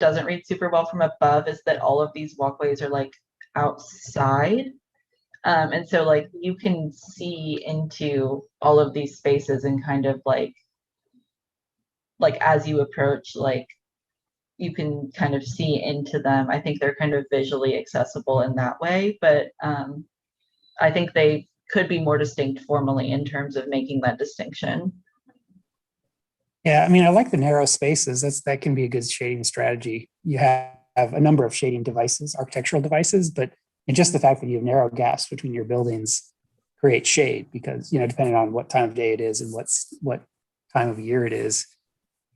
doesn't read super well from above is that all of these walkways are like outside. And so like you can see into all of these spaces and kind of like as you approach, like you can kind of see into them. I think they're kind of visually accessible in that way, but I think they could be more distinct formally in terms of making that distinction. Yeah, I mean, I like the narrow spaces. That can be a good shading strategy. You have a number of shading devices, architectural devices, but and just the fact that you have narrow gaps between your buildings creates shade because, you know, depending on what time of day it is and what time of year it is,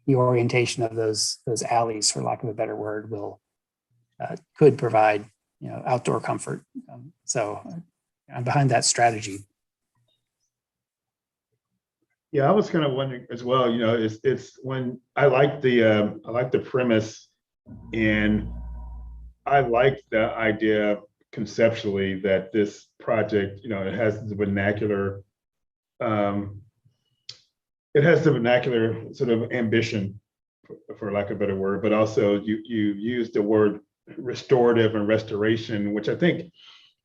the orientation of those alleys, for lack of a better word, will could provide, you know, outdoor comfort. So I'm behind that strategy. Yeah, I was kind of wondering as well. You know, it's when I like the premise, and I like the idea conceptually that this project, you know, it has the vernacular, sort of ambition, for lack of a better word, but also you use the word restorative and restoration, which I think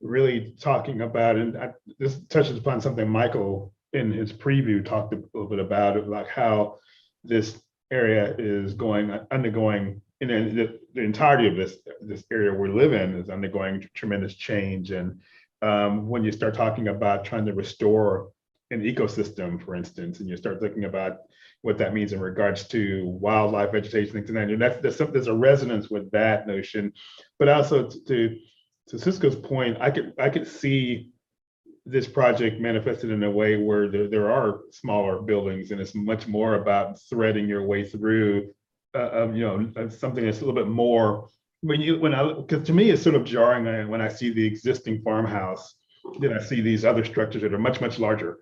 really talking about, and this touches upon something Michael in his preview talked a little bit about, like how this area is undergoing, in the entirety of this area we live in is undergoing tremendous change. And when you start talking about trying to restore an ecosystem, for instance, and you start thinking about what that means in regards to wildlife, vegetation, things like that, and there's a resonance with that notion. But also to Cisco's point, I could see this project manifested in a way where there are smaller buildings, and it's much more about threading your way through something that's a little bit more, because to me it's sort of jarring when I see the existing farmhouse, then I see these other structures that are much, much larger.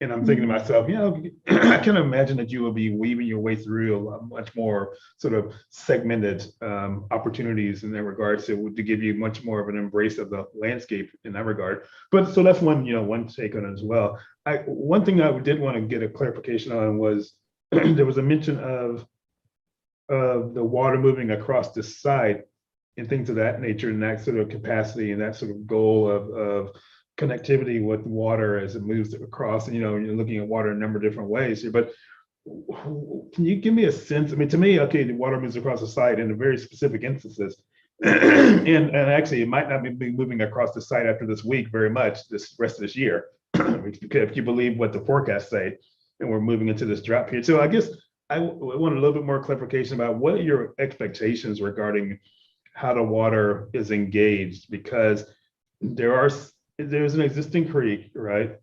And I'm thinking to myself, you know, I can imagine that you will be weaving your way through a lot much more sort of segmented opportunities in that regard, to give you much more of an embrace of the landscape in that regard. But so that's one take on it as well. One thing I did want to get a clarification on was there was a mention of the water moving across the site and things of that nature, and that sort of capacity and that sort of goal of connectivity with water as it moves across. And, you know, you're looking at water in a number of different ways here, but can you give me a sense? I mean, to me, okay, the water moves across the site in a very specific instances. and actually, it might not be moving across the site after this week very much, this rest of this year, if you believe what the forecasts say, and we're moving into this drought period. So I guess I want a little bit more clarification about what are your expectations regarding how the water is engaged, because there's an existing creek, right?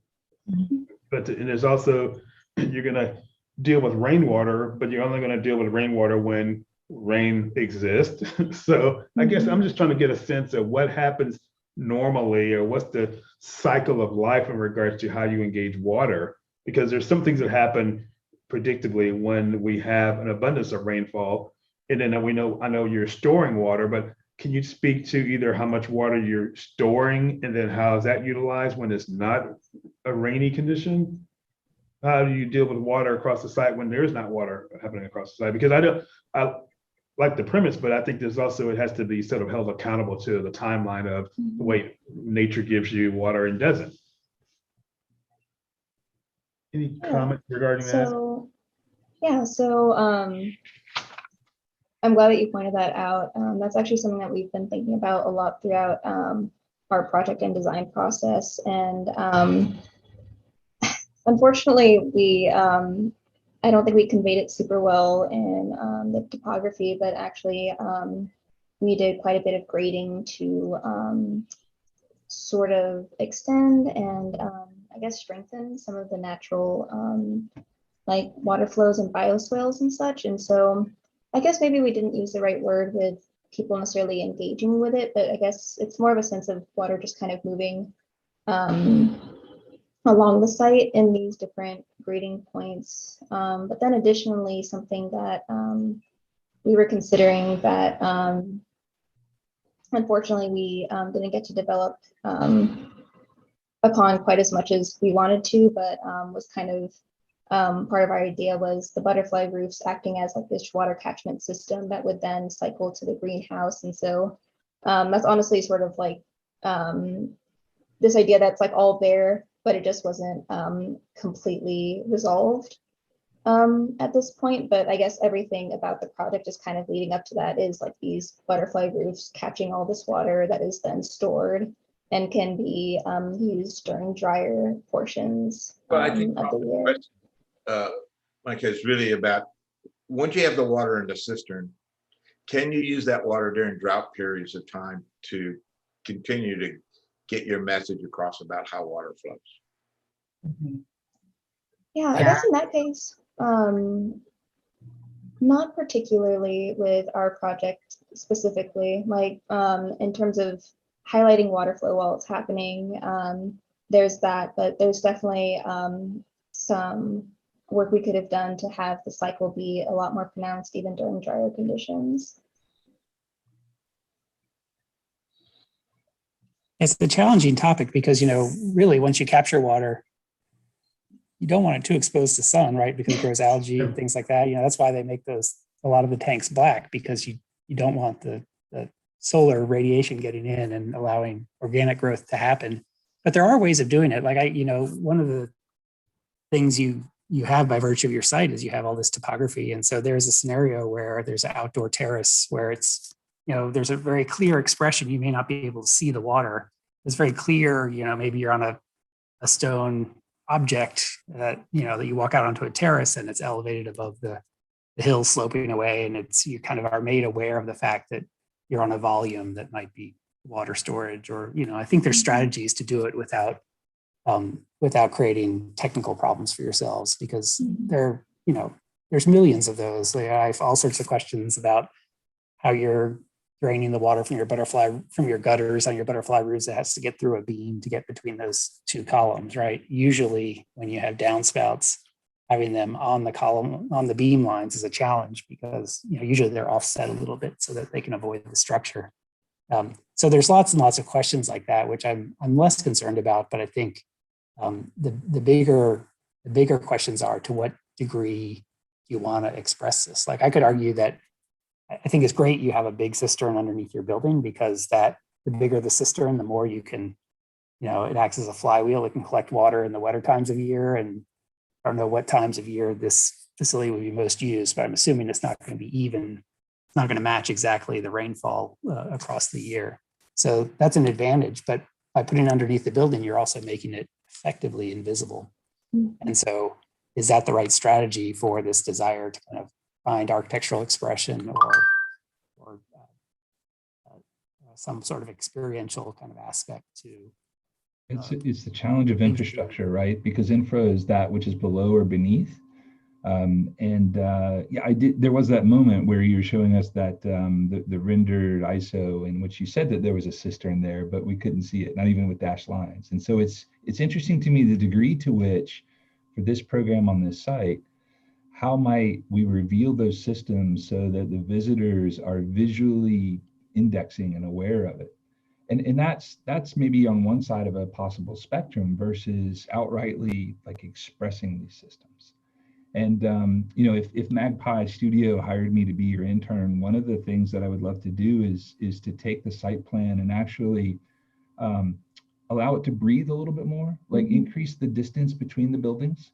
Mm-hmm. But and there's also, you're gonna deal with rainwater, but you're only gonna deal with rainwater when rain exists. So I guess I'm just trying to get a sense of what happens normally, or what's the cycle of life in regards to how you engage water, because there's some things that happen predictably when we have an abundance of rainfall. And then I know you're storing water, but can you speak to either how much water you're storing, and then how is that utilized when it's not a rainy condition? How do you deal with water across the site when there is not water happening across the site? Because I like the premise, but I think there's also, it has to be sort of held accountable to the timeline of the way nature gives you water and doesn't. Any comments regarding that? Yeah, so I'm glad that you pointed that out. That's actually something that we've been thinking about a lot throughout our project and design process. And unfortunately, I don't think we conveyed it super well in the topography, but actually we did quite a bit of grading to sort of extend and I guess strengthen some of the natural like water flows and bioswales and such. And so I guess maybe we didn't use the right word with people necessarily engaging with it, but I guess it's more of a sense of water just kind of moving along the site in these different grading points. But then additionally, something that we were considering that unfortunately we didn't get to develop upon quite as much as we wanted to, but was kind of part of our idea was the butterfly roofs acting as like this water catchment system that would then cycle to the greenhouse. And so that's honestly sort of like this idea that's like all there, but it just wasn't completely resolved at this point. But I guess everything about the project is kind of leading up to that is like these butterfly roofs catching all this water that is then stored and can be used during drier portions Well, I think of the the year. question, Mike, is really about, once you have the water in the cistern, can you use that water during drought periods of time to continue to get your message across about how water flows? Mhm. Yeah, I Yeah. guess in that case, not particularly with our project specifically, like in terms of highlighting water flow while it's happening, there's that, but there's definitely some work we could have done to have the cycle be a lot more pronounced even during drier conditions. It's a challenging topic because, you know, really once you capture water, you don't want it too exposed to sun, right? Because it grows algae and things like that. You know, that's why they make a lot of the tanks black, because you don't want the solar radiation getting in and allowing organic growth to happen. But there are ways of doing it. Like one of the things you have by virtue of your site is you have all this topography. And so there's a scenario where there's an outdoor terrace where it's, you know, there's a very clear expression. You may not be able to see the water. It's very clear, you know, maybe you're on a stone object that, you know, that you walk out onto a terrace and it's elevated above the hill sloping away. And you kind of are made aware of the fact that you're on a volume that might be water storage, or, you know, I think there's strategies to do it without creating technical problems for yourselves, because there's millions of those. I have all sorts of questions about how you're draining the water from your gutters on your butterfly roofs that has to get through a beam to get between those two columns, right? Usually when you have downspouts, having them on the beam lines is a challenge, because, you know, usually they're offset a little bit so that they can avoid the structure. So there's lots and lots of questions like that, which I'm less concerned about, but I think the bigger questions are, to what degree do you want to express this? Like, I could argue that I think it's great you have a big cistern underneath your building, because the bigger the cistern, the more you can, you know, it acts as a flywheel. It can collect water in the wetter times of year, and I don't know what times of year this facility would be most used, but I'm assuming it's not going to be even. It's not going to match exactly the rainfall across the year. So that's an advantage. But by putting it underneath the building, you're also making it effectively invisible. Mm-hmm. And so is that the right strategy for this desire to kind of find architectural expression or some sort of experiential kind of aspect to? It's the challenge of infrastructure, right? Because infra is that which is below or beneath. There was that moment where you were showing us that the rendered ISO in which you said that there was a cistern there, but we couldn't see it, not even with dashed lines. And so it's interesting to me the degree to which, for this program on this site, how might we reveal those systems so that the visitors are visually indexing and aware of it? And that's maybe on one side of a possible spectrum versus outrightly like expressing these systems. And you know, if Magpie Studio hired me to be your intern, one of the things that I would love to do is to take the site plan and actually allow it to breathe a little bit more, like increase the distance between the buildings.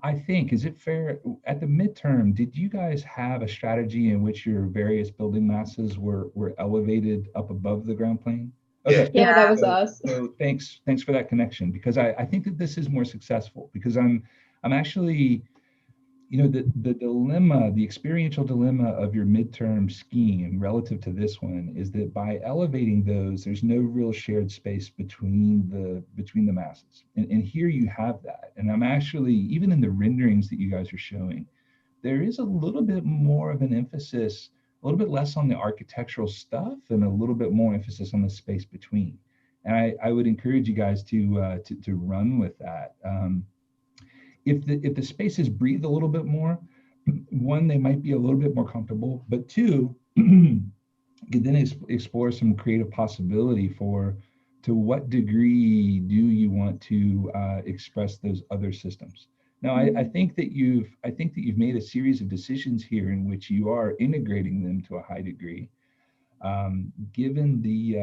I think, is it fair, at the midterm, did you guys have a strategy in which your various building masses were elevated up above the ground plane? Okay. Yeah, that was us. So thanks for that connection, because I think that this is more successful, because I'm actually, you know, the dilemma, the experiential dilemma of your midterm scheme relative to this one is that by elevating those, there's no real shared space between the masses. And here you have that. And I'm actually, even in the renderings that you guys are showing, there is a little bit more of an emphasis, a little bit less on the architectural stuff and a little bit more emphasis on the space between. And I would encourage you guys to run with that. If the spaces breathe a little bit more, one, they might be a little bit more comfortable, but two, you can then explore some creative possibility to what degree do you want to express those other systems. No, I think that you've made a series of decisions here in which you are integrating them to a high degree. Given the,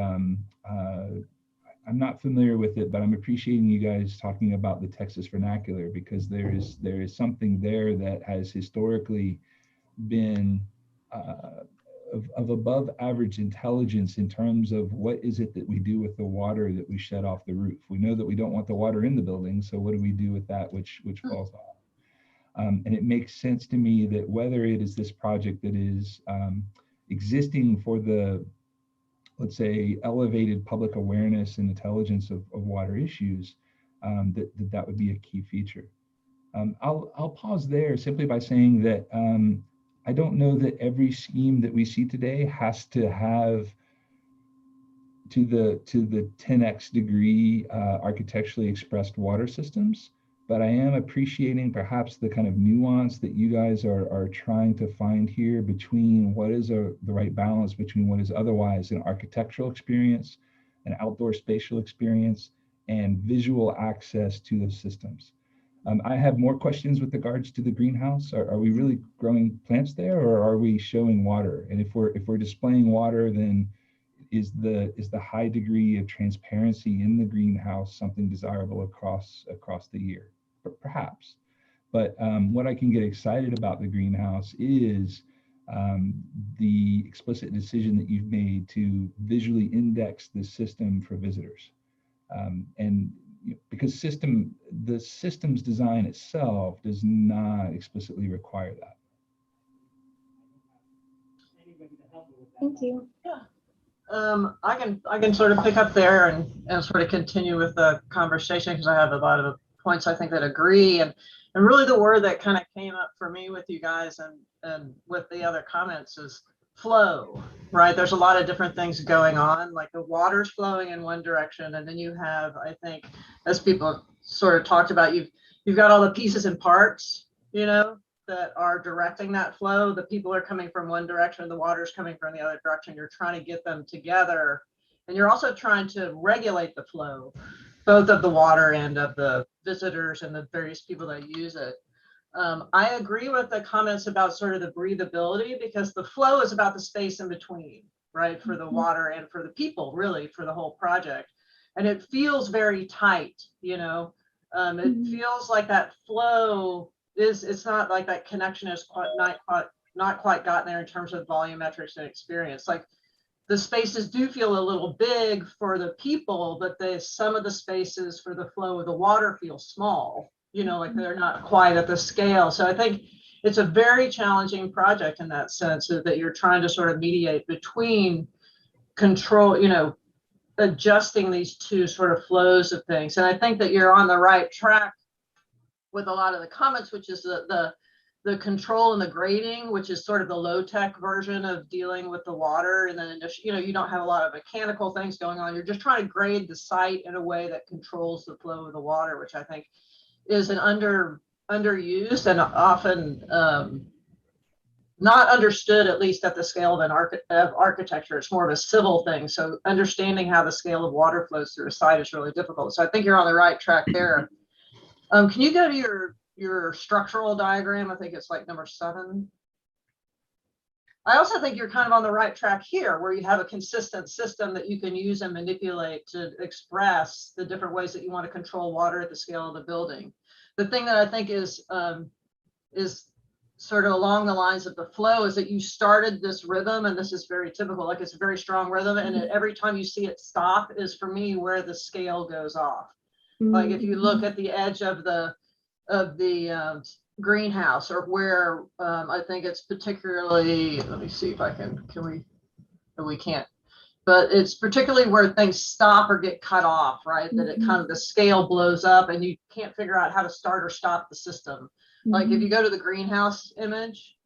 I'm not familiar with it, but I'm appreciating you guys talking about the Texas vernacular, because there is something there that has historically been of above average intelligence in terms of what is it that we do with the water that we shed off the roof. We know that we don't want the water in the building, so what do we do with that which falls off? And it makes sense to me that whether it is this project that is existing for the, let's say, elevated public awareness and intelligence of water issues, that would be a key feature. I'll pause there simply by saying that I don't know that every scheme that we see today has to have to the 10x degree architecturally expressed water systems, but I am appreciating perhaps the kind of nuance that you guys are trying to find here between what is the right balance between what is otherwise an architectural experience, an outdoor spatial experience, and visual access to those systems. I have more questions with regards to the greenhouse. Are we really growing plants there, or are we showing water? And if we're displaying water, then is the high degree of transparency in the greenhouse something desirable across the year? Perhaps. But what I can get excited about the greenhouse is the explicit decision that you've made to visually index the system for visitors. And because the system's design itself does not explicitly require that. Thank you. I can sort of pick up there and sort of continue with the conversation, because I have a lot of points I think that agree, and really the word that kind of came up for me with you guys and with the other comments is flow, right? There's a lot of different things going on, like the water's flowing in one direction, and then you have, I think, as people have sort of talked about, you've got all the pieces and parts, that are directing that flow. The people are coming from one direction, the water's coming from the other direction. You're trying to get them together, and you're also trying to regulate the flow, both of the water and of the visitors and the various people that use it. I agree with the comments about sort of the breathability, because the flow is about the space in between, right? For the water and for the people, really, for the whole project. And it feels very tight, it feels like that flow it's not like that connection is not quite gotten there in terms of volumetrics and experience. Like the spaces do feel a little big for the people, but some of the spaces for the flow of the water feel small, like they're not quite at the scale. So I think it's a very challenging project in that sense, that you're trying to sort of mediate between control, adjusting these two sort of flows of things. And I think that you're on the right track with a lot of the comments, which is the control and the grading, which is sort of the low-tech version of dealing with the water. And then, you don't have a lot of mechanical things going on. You're just trying to grade the site in a way that controls the flow of the water, which I think is an underused and often not understood, at least at the scale of architecture. It's more of a civil thing. So understanding how the scale of water flows through a site is really difficult. So I think you're on the right track there. Can you go to your structural diagram? I think it's like number 7. I also think you're kind of on the right track here, where you have a consistent system that you can use and manipulate to express the different ways that you want to control water at the scale of the building. The thing that I think is sort of along the lines of the flow is that you started this rhythm, and this is very typical, like it's a very strong rhythm, and every time you see it stop is, for me, where the scale goes off. Like if you look at the edge of the greenhouse, or where I think it's particularly, let me see if I can we can't, but it's particularly where things stop or get cut off, right? That it kind of, the scale blows up and you can't figure out how to start or stop the system. Like if you go to the greenhouse image,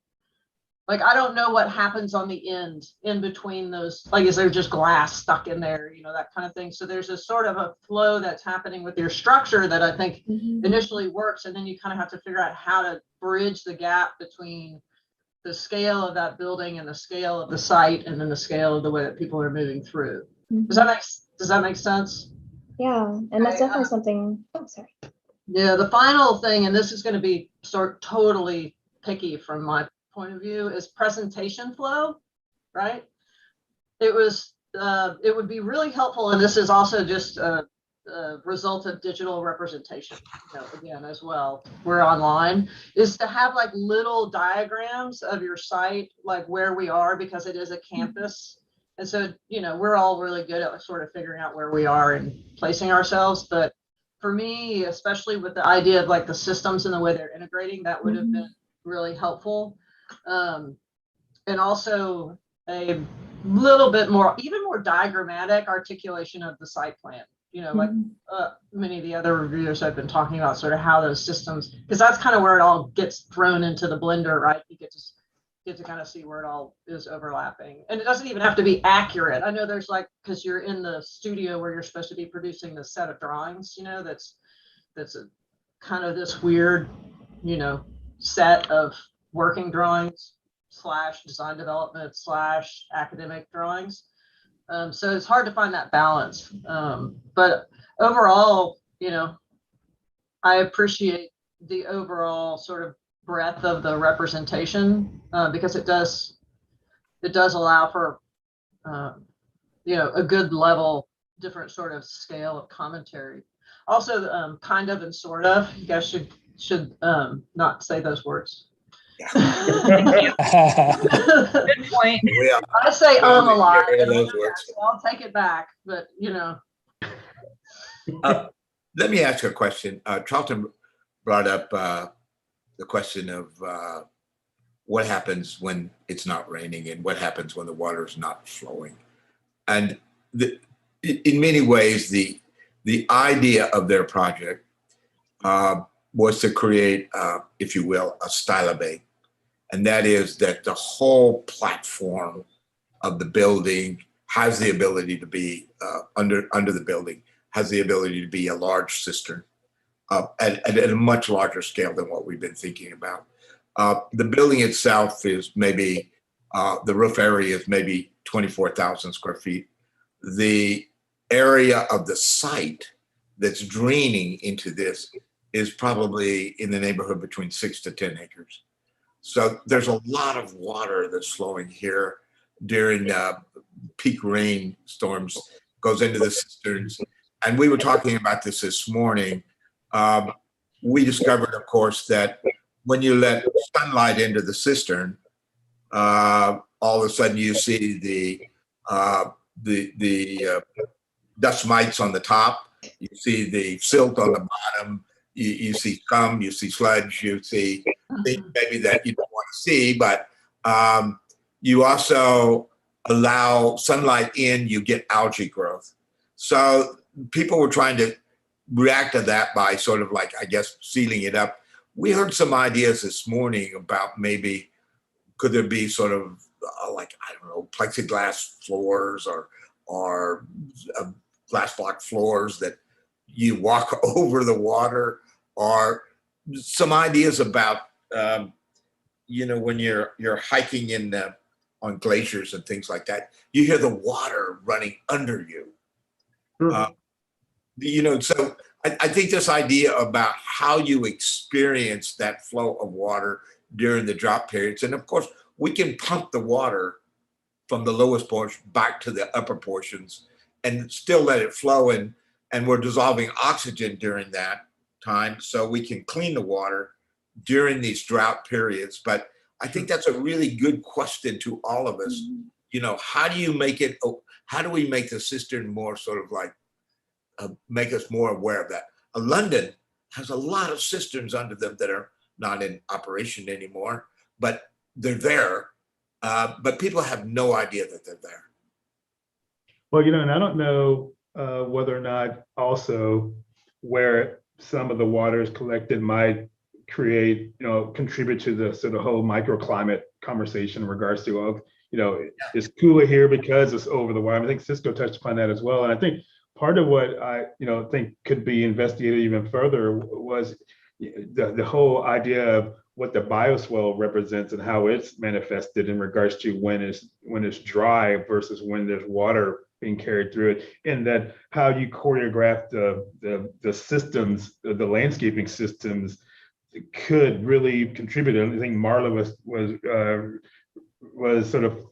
like I don't know what happens on the end in between those, like is there just glass stuck in there, that kind of thing. So there's a sort of a flow that's happening with your structure that I think initially works, and then you kind of have to figure out how to bridge the gap between the scale of that building and the scale of the site, and then the scale of the way that people are moving through. Does that make sense? Yeah, and that's definitely something. Oh, sorry. Yeah, the final thing, and this is going to be totally picky from my point of view, is presentation flow, right? It would be really helpful, and this is also just a result of digital representation, again, as well. We're online, is to have like little diagrams of your site, like where we are, because it is a campus. And so, we're all really good at sort of figuring out where we are and placing ourselves. But for me, especially with the idea of like the systems and the way they're integrating, that would have been really helpful. And also a little bit more, even more diagrammatic articulation of the site plan. Like many of the other reviewers have been talking about sort of how those systems, because that's kind of where it all gets thrown into the blender, right? You get to kind of see where it all is overlapping. And it doesn't even have to be accurate. I know there's like, because you're in the studio where you're supposed to be producing the set of drawings, that's a kind of this weird, set of working drawings / design development / academic drawings. So it's hard to find that balance. But overall, I appreciate the overall sort of breadth of the representation, because it does allow for a good level, different sort of scale of commentary. Also, kind of and sort of, you guys should not say those words. Good point. I say a lot. Those words. So I'll take it back, but Let me ask you a question. Charlton brought up the question of what happens when it's not raining and what happens when the water is not flowing. And in many ways, the idea of their project was to create, if you will, a stylobate. And that is that the whole platform of the building has the ability to be under the building, has the ability to be a large cistern at a much larger scale than what we've been thinking about. The building itself is maybe, the roof area is maybe 24,000 square feet. The area of the site that's draining into this is probably in the neighborhood between 6 to 10 acres. So there's a lot of water that's flowing here during peak rain storms, goes into the cisterns. And we were talking about this morning. We discovered, of course, that when you let sunlight into the cistern, all of a sudden you see the dust mites on the top, you see the silt on the bottom, you see scum, you see sludge, you see things maybe that you don't want to see, but you also allow sunlight in, you get algae growth. So people were trying to react to that by sort of like, I guess, sealing it up. We heard some ideas this morning about maybe could there be sort of like, I don't know, plexiglass floors or glass block floors that you walk over the water, or some ideas about, when you're hiking on glaciers and things like that, you hear the water running under you. So I think this idea about how you experience that flow of water during the drop periods, and of course, we can pump the water from the lowest portion back to the upper portions and still let it flow, and we're dissolving oxygen during that time, so we can clean the water during these drought periods. But I think that's a really good question to all of us. How do we make the cistern more sort of like, make us more aware of that? London has a lot of cisterns under them that are not in operation anymore, but they're there. But people have no idea that they're there. Well, and I don't know whether or not also where some of the water is collected might create, contribute to the whole microclimate conversation in regards to, it's cooler here because it's over the water. I think Cisco touched upon that as well. And I think part of what I, think could be investigated even further was the whole idea of what the bioswale represents and how it's manifested in regards to when it's dry versus when there's water being carried through it, and that how you choreograph the systems, the landscaping systems could really contribute. I think Marla was sort of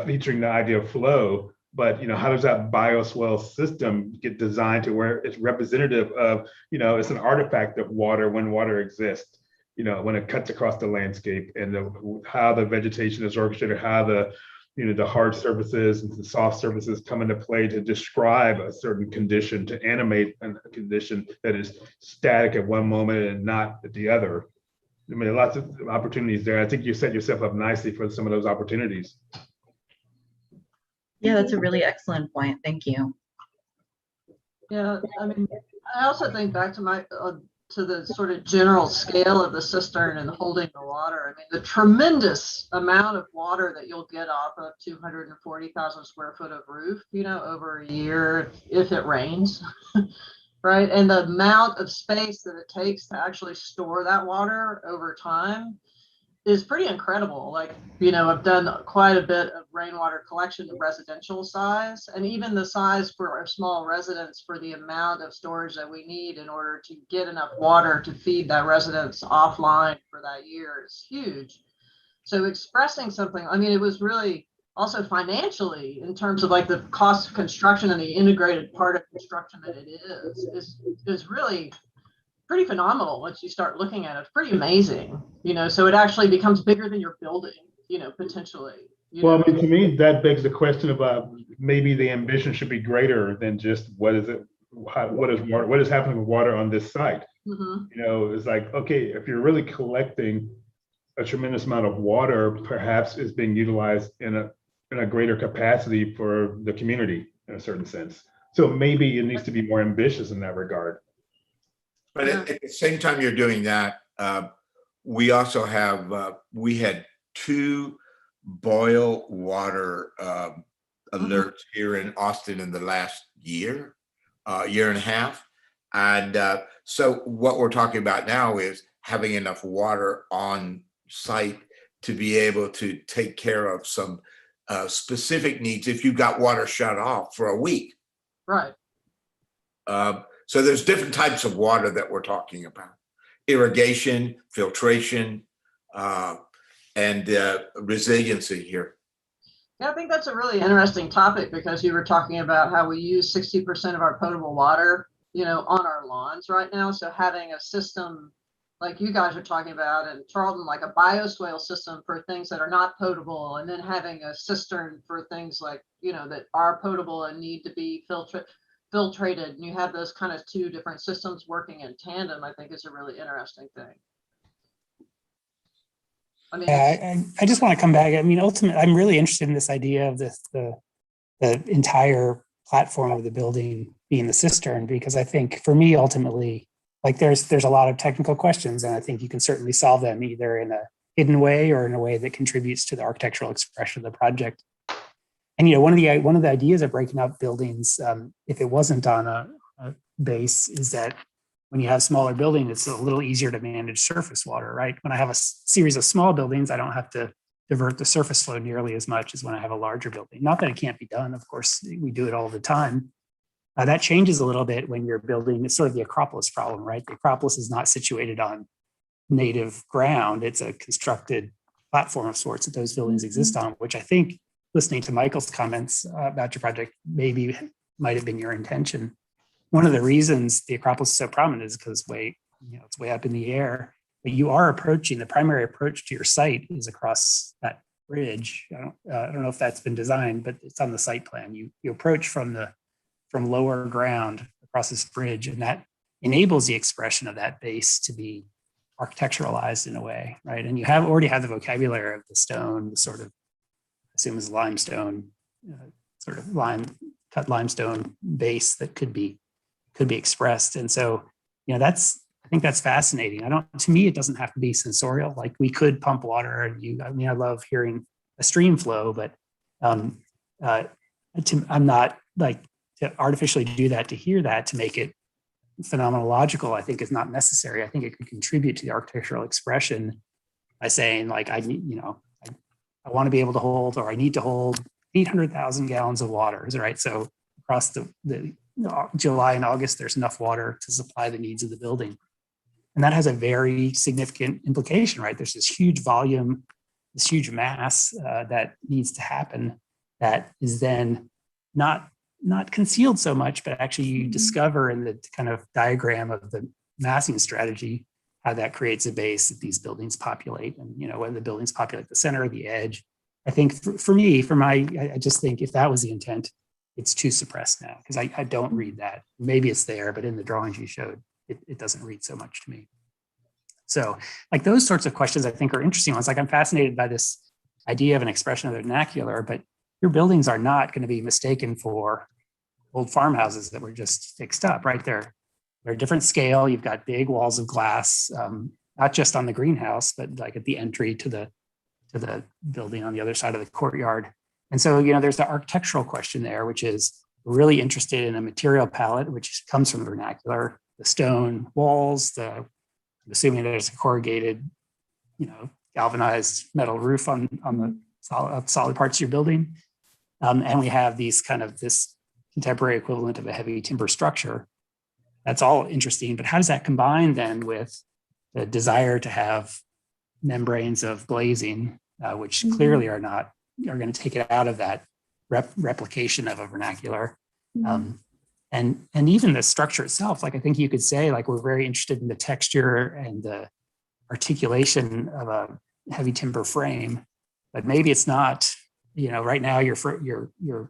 featuring the idea of flow, but how does that bioswale system get designed to where it's representative of, it's an artifact of water when water exists, when it cuts across the landscape, and how the vegetation is orchestrated, how the hard surfaces and the soft surfaces come into play to describe a certain condition, to animate a condition that is static at one moment and not at the other. I mean, lots of opportunities there. I think you set yourself up nicely for some of those opportunities. Yeah, that's a really excellent point. Thank you. Yeah, I mean, I also think back to to the sort of general scale of the cistern and holding the water. I mean, the tremendous amount of water that you'll get off of 240,000 square foot of roof, over a year if it rains, right? And the amount of space that it takes to actually store that water over time is pretty incredible. Like, I've done quite a bit of rainwater collection of residential size, and even the size for our small residence for the amount of storage that we need in order to get enough water to feed that residence offline for that year is huge. So expressing something, I mean, it was really also financially in terms of like the cost of construction and the integrated part of construction that it is really pretty phenomenal once you start looking at it. It's pretty amazing, so it actually becomes bigger than your building, potentially. Well, I mean, to me, that begs the question about maybe the ambition should be greater than just what is happening with water on this site. Mm-hmm. It's like, okay, if you're really collecting a tremendous amount of water, perhaps it's being utilized in a greater capacity for the community in a certain sense. So maybe it needs to be more ambitious in that regard. But at the same time you're doing that, we also have, we had 2 boil water alerts here in Austin in the last year and a half. And so what we're talking about now is having enough water on site to be able to take care of some specific needs if you got water shut off for a week. Right. So there's different types of water that we're talking about: irrigation, filtration, and resiliency here. Yeah, I think that's a really interesting topic because you were talking about how we use 60% of our potable water, on our lawns right now. So having a system like you guys are talking about, and Charlton, like a bioswale system for things that are not potable, and then having a cistern for things like, that are potable and need to be filtrated, and you have those kind of 2 different systems working in tandem, I think is a really interesting thing. I mean, yeah, I just want to come back. I mean, ultimately, I'm really interested in this idea of the entire platform of the building being the cistern, because I think for me, ultimately, like there's a lot of technical questions, and I think you can certainly solve them either in a hidden way or in a way that contributes to the architectural expression of the project. And one of the ideas of breaking up buildings, if it wasn't on a base, is that when you have smaller buildings, it's a little easier to manage surface water, right? When I have a series of small buildings, I don't have to divert the surface flow nearly as much as when I have a larger building. Not that it can't be done, of course, we do it all the time. That changes a little bit when you're building. It's sort of the Acropolis problem, right? The Acropolis is not situated on native ground. It's a constructed platform of sorts that those buildings exist on, which I think, listening to Michael's comments about your project, maybe might have been your intention. One of the reasons the Acropolis is so prominent is because it's way up in the air, but you are approaching, the primary approach to your site is across that bridge. I don't know if that's been designed, but it's on the site plan. You approach from lower ground across this bridge, and that enables the expression of that base to be architecturalized in a way, right? And you already have the vocabulary of the stone, the sort of, I assume is limestone, sort of cut limestone base that could be expressed. And so, I think that's fascinating. To me, it doesn't have to be sensorial. Like we could pump water, and I love hearing a stream flow, but I'm not like to artificially do that, to hear that, to make it phenomenological, I think is not necessary. I think it could contribute to the architectural expression by saying like, I want to be able to hold, or I need to hold 800,000 gallons of water, right? So across the July and August, there's enough water to supply the needs of the building. And that has a very significant implication, right? There's this huge volume, this huge mass that needs to happen that is then not concealed so much, but actually you discover in the kind of diagram of the massing strategy how that creates a base that these buildings populate. And, you know, when the buildings populate the center or the edge, I think I just think if that was the intent, it's too suppressed now, because I don't read that. Maybe it's there, but in the drawings you showed, it doesn't read so much to me. So like those sorts of questions I think are interesting ones. Like I'm fascinated by this idea of an expression of the vernacular, but your buildings are not going to be mistaken for old farmhouses that were just fixed up, right? They're a different scale. You've got big walls of glass, not just on the greenhouse, but like at the entry to the building on the other side of the courtyard. And so, you know, there's the architectural question there, which is really interested in a material palette, which comes from the vernacular, the stone walls, I'm assuming there's a corrugated, you know, galvanized metal roof on the solid parts of your building. And we have this contemporary equivalent of a heavy timber structure. That's all interesting, but how does that combine then with the desire to have membranes of glazing, which clearly are going to take it out of that replication of a vernacular. And even the structure itself, like I think you could say, like we're very interested in the texture and the articulation of a heavy timber frame, but maybe it's not, you know, right now your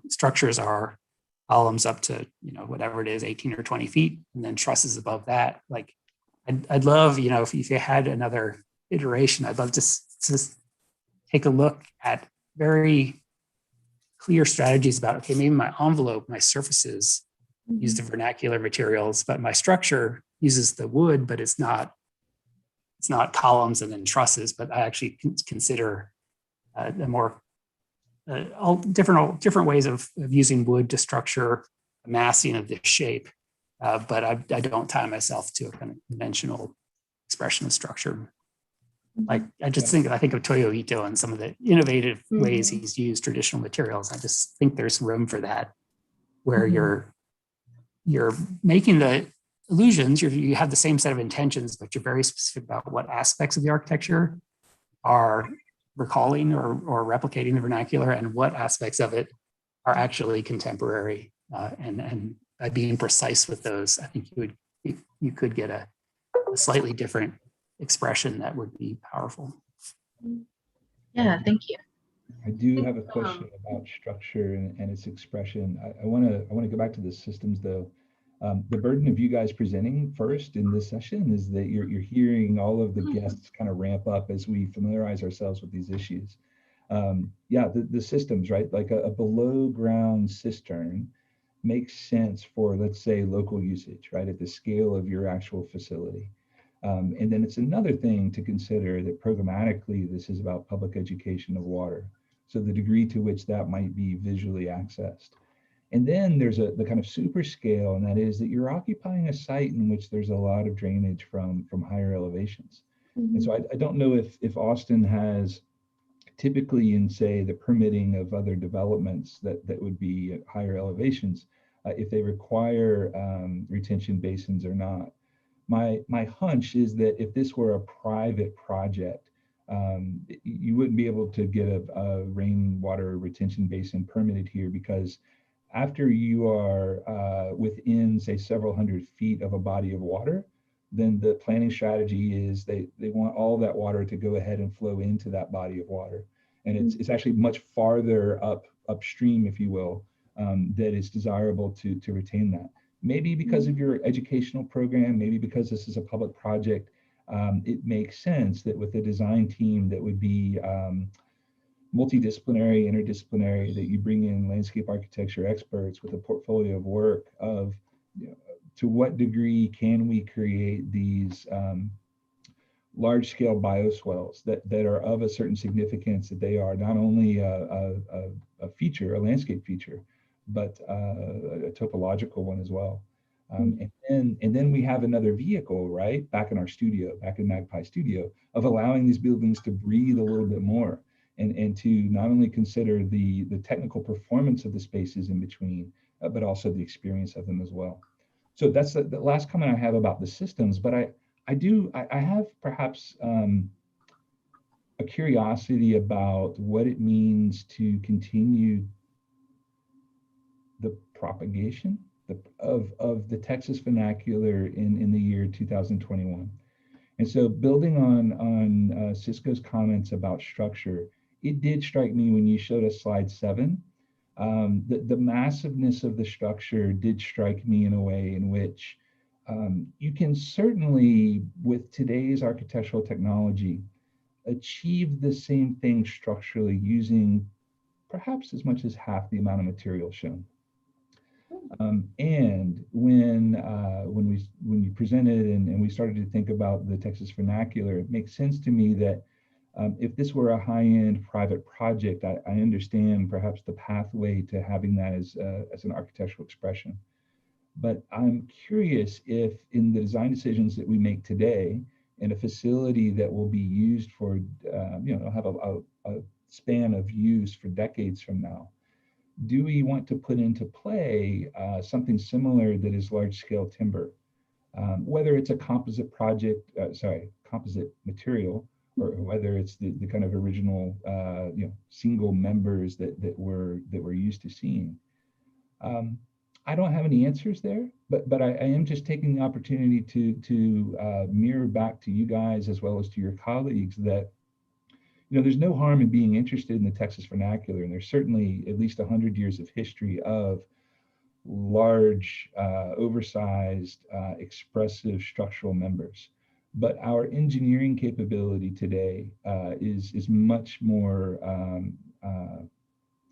structures are columns up to, you know, whatever it is, 18 or 20 feet, and then trusses above that. Like I'd love, you know, if you had another iteration, I'd love to just take a look at very clear strategies about, okay, maybe my envelope, my surfaces use the vernacular materials, but my structure uses the wood, but it's not columns and then trusses, but I actually consider all different ways of using wood to structure a massing of this shape. But I don't tie myself to a kind of conventional expression of structure. Like I think of Toyo Ito and some of the innovative ways he's used traditional materials. I just think there's room for that, where you're making the illusions, you have the same set of intentions, but you're very specific about what aspects of the architecture are recalling or replicating the vernacular and what aspects of it are actually contemporary. And by being precise with those, I think you could get a slightly different expression that would be powerful. Yeah, thank you. I do have a question about structure and its expression. I want to go back to the systems though. The burden of you guys presenting first in this session is that you're hearing all of the guests kind of ramp up as we familiarize ourselves with these issues. The systems, right? Like a below ground cistern makes sense for, let's say, local usage, right? At the scale of your actual facility. And then it's another thing to consider that programmatically, this is about public education of water. So the degree to which that might be visually accessed. And then there's the kind of super scale, and that is that you're occupying a site in which there's a lot of drainage from higher elevations. And so I don't know if Austin has typically in, say, the permitting of other developments that would be at higher elevations, if they require retention basins or not. My hunch is that if this were a private project, you wouldn't be able to get a rainwater retention basin permitted here, because after you are within, say, several hundred feet of a body of water, then the planning strategy is they want all that water to go ahead and flow into that body of water. And it's actually much farther upstream, if you will, that it's desirable to retain that. Maybe because of your educational program, maybe because this is a public project, it makes sense that with a design team that would be multidisciplinary, interdisciplinary, that you bring in landscape architecture experts with a portfolio of work of, you know, to what degree can we create these large scale bioswales that are of a certain significance, that they are not only a feature, a landscape feature, but a topological one as well. And then we have another vehicle, right, back in our studio, back in Magpie Studio, of allowing these buildings to breathe a little bit more. and to not only consider the technical performance of the spaces in between, but also the experience of them as well. So that's the last comment I have about the systems, but I have perhaps a curiosity about what it means to continue the propagation of the Texas vernacular in the year 2021. And so building on Cisco's comments about structure, it did strike me when you showed us slide 7, the massiveness of the structure did strike me in a way in which you can certainly, with today's architectural technology, achieve the same thing structurally using perhaps as much as half the amount of material shown. And when you presented and we started to think about the Texas vernacular, it makes sense to me that if this were a high-end private project, I understand perhaps the pathway to having that as an architectural expression. But I'm curious if in the design decisions that we make today, in a facility that will be used for, have a span of use for decades from now, do we want to put into play something similar that is large-scale timber? Whether it's a composite project, composite material, or whether it's the kind of original, single members that we're used to seeing. I don't have any answers there, but I am just taking the opportunity to mirror back to you guys as well as to your colleagues that, there's no harm in being interested in the Texas vernacular, and there's certainly at least 100 years of history of large, oversized, expressive structural members. But our engineering capability today is much more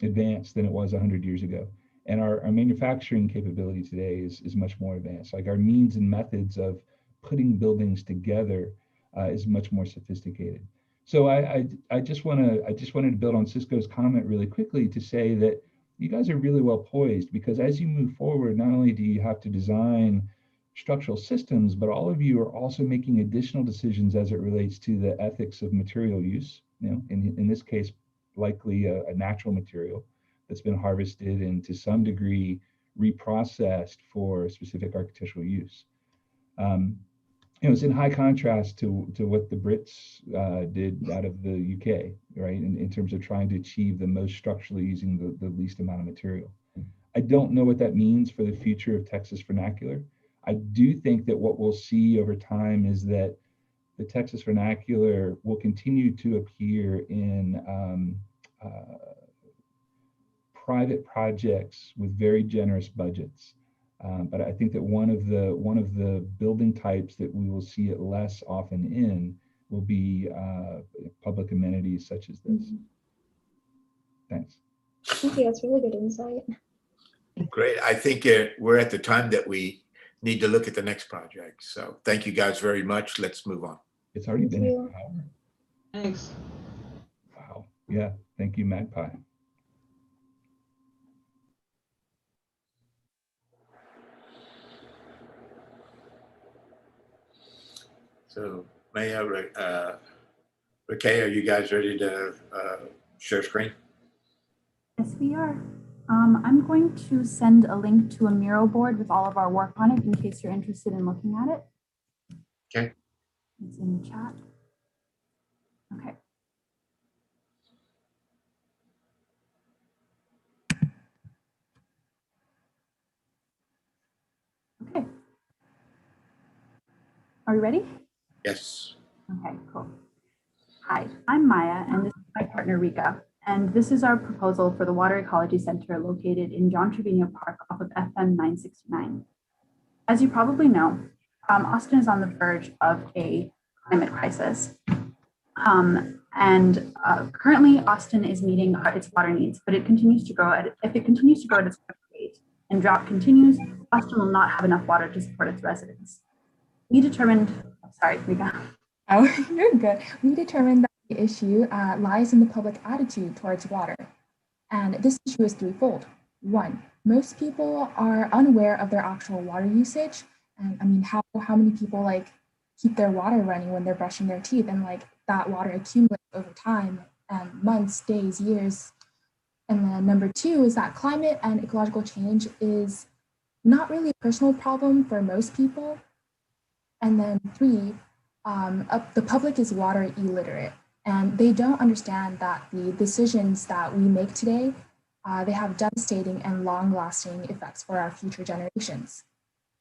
advanced than it was 100 years ago. And our manufacturing capability today is much more advanced. Like our means and methods of putting buildings together is much more sophisticated. So I just wanted to build on Cisco's comment really quickly to say that you guys are really well poised, because as you move forward, not only do you have to design structural systems, but all of you are also making additional decisions as it relates to the ethics of material use. In this case, likely a natural material that's been harvested and to some degree reprocessed for specific architectural use. It's in high contrast to what the Brits did out of the UK, right? In terms of trying to achieve the most structurally using the least amount of material. I don't know what that means for the future of Texas vernacular. I do think that what we'll see over time is that the Texas vernacular will continue to appear in private projects with very generous budgets. But I think that one of the building types that we will see it less often in will be public amenities such as this. Thanks. Thank you. That's really good insight. Great. I think we're at the time that we need to look at the next project. So thank you guys very much. Let's move on. It's already Thank been you. an hour. Thanks. Wow. Yeah. Thank you, Magpie. So Maya, Rakay, are you guys ready to share screen? Yes, we are. I'm going to send a link to a mural board with all of our work on it in case you're interested in looking at it. Okay. It's in the chat. Okay. Okay. Are we ready? Yes. Okay, cool. Hi, I'm Maya, and this is my partner Rika. And this is our proposal for the Water Ecology Center located in John Trevino Park off of FM 969. As you probably know, Austin is on the verge of a climate crisis. Currently, Austin is meeting its water needs, but it continues to grow. If it continues to grow at its rate and drought continues, Austin will not have enough water to support its residents. We determined, sorry, Rika. Oh, you're good. We determined that the issue lies in the public attitude towards water. And this issue is threefold. One, most people are unaware of their actual water usage. And I mean, how many people keep their water running when they're brushing their teeth, and that water accumulates over time and months, days, years. And then number two is that climate and ecological change is not really a personal problem for most people. And then three, the public is water illiterate, and they don't understand that the decisions that we make today, they have devastating and long-lasting effects for our future generations.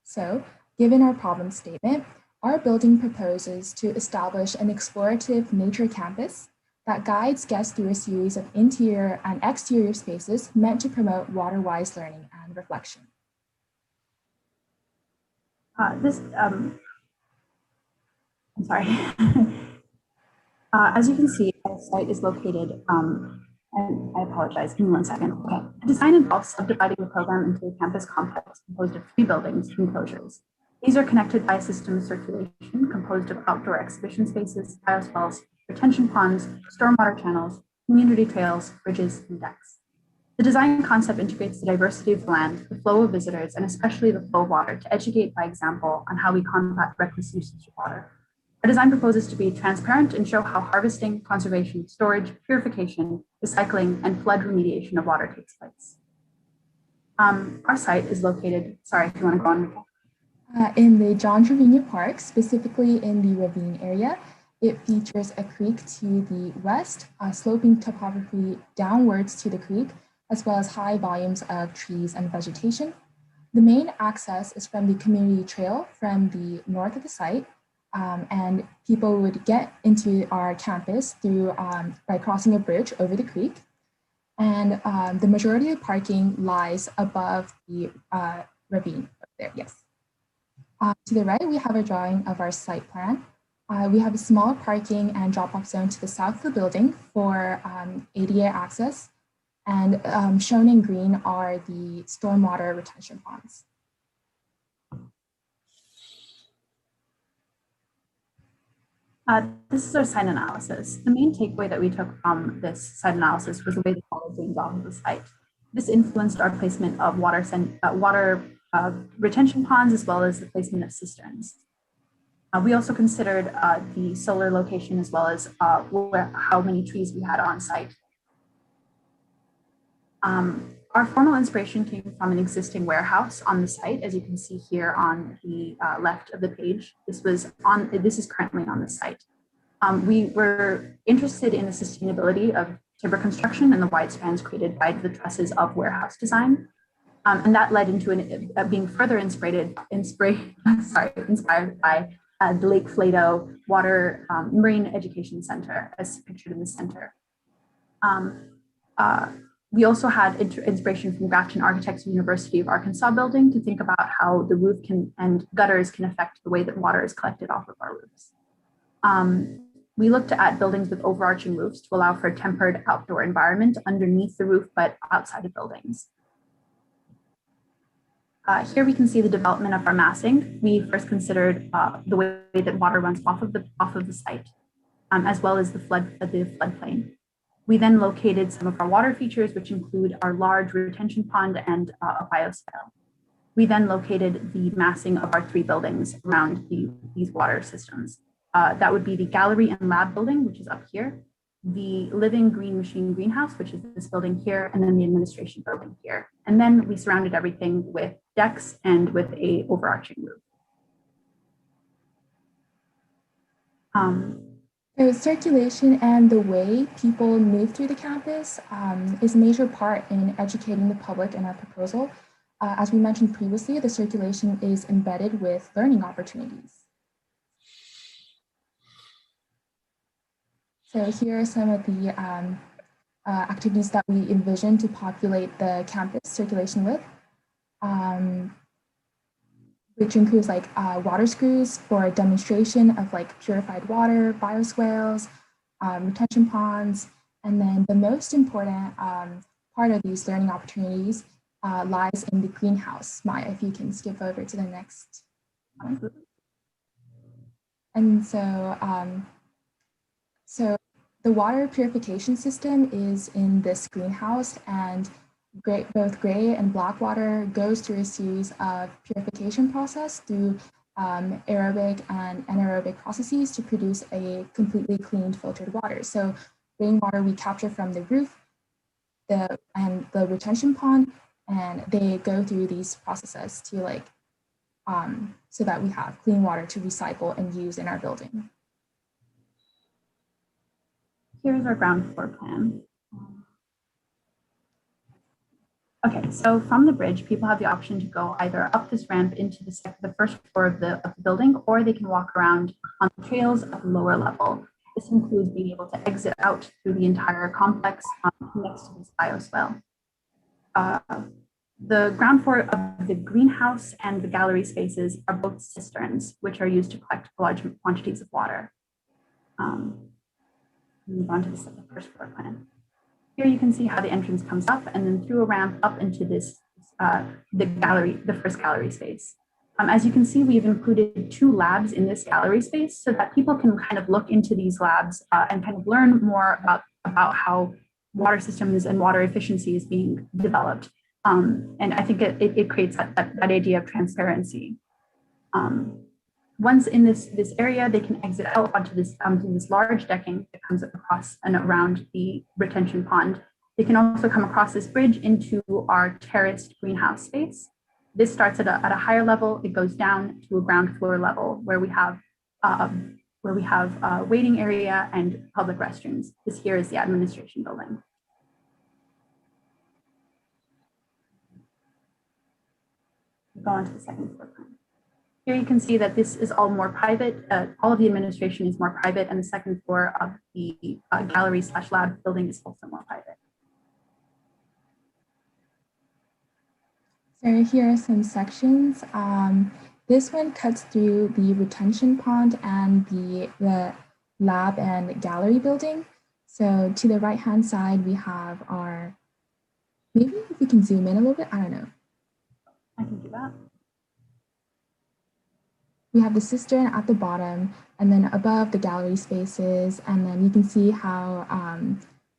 So, given our problem statement, our building proposes to establish an explorative nature campus that guides guests through a series of interior and exterior spaces meant to promote water-wise learning and reflection. I'm sorry. As you can see, our site is located, and I apologize, give me 1 second. Okay. The design involves subdividing the program into a campus complex composed of 3 buildings and enclosures. These are connected by a system of circulation composed of outdoor exhibition spaces, bioswales, retention ponds, stormwater channels, community trails, bridges, and decks. The design concept integrates the diversity of the land, the flow of visitors, and especially the flow of water to educate by example on how we combat reckless usage of water. Our design proposes to be transparent and show how harvesting, conservation, storage, purification, recycling, and flood remediation of water takes place. Our site is located, sorry, if you want to go on, Rika. In the John Trevino Park, specifically in the ravine area. It features a creek to the west, sloping topography downwards to the creek, as well as high volumes of trees and vegetation. The main access is from the community trail from the north of the site, and people would get into our campus through by crossing a bridge over the creek. And the majority of parking lies above the ravine there, yes. To the right, we have a drawing of our site plan. We have a small parking and drop-off zone to the south of the building for ADA access. And shown in green are the stormwater retention ponds. This is our site analysis. The main takeaway that we took from this site analysis was the way the water drains off of the site. This influenced our placement of water retention ponds, as well as the placement of cisterns. We also considered the solar location, as well as how many trees we had on site. Our formal inspiration came from an existing warehouse on the site, as you can see here on the left of the page. This is currently on the site. We were interested in the sustainability of timber construction and the wide spans created by the trusses of warehouse design. And that led into being further inspired by the Lake Flato Water Marine Education Center, as pictured in the center. We also had inspiration from Grafton Architects University of Arkansas building to think about how the roof and gutters can affect the way that water is collected off of our roofs. We looked at buildings with overarching roofs to allow for a tempered outdoor environment underneath the roof, but outside of buildings. Here we can see the development of our massing. We first considered the way that water runs off of the site, as well as the floodplain. We then located some of our water features, which include our large retention pond and a bioswale. We then located the massing of our 3 buildings around these water systems. That would be the gallery and lab building, which is up here, the living green machine greenhouse, which is this building here, and then the administration building here. And then we surrounded everything with decks and with a overarching roof. So circulation and the way people move through the campus is a major part in educating the public in our proposal. As we mentioned previously, the circulation is embedded with learning opportunities. So here are some of the activities that we envision to populate the campus circulation with, which includes like water screws for a demonstration of like purified water, bioswales, retention ponds. And then the most important part of these learning opportunities lies in the greenhouse. Maya, if you can skip over to the next one. And so the water purification system is in this greenhouse, and both gray and black water goes through a series of purification process through aerobic and anaerobic processes to produce a completely cleaned filtered water. So rainwater we capture from the roof and the retention pond, and they go through these processes to like so that we have clean water to recycle and use in our building. Here's our ground floor plan. Okay, so from the bridge, people have the option to go either up this ramp into the first floor of the building, or they can walk around on the trails at the lower level. This includes being able to exit out through the entire complex next to this bioswale. The ground floor of the greenhouse and the gallery spaces are both cisterns, which are used to collect large quantities of water. Move on to the first floor plan. Here you can see how the entrance comes up and then through a ramp up into this, the first gallery space. As you can see, we've included 2 labs in this gallery space so that people can kind of look into these labs and kind of learn more about how water systems and water efficiency is being developed. And I think it creates that idea of transparency. Once in this area, they can exit out onto this large decking that comes across and around the retention pond. They can also come across this bridge into our terraced greenhouse space. This starts at a higher level. It goes down to a ground floor level where we have a waiting area and public restrooms. This here is the administration building. Go on to the second floor plan. Here you can see that this is all more private. All of the administration is more private, and the second floor of the gallery/lab building is also more private. So here are some sections. This one cuts through the retention pond and the lab and gallery building. So to the right-hand side, we have our, maybe if we can zoom in a little bit, I don't know. I can do that. We have the cistern at the bottom, and then above the gallery spaces, and then you can see how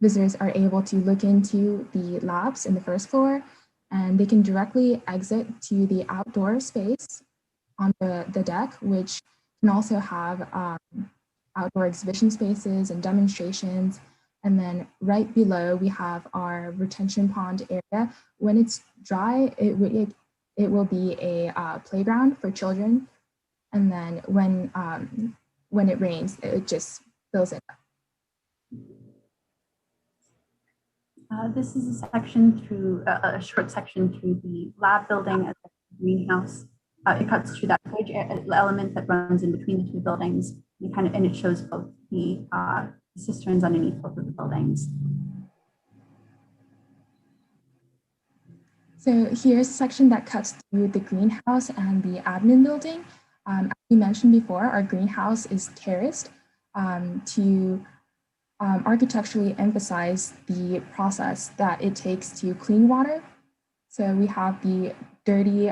visitors are able to look into the labs in the first floor, and they can directly exit to the outdoor space on the deck, which can also have outdoor exhibition spaces and demonstrations. And then right below, we have our retention pond area. When it's dry, it will be a playground for children. And then when it rains, it just fills it up. This is a section through a short section through the lab building as a greenhouse. It cuts through that bridge element that runs in between the 2 buildings. And it shows both the cisterns underneath both of the buildings. So here's a section that cuts through the greenhouse and the admin building. As we mentioned before, our greenhouse is terraced to architecturally emphasize the process that it takes to clean water. So we have the dirty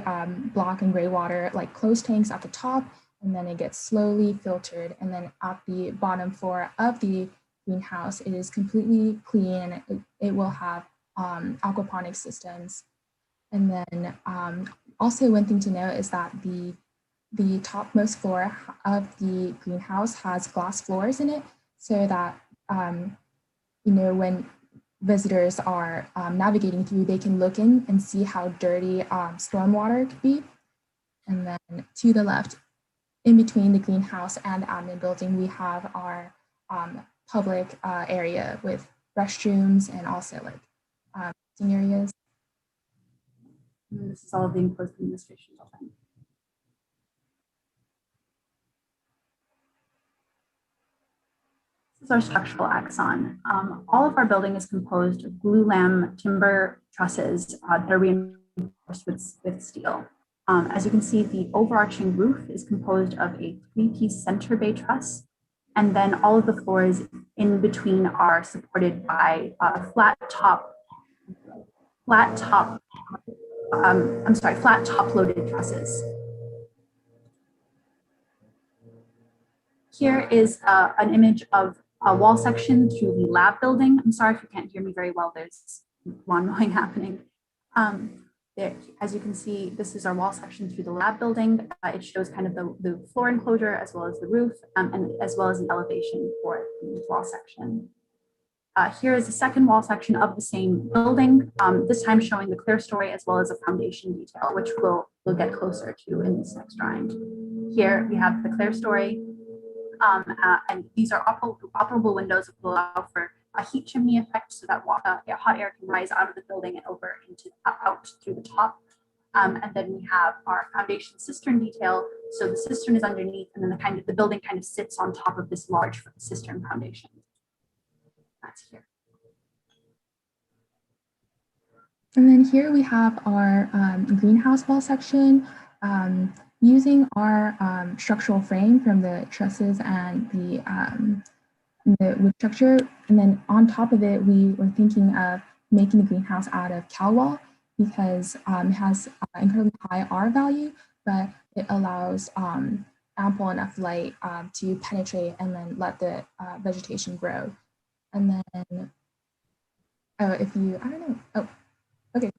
black and gray water, like closed tanks at the top, and then it gets slowly filtered. And then at the bottom floor of the greenhouse, it is completely clean. It will have aquaponic systems. And then also one thing to note is that the topmost floor of the greenhouse has glass floors in it, so that when visitors are navigating through, they can look in and see how dirty stormwater could be. And then to the left, in between the greenhouse and the admin building, we have our public area with restrooms and also like sitting areas. And this is all of the enclosed administration building. This is our structural axon. All of our building is composed of glulam timber trusses that are reinforced with steel. As you can see, the overarching roof is composed of a 3-piece center bay truss, and then all of the floors in between are supported by flat top loaded trusses. Here is an image of a wall section through the lab building. I'm sorry if you can't hear me very well, there's lawn mowing happening. There, as you can see, this is our wall section through the lab building. It shows kind of the floor enclosure as well as the roof, and as well as an elevation for the wall section. Here is the second wall section of the same building, this time showing the clear story as well as a foundation detail, which we'll get closer to in this next drawing. Here we have the clear story, and these are operable windows that will allow for a heat chimney effect so that hot air can rise out of the building and over into out through the top. And then we have our foundation cistern detail. So the cistern is underneath, and then the building kind of sits on top of this large cistern foundation. That's here. And then here we have our greenhouse wall section. Using our structural frame from the trusses and the wood structure. And then on top of it, we were thinking of making the greenhouse out of cow wall because it has incredibly high R value, but it allows ample enough light to penetrate and then let the vegetation grow. And then, oh, I don't know, oh, okay.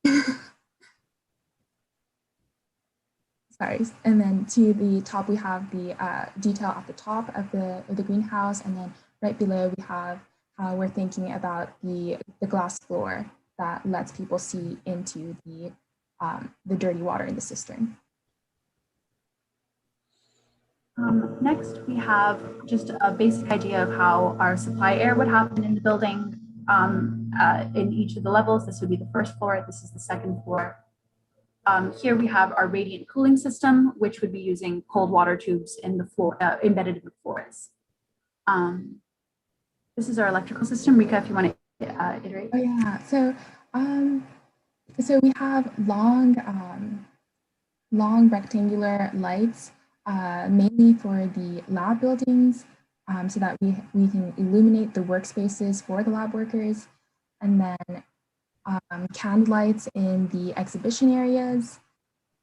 Sorry, and then to the top, we have the detail at the top of the greenhouse, and then right below we have how we're thinking about the glass floor that lets people see into the dirty water in the cistern. Next, we have just a basic idea of how our supply air would happen in the building in each of the levels. This would be the first floor, this is the second floor. Here we have our radiant cooling system, which would be using cold water tubes in the floor, embedded in the floors. This is our electrical system. Rika, if you want to iterate. Oh yeah, so we have long rectangular lights, mainly for the lab buildings, so that we can illuminate the workspaces for the lab workers, and then candle lights in the exhibition areas,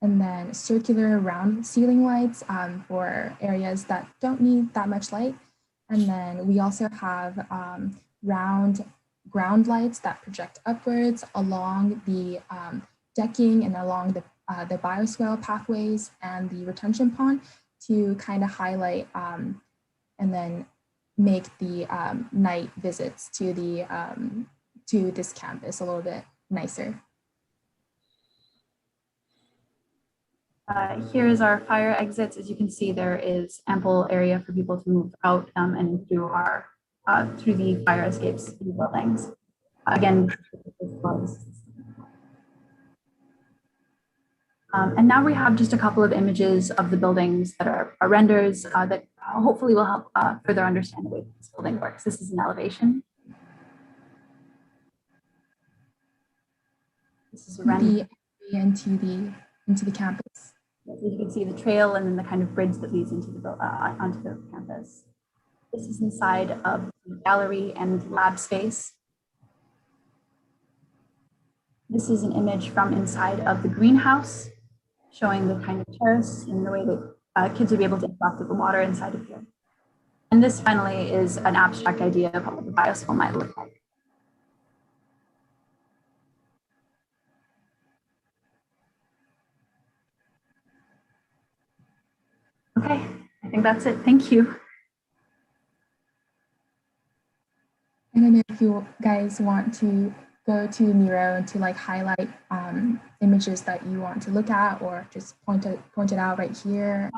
and then circular round ceiling lights for areas that don't need that much light. And then we also have round ground lights that project upwards along the decking and along the bioswale pathways and the retention pond to kind of highlight and then make the night visits to the to this campus a little bit nicer. Here is our fire exits. As you can see, there is ample area for people to move out and through our through the fire escapes in the buildings. Again, and now we have just a couple of images of the buildings that are renders that hopefully will help further understand the way this building works. This is an elevation. This is a render into the campus. You can see the trail and then the kind of bridge that leads into the onto the campus. This is inside of the gallery and lab space. This is an image from inside of the greenhouse, showing the kind of terrace and the way that kids would be able to interact with the water inside of here. And this finally is an abstract idea of what the bioswale might look like. Okay, I think that's it. Thank you. I don't know if you guys want to go to Miro and to like highlight images that you want to look at, or just point it out right here.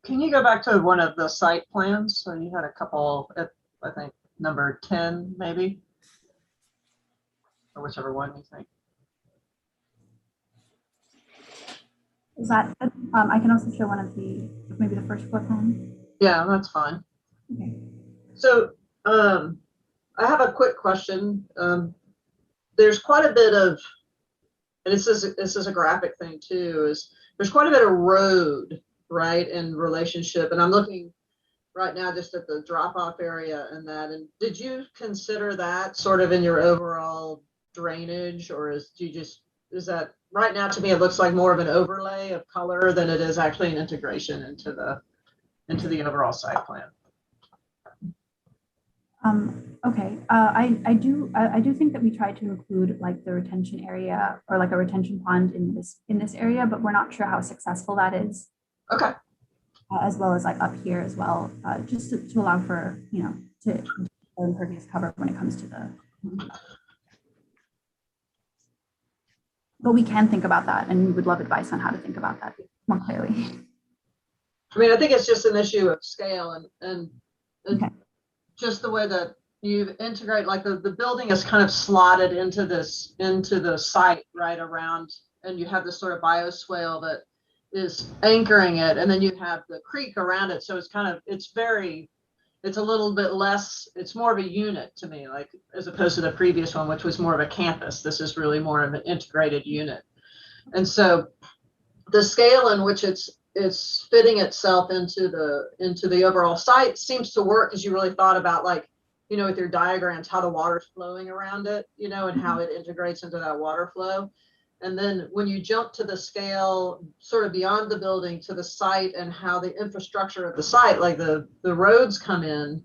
Can you go back to one of the site plans? So you had a couple, I think number 10 maybe, or whichever one you think. Is that, I can also show one of the, maybe the first floor plan. Yeah, that's fine. Okay. So I have a quick question. There's quite a bit of, and this is a graphic thing too, is there's quite a bit of road, right, in relationship. And I'm looking right now just at the drop-off area and that. And did you consider that sort of in your overall drainage, or is that right now? To me, it looks like more of an overlay of color than it is actually an integration into the overall site plan. Okay, I do think that we tried to include like the retention area or like a retention pond in this area, but we're not sure how successful that is. Okay. As well as like up here as well, just to allow for, you know, to impervious cover when it comes to the. But we can think about that, and we would love advice on how to think about that more clearly. I mean, I think it's just an issue of scale and Okay. just the way that you integrate, like the building is kind of slotted into the site right around, and you have this sort of bioswale that is anchoring it, and then you have the creek around it. So it's kind of, it's a little bit less, it's more of a unit to me, like as opposed to the previous one, which was more of a campus. This is really more of an integrated unit. And so the scale in which it's fitting itself into the overall site seems to work, because you really thought about, like, you know, with your diagrams, how the water's flowing around it, you know, and how it integrates into that water flow. And then when you jump to the scale sort of beyond the building to the site and how the infrastructure of the site, like the roads come in,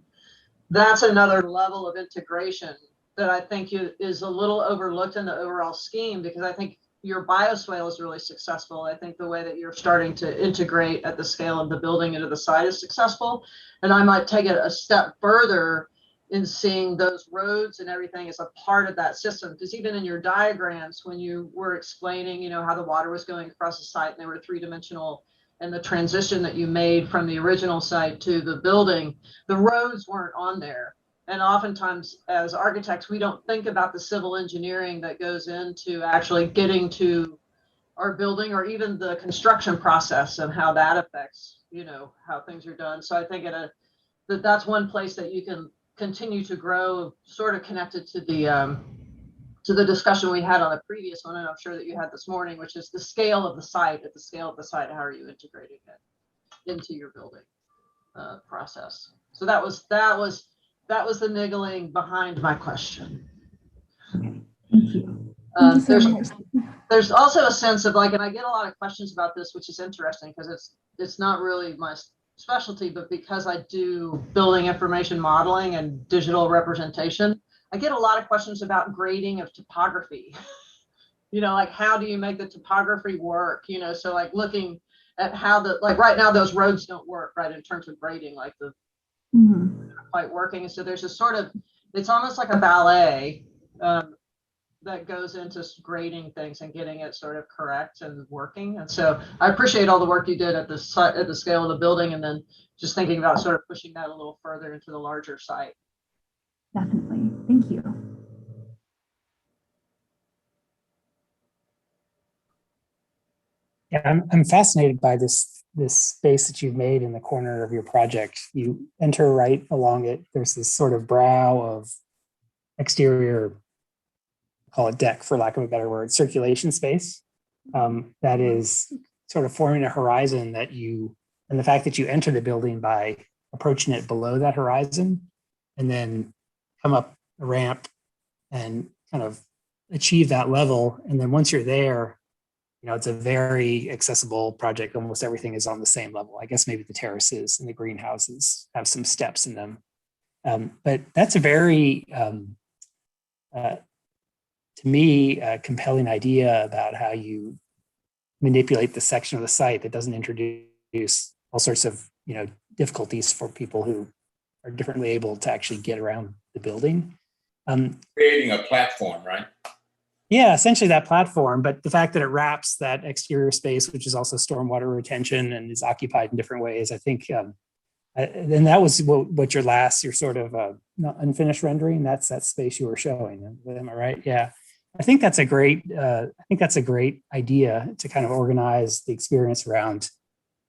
that's another level of integration that I think is a little overlooked in the overall scheme, because I think your bioswale is really successful. I think the way that you're starting to integrate at the scale of the building into the site is successful. And I might take it a step further in seeing those roads and everything as a part of that system. Because even in your diagrams, when you were explaining, you know, how the water was going across the site and they were three-dimensional, and the transition that you made from the original site to the building, the roads weren't on there. And oftentimes as architects, we don't think about the civil engineering that goes into actually getting to our building, or even the construction process and how that affects, you know, how things are done. So I think that's one place that you can continue to grow, sort of connected to the discussion we had on the previous one, and I'm sure that you had this morning, which is the scale of the site. At the scale of the site, how are you integrating it into your building process? So that was the niggling behind my question. Okay. Thank you. Thank you so much. There's also a sense of, like, and I get a lot of questions about this, which is interesting because it's not really my specialty, but because I do building information modeling and digital representation, I get a lot of questions about grading of topography. You know, like, how do you make the topography work? You know, so like looking at how like right now those roads don't work, right, in terms of grading, like the quite working. So there's a sort of, it's almost like a ballet that goes into grading things and getting it sort of correct and working. And so I appreciate all the work you did at the site, at the scale of the building, and then just thinking about sort of pushing that a little further into the larger site. Definitely. Thank you. Yeah, I'm fascinated by this space that you've made in the corner of your project. You enter right along it. There's this sort of brow of exterior, call it deck for lack of a better word, circulation space that is sort of forming a horizon that and the fact that you enter the building by approaching it below that horizon and then come up a ramp and kind of achieve that level. And then once you're there, you know, it's a very accessible project. Almost everything is on the same level. I guess maybe the terraces and the greenhouses have some steps in them. But that's a very, to me, a compelling idea about how you manipulate the section of the site that doesn't introduce all sorts of, you know, difficulties for people who are differently able to actually get around the building. Creating a platform, right? Yeah, essentially that platform, but the fact that it wraps that exterior space, which is also stormwater retention and is occupied in different ways, I think, and that was what your sort of unfinished rendering, that's that space you were showing. Am I right? Yeah. I think that's a great idea to kind of organize the experience around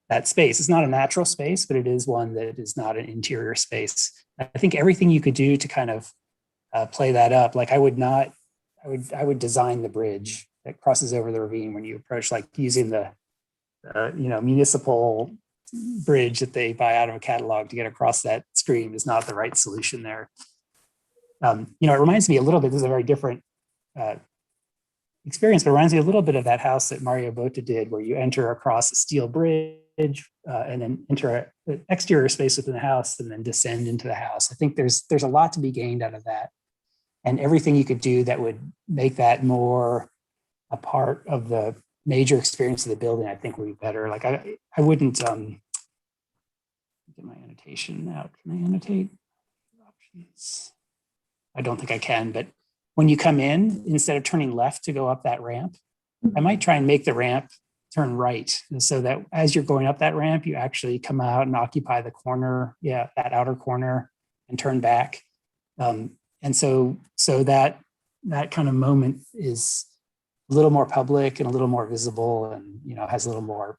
that space. It's not a natural space, but it is one that is not an interior space. I think everything you could do to kind of play that up, like I would design the bridge that crosses over the ravine when you approach, like using the municipal bridge that they buy out of a catalog to get across that stream is not the right solution there. It reminds me a little bit, this is a very different experience, but it reminds me a little bit of that house that Mario Botta did, where you enter across a steel bridge and then enter an exterior space within the house and then descend into the house. I think there's a lot to be gained out of that. And everything you could do that would make that more a part of the major experience of the building, I think would be better. Like I wouldn't get my annotation out. Can I annotate options? I don't think I can, but when you come in, instead of turning left to go up that ramp, I might try and make the ramp turn right. And so that as you're going up that ramp, you actually come out and occupy the corner, that outer corner, and turn back. And so that kind of moment is a little more public and a little more visible, and has a little more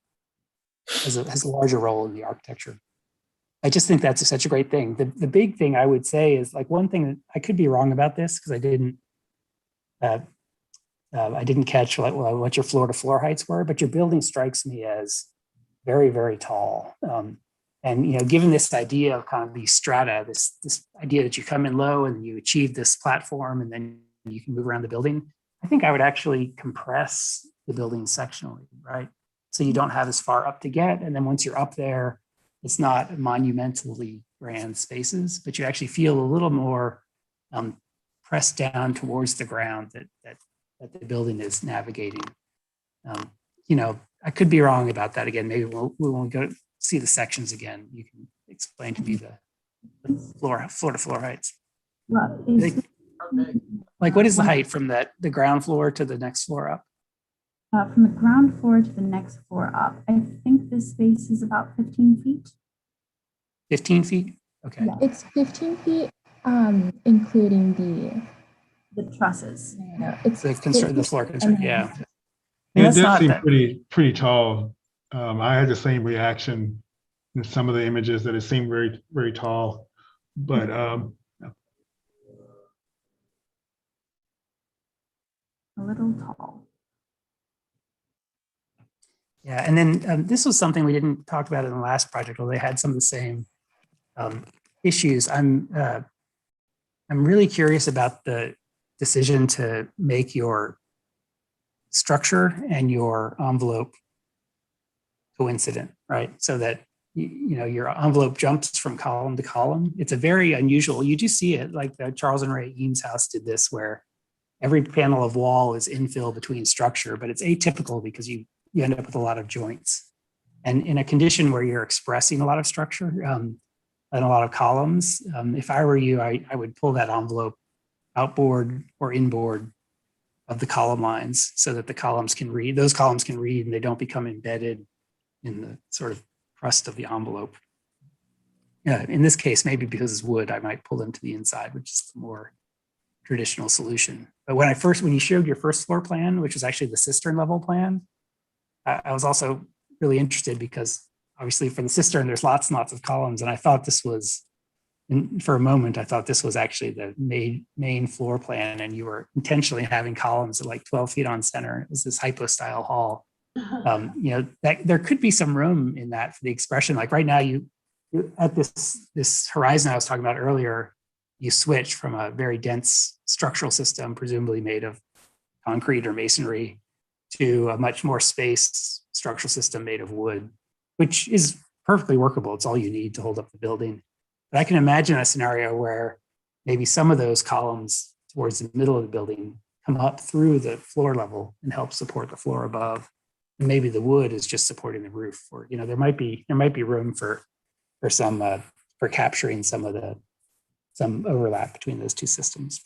has a larger role in the architecture. I just think that's such a great thing. The big thing I would say is, like, one thing that I could be wrong about this because I didn't catch what your floor to floor heights were, but your building strikes me as very, very tall. And given this idea of kind of these strata, this idea that you come in low and you achieve this platform and then you can move around the building, I think I would actually compress the building sectionally, right? So you don't have as far up to get. And then once you're up there, it's not monumentally grand spaces, but you actually feel a little more pressed down towards the ground that the building is navigating. I could be wrong about that. Again, maybe we won't go see the sections again. You can explain to me the floor to floor heights. Well, Like, what is the height from the ground floor to the next floor up? From the ground floor to the next floor up, I think this space is about 15 feet. 15 feet? Okay. Yeah. It's 15 feet, including The trusses. it's The floor construction, yeah. It That's does not seem that- pretty tall. I had the same reaction in some of the images, that it seemed very, very tall. But A little tall. Yeah, and then this was something we didn't talk about in the last project, where they had some of the same issues. I'm really curious about the decision to make your structure and your envelope coincident, right? So that your envelope jumps from column to column. It's a very unusual. You do see it, like the Charles and Ray Eames house did this, where every panel of wall is infill between structure, but it's atypical because you end up with a lot of joints. And in a condition where you're expressing a lot of structure and a lot of columns, if I were you, I would pull that envelope outboard or inboard of the column lines so that the columns can read, and they don't become embedded in the sort of crust of the envelope. Yeah, in this case, maybe because it's wood, I might pull them to the inside, which is the more traditional solution. But when you showed your first floor plan, which was actually the cistern level plan, I was also really interested because obviously for the cistern, there's lots and lots of columns. And I thought this was, for a moment, I thought this was actually the main floor plan, and you were intentionally having columns at like 12 feet on center. It was this hypo-style hall. That there could be some room in that for the expression. Like right now, you at this horizon I was talking about earlier, you switch from a very dense structural system, presumably made of concrete or masonry, to a much more spaced structural system made of wood, which is perfectly workable. It's all you need to hold up the building. But I can imagine a scenario where maybe some of those columns towards the middle of the building come up through the floor level and help support the floor above. And maybe the wood is just supporting the roof, or there might be room for capturing some overlap between those two systems.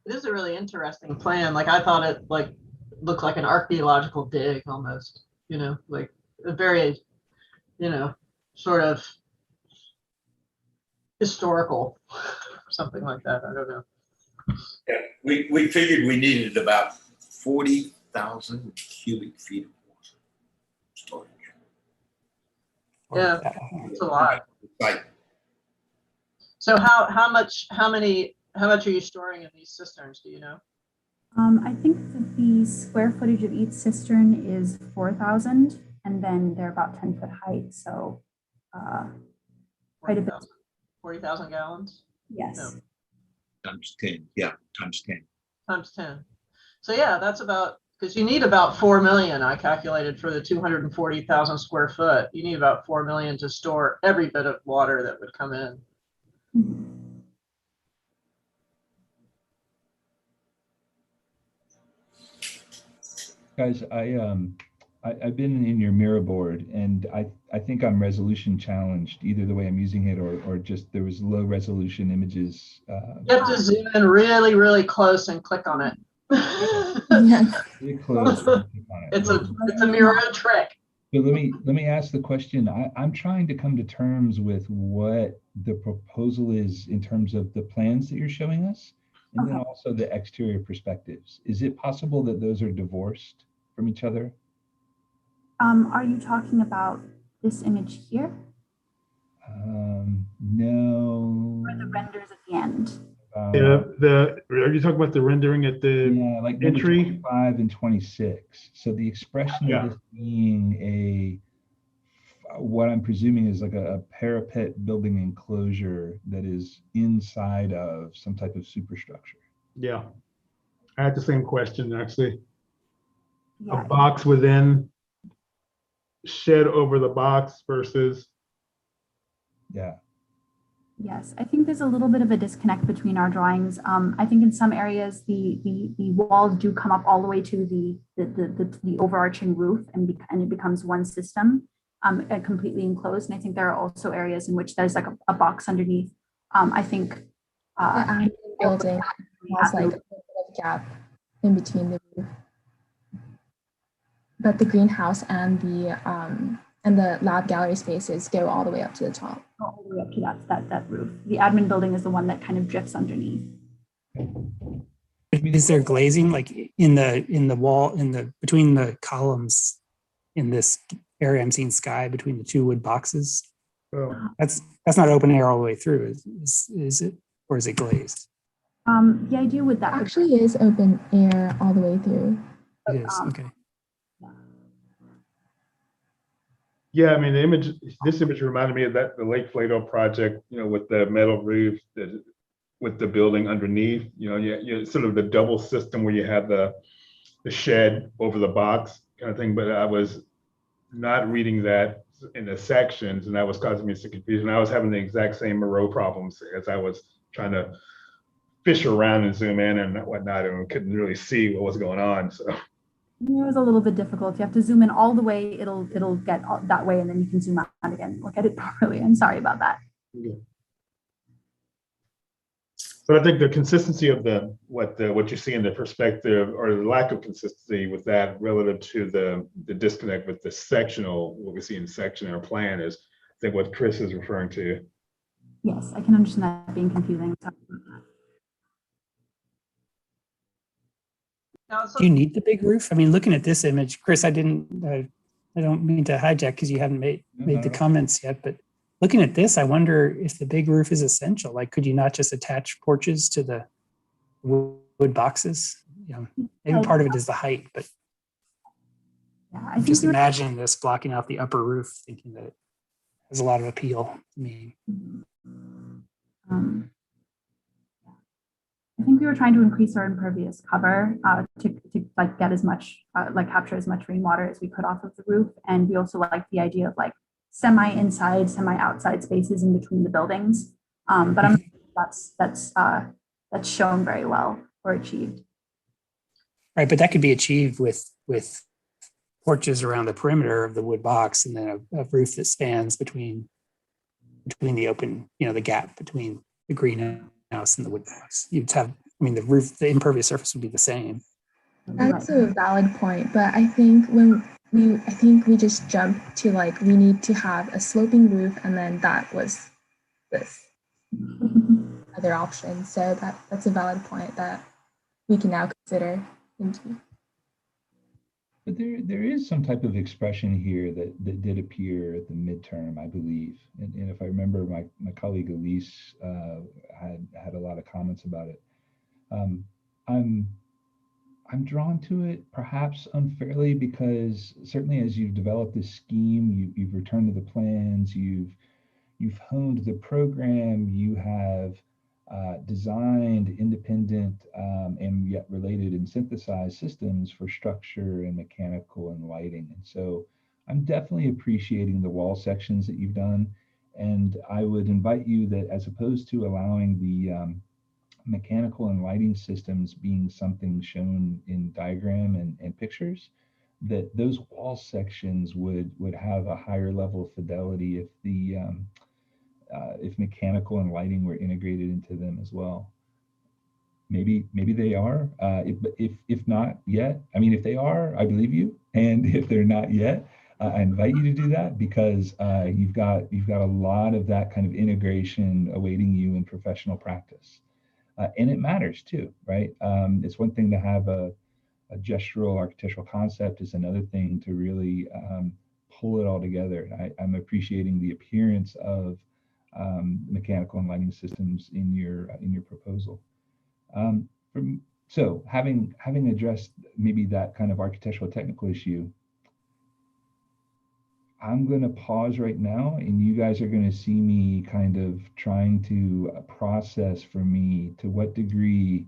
It is a really interesting plan. Like, I thought it looked like an archaeological dig almost, like a very, sort of historical, something like that. I don't know. Yeah, we figured we needed about 40,000 cubic feet of water storage. Yeah, it's a lot. Like, So how much are you storing in these cisterns? Do you know? I think that the square footage of each cistern is 4,000, and then they're about 10-foot height. So quite a bit. 40,000 gallons? Yes. No. times 10, yeah, times 10. Times 10. So yeah, that's about Because you need about 4 million, I calculated, for the 240,000 square foot. You need about 4 million to store every bit of water that would come in. Guys, I've been in your mirror board, and I think I'm resolution challenged, either the way I'm using it or just there was low resolution images. You have to zoom in really, really close and click on it. Yes. Really close. It's a mirror trick. So let me ask the question. I'm trying to come to terms with what the proposal is in terms of the plans that you're showing us, and then also the exterior perspectives. Is it possible that those are divorced from each other? Are you talking about this image here? No. Or the renders at the end? Yeah, are you talking about the rendering at the Yeah, like number entry? 25 and 26. So the expression of this being what I'm presuming is like a parapet building enclosure that is inside of some type of superstructure. Yeah, I had the same question actually. A Yeah, box within, shed over the box versus. Yeah. yes, I think there's a little bit of a disconnect between our drawings. I think in some areas the walls do come up all the way to the overarching roof, and it becomes one system, completely enclosed. And I think there are also areas in which there's like a box underneath. I think The admin building has like a little bit of gap in between the roof. But the greenhouse and the lab gallery spaces go all the way up to the top. all the way up to that roof. The admin building is the one that kind of drifts underneath. Is there glazing like in the wall, between the columns in this area? I'm seeing sky between the two wood boxes. Oh, That's not open air all the way through, is it? Or is it glazed? The idea with that Actually is open air all the way through. It is, okay. yeah, I mean, this image reminded me of the Lake Flato project, with the metal roof, with the building underneath, you sort of the double system where you have the shed over the box kind of thing. But I was not reading that in the sections, and that was causing me some confusion. I was having the exact same Moreau problems as I was trying to fish around and zoom in and whatnot, and we couldn't really see what was going on. So it was a little bit difficult. You have to zoom in all the way. It'll get that way, and then you can zoom out again, look at it properly. I'm sorry about that. yeah. But I think the consistency of what you see in the perspective, or the lack of consistency with that relative to the disconnect with the sectional, what we see in section or plan is, I think, what Chris is referring to. Yes, I can understand that being confusing. Sorry about that. Do you need the big roof? I mean, looking at this image, Chris, I don't mean to hijack because you haven't made the comments yet, but looking at this, I wonder if the big roof is essential. Like, could you not just attach porches to the wood boxes? Maybe part of it is the height, but Yeah, I I'm think just imagining this blocking out the upper roof, thinking that it has a lot of appeal to me. I think we were trying to increase our impervious cover to like get as much, capture as much rainwater as we could off of the roof. And we also like the idea of like semi-inside, semi-outside spaces in between the buildings. But I'm that's shown very well or achieved. Right, but that could be achieved with porches around the perimeter of the wood box, and then a roof that spans between the open, the gap between the greenhouse and the wood box. You'd have, the roof, the impervious surface would be the same. That's a valid point, but I think we just jumped to like, we need to have a sloping roof, and then that was this other option. So that's a valid point that we can now consider. Thank you. But there is some type of expression here that did appear at the midterm, I believe. And if I remember, my colleague Elise had a lot of comments about it. I'm drawn to it, perhaps unfairly, because certainly as you've developed this scheme, you've returned to the plans, you've honed the program, you have designed independent and yet related and synthesized systems for structure and mechanical and lighting. And so I'm definitely appreciating the wall sections that you've done. And I would invite you that, as opposed to allowing the mechanical and lighting systems being something shown in diagram and pictures, that those wall sections would have a higher level of fidelity if the if mechanical and lighting were integrated into them as well. Maybe they are. If not yet, I mean, if they are, I believe you. And if they're not yet, I invite you to do that, because you've got a lot of that kind of integration awaiting you in professional practice. And it matters too, right? It's one thing to have a gestural architectural concept. It's another thing to really pull it all together. I'm appreciating the appearance of mechanical and lighting systems in your proposal. So having addressed maybe that kind of architectural technical issue, I'm going to pause right now, and you guys are going to see me kind of trying to process for me to what degree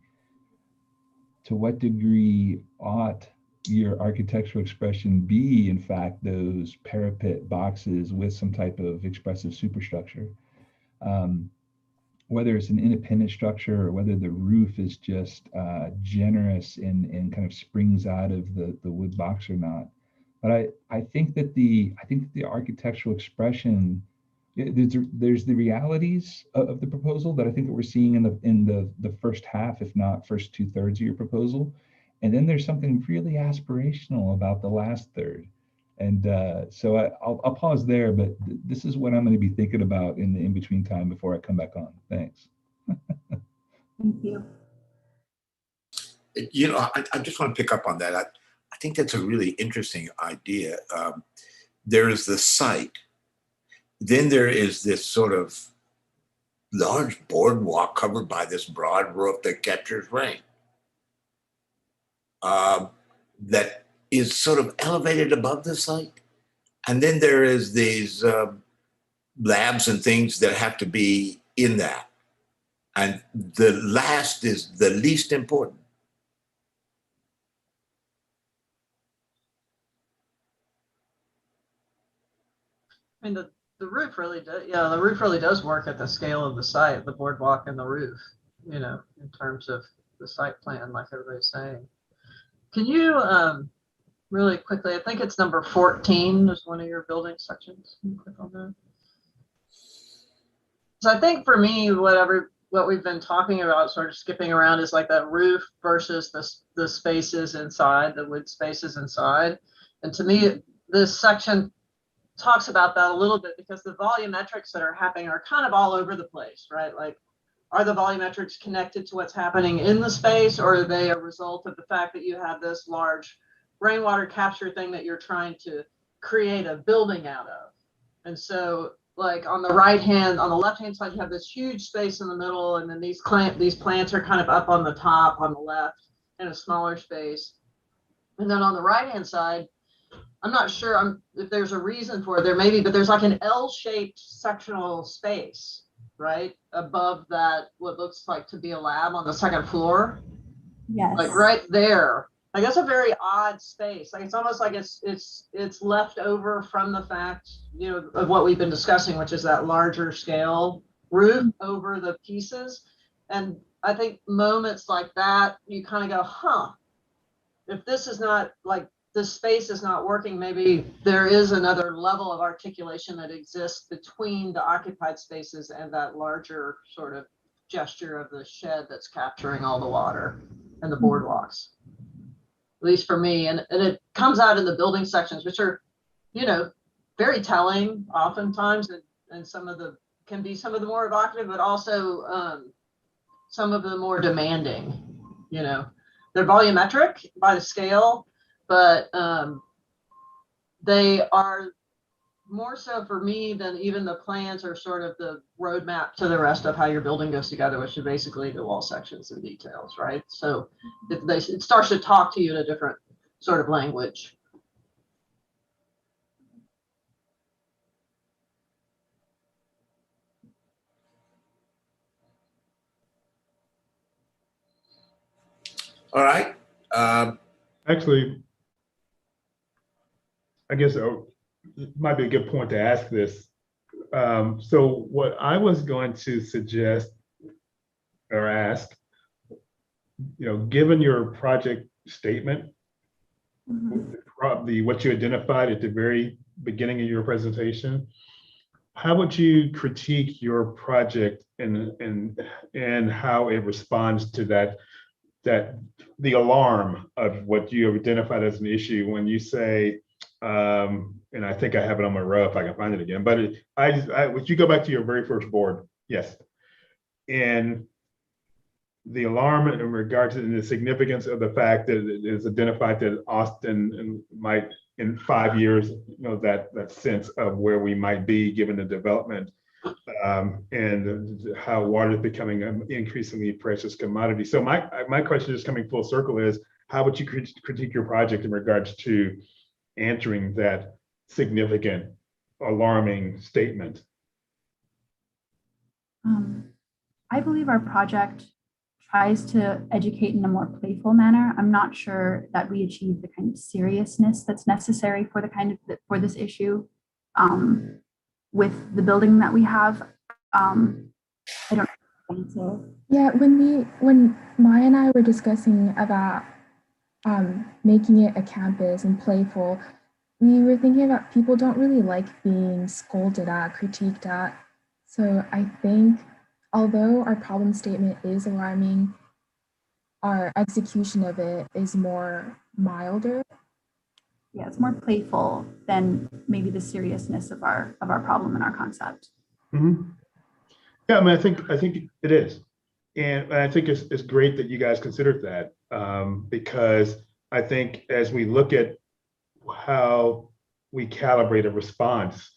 ought your architectural expression be, in fact, those parapet boxes with some type of expressive superstructure. Whether it's an independent structure or whether the roof is just generous and kind of springs out of the wood box or not. But I think that the architectural expression, there's the realities of the proposal that I think that we're seeing in the first half, if not first 2/3 of your proposal, and then there's something really aspirational about the last third. And so I'll pause there, but this is what I'm going to be thinking about in the in-between time before I come back on. Thanks. Thank you. You know, I just want to pick up on that. I think that's a really interesting idea. There is the site. Then there is this sort of large boardwalk covered by this broad roof that captures rain. That is sort of elevated above the site. And then there is these labs and things that have to be in that. And the last is the least important. I mean, the roof really does, yeah, the roof really does work at the scale of the site, the boardwalk and the roof, you know, in terms of the site plan, like everybody's saying. Can you really quickly, I think it's number 14 is one of your building sections. Can you click on that? So I think for me, what we've been talking about, sort of skipping around, is like that roof versus the spaces inside, the wood spaces inside. And to me, this section talks about that a little bit, because the volumetrics that are happening are kind of all over the place, right? Like, are the volumetrics connected to what's happening in the space, or are they a result of the fact that you have this large rainwater capture thing that you're trying to create a building out of? And so, like, on the left-hand side, you have this huge space in the middle, and then these plants are kind of up on the top on the left in a smaller space. And then on the right-hand side, I'm not sure if there's a reason for it. There may be, but there's like an L-shaped sectional space, right, above that, what looks like to be a lab on the second floor. Yes. Like right there. Like, that's a very odd space. Like, it's almost like it's left over from the fact, you know, of what we've been discussing, which is that larger scale roof over the pieces. And I think moments like that, you kind of go, huh, if this is not, like, this space is not working, maybe there is another level of articulation that exists between the occupied spaces and that larger sort of gesture of the shed that's capturing all the water and the boardwalks. At least for me, and it comes out in the building sections, which are, you know, very telling oftentimes, and can be some of the more evocative, but also some of the more demanding. You know, they're volumetric by the scale, but they are more so for me than even the plans are sort of the roadmap to the rest of how your building goes together, which is basically the wall sections and details, right? So it starts to talk to you in a different sort of language. All right. Actually, I guess it might be a good point to ask this. So what I was going to suggest or ask, given your project statement, what you identified at the very beginning of your presentation, how would you critique your project and how it responds to that the alarm of what you have identified as an issue when you say, and I think I have it on my row if I can find it again, but would you go back to your very first board? Yes. And the alarm in regard to the significance of the fact that it is identified that Austin might, in 5 years, that sense of where we might be given the development and how water is becoming an increasingly precious commodity. So my question, just coming full circle, is how would you critique your project in regards to answering that significant, alarming statement? I believe our project tries to educate in a more playful manner. I'm not sure that we achieve the kind of seriousness that's necessary for for this issue with the building that we have. I don't think so. Yeah, when Maya and I were discussing about making it a campus and playful, we were thinking about people don't really like being scolded at, critiqued at. So I think although our problem statement is alarming, our execution of it is more milder. Yeah, it's more playful than maybe the seriousness of our problem and our concept. Mm-hmm. Yeah, I mean, I think it is, and I think it's great that you guys considered that because I think as we look at how we calibrate a response,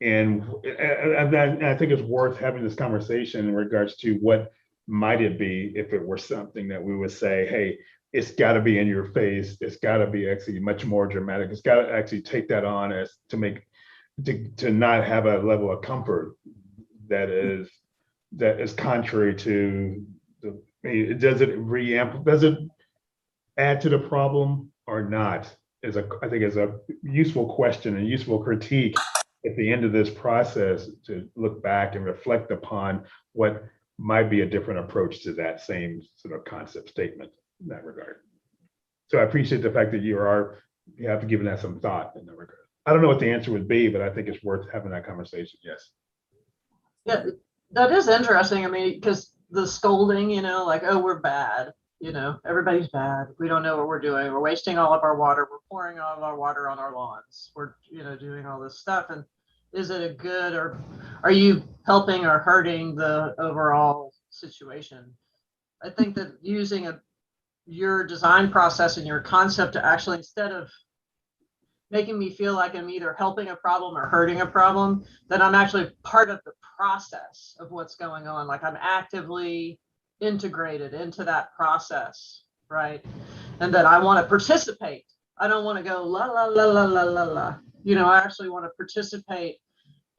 and I think it's worth having this conversation in regards to what might it be if it were something that we would say, hey, it's got to be in your face. It's got to be actually much more dramatic. It's got to actually take that on as to not have a level of comfort that is contrary to does it add to the problem or not? I think is a useful question and useful critique at the end of this process to look back and reflect upon what might be a different approach to that same sort of concept statement in that regard. So I appreciate the fact that you have given that some thought in that regard. I don't know what the answer would be, but I think it's worth having that conversation. Yes. Yeah, that is interesting. I mean, because the scolding, like, oh, we're bad, everybody's bad. We don't know what we're doing. We're wasting all of our water. We're pouring all of our water on our lawns. We're, doing all this stuff. And is it a good, or are you helping or hurting the overall situation? I think that using your design process and your concept to actually, instead of making me feel like I'm either helping a problem or hurting a problem, that I'm actually part of the process of what's going on. Like I'm actively integrated into that process, right? And that I want to participate. I don't want to go la la la la la la la. I actually want to participate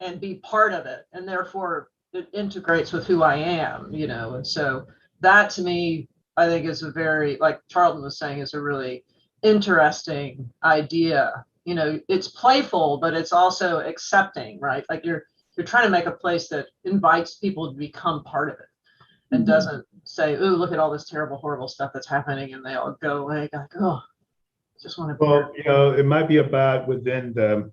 and be part of it, and therefore it integrates with who I am. And so that to me, I think is a very, like Charlton was saying, is a really interesting idea. It's playful, but it's also accepting, right? Like you're trying to make a place that invites people to become part of it and doesn't say, "Ooh, look at all this terrible, horrible stuff that's happening," and they all go away like, "Oh, I just want to." Well, it might be about within the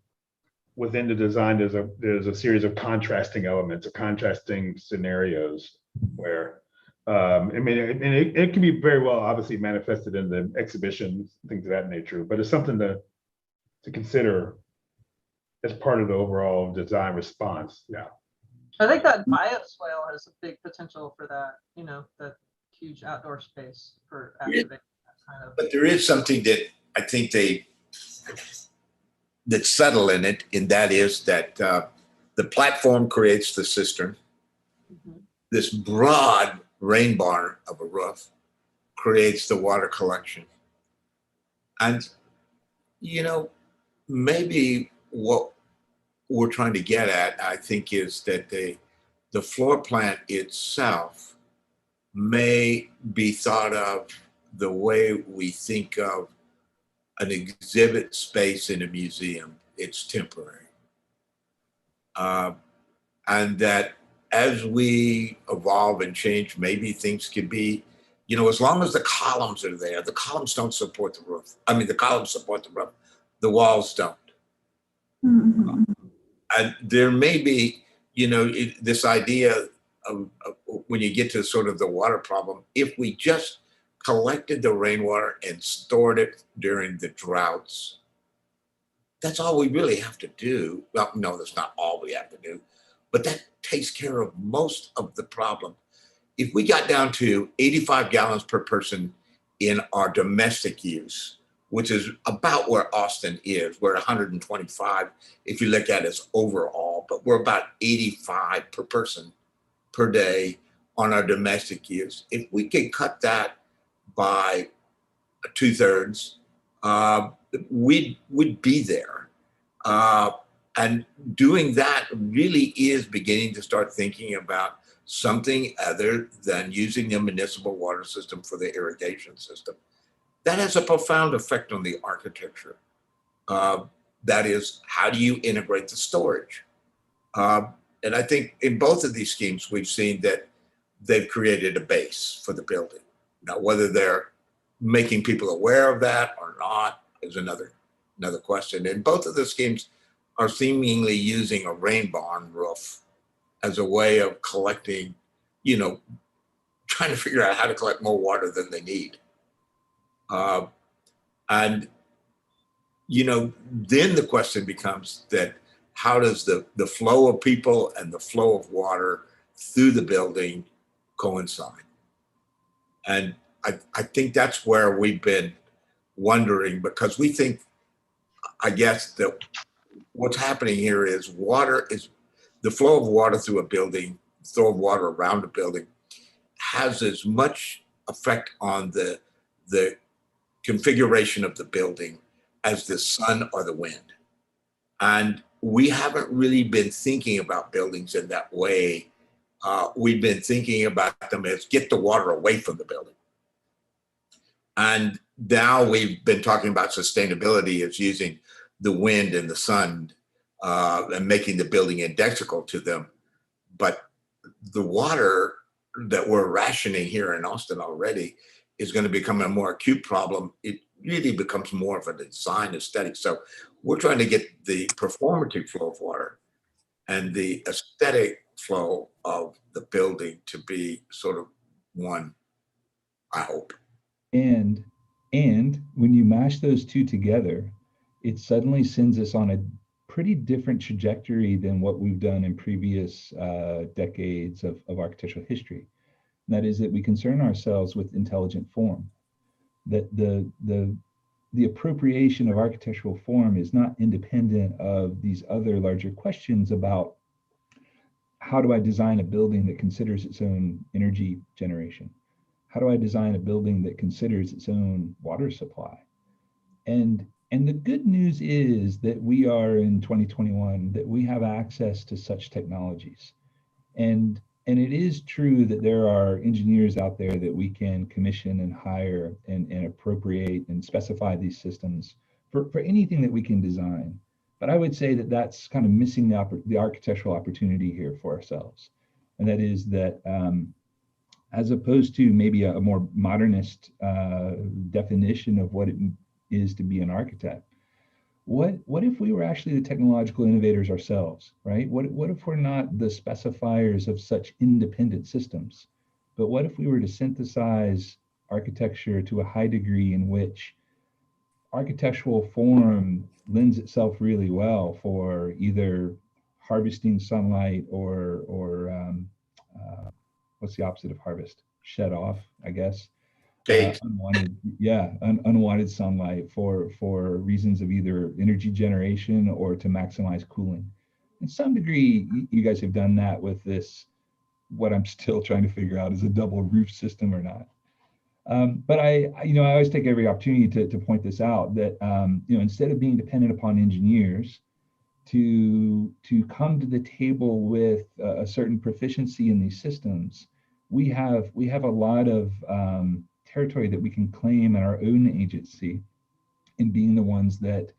design. There's a series of contrasting elements, of contrasting scenarios where. It can be very well obviously manifested in the exhibitions, things of that nature, but it's something to consider as part of the overall design response. Yeah. I think that bioswale has a big potential for that, that huge outdoor space for activating that kind of. But there is something that I think that's subtle in it, and that is that the platform creates the cistern. Mm-hmm. This broad rain bar of a roof creates the water collection. And, maybe what we're trying to get at, I think, is that the floor plan itself may be thought of the way we think of an exhibit space in a museum. It's temporary. And that as we evolve and change, maybe things could be, as long as the columns are there, the columns don't support the roof. I mean, the columns support the roof, the walls don't. Mhm. And there may be, this idea of when you get to sort of the water problem, if we just collected the rainwater and stored it during the droughts, that's all we really have to do. Well, no, that's not all we have to do, but that takes care of most of the problem. If we got down to 85 gallons per person in our domestic use, which is about where Austin is, we're 125 if you look at it as overall, but we're about 85 per person per day on our domestic use. If we could cut that by 2/3, we'd be there. And doing that really is beginning to start thinking about something other than using the municipal water system for the irrigation system. That has a profound effect on the architecture. That is, how do you integrate the storage? And I think in both of these schemes, we've seen that they've created a base for the building. Now, whether they're making people aware of that or not is another question. And both of the schemes are seemingly using a rain barn roof as a way of collecting, trying to figure out how to collect more water than they need. And then the question becomes that how does the flow of people and the flow of water through the building coincide? And I think that's where we've been wondering, because we think, I guess, that what's happening here is the flow of water through a building, flow of water around a building has as much effect on the configuration of the building as the sun or the wind. And we haven't really been thinking about buildings in that way. We've been thinking about them as get the water away from the building. And now we've been talking about sustainability as using the wind and the sun and making the building indexical to them. But the water that we're rationing here in Austin already is going to become a more acute problem. It really becomes more of a design aesthetic. So we're trying to get the performative flow of water and the aesthetic flow of the building to be sort of one, I hope. And when you mash those two together, it suddenly sends us on a pretty different trajectory than what we've done in previous decades of architectural history. And that is that we concern ourselves with intelligent form. That the appropriation of architectural form is not independent of these other larger questions about how do I design a building that considers its own energy generation? How do I design a building that considers its own water supply? And the good news is that we are in 2021, that we have access to such technologies. And it is true that there are engineers out there that we can commission and hire and appropriate and specify these systems for anything that we can design. But I would say that that's kind of missing the architectural opportunity here for ourselves. And that is that as opposed to maybe a more modernist definition of what it is to be an architect, what if we were actually the technological innovators ourselves, right? What if we're not the specifiers of such independent systems, but what if we were to synthesize architecture to a high degree in which architectural form lends itself really well for either harvesting sunlight or what's the opposite of harvest? Shed off, I guess. Unwanted sunlight for reasons of either energy generation or to maximize cooling. In some degree, you guys have done that with this, what I'm still trying to figure out is a double roof system or not. But I always take every opportunity to point this out that, instead of being dependent upon engineers to come to the table with a certain proficiency in these systems, we have a lot of territory that we can claim in our own agency in being the ones that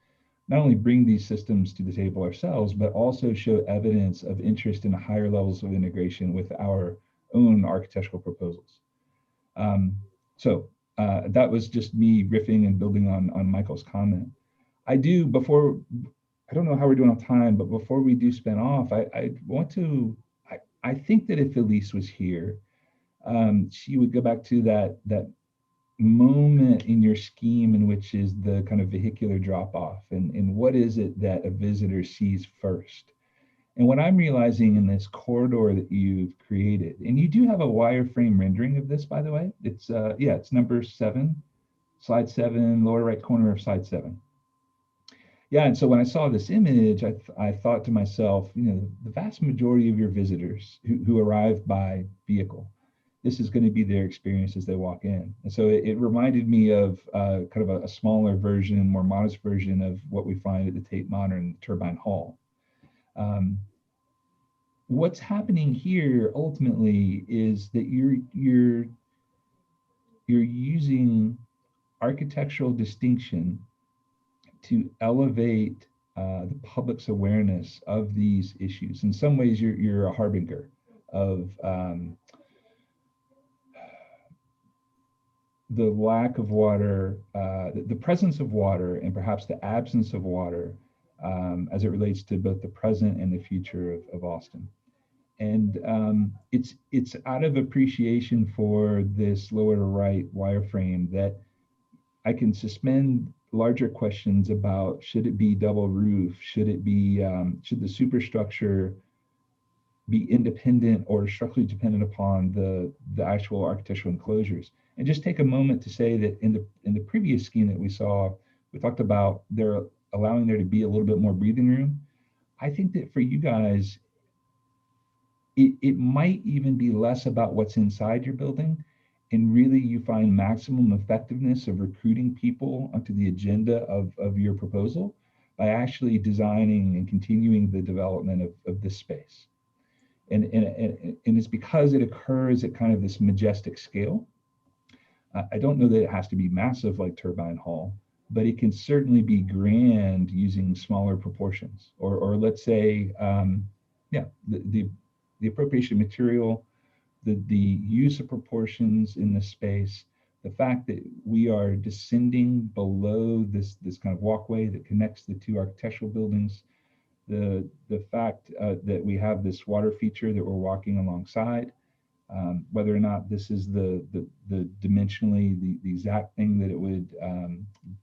not only bring these systems to the table ourselves, but also show evidence of interest in higher levels of integration with our own architectural proposals. That was just me riffing and building on Michael's comment. I don't know how we're doing on time, but before we do spin off, I think that if Elise was here, she would go back to that moment in your scheme in which is the kind of vehicular drop off, and what is it that a visitor sees first. And what I'm realizing in this corridor that you've created, and you do have a wireframe rendering of this, by the way. It's it's number 7, slide 7, lower right corner of slide 7. Yeah, and so when I saw this image, I thought to myself, the vast majority of your visitors who arrive by vehicle, this is going to be their experience as they walk in. And so it reminded me of kind of a smaller version, more modest version of what we find at the Tate Modern Turbine Hall. What's happening here ultimately is that you're using architectural distinction to elevate the public's awareness of these issues. In some ways, you're a harbinger of the lack of water, the presence of water, and perhaps the absence of water as it relates to both the present and the future of Austin. And it's out of appreciation for this lower right wireframe that I can suspend larger questions about, should it be double roof? Should the superstructure be independent or structurally dependent upon the actual architectural enclosures? And just take a moment to say that in the previous scheme that we saw, we talked about allowing there to be a little bit more breathing room. I think that for you guys, it might even be less about what's inside your building, and really you find maximum effectiveness of recruiting people onto the agenda of your proposal by actually designing and continuing the development of this space. And it's because it occurs at kind of this majestic scale. I don't know that it has to be massive like Turbine Hall, but it can certainly be grand using smaller proportions. Or let's say, the appropriation of material, the use of proportions in this space, the fact that we are descending below this kind of walkway that connects the two architectural buildings, the fact that we have this water feature that we're walking alongside, whether or not this is the dimensionally the exact thing that it would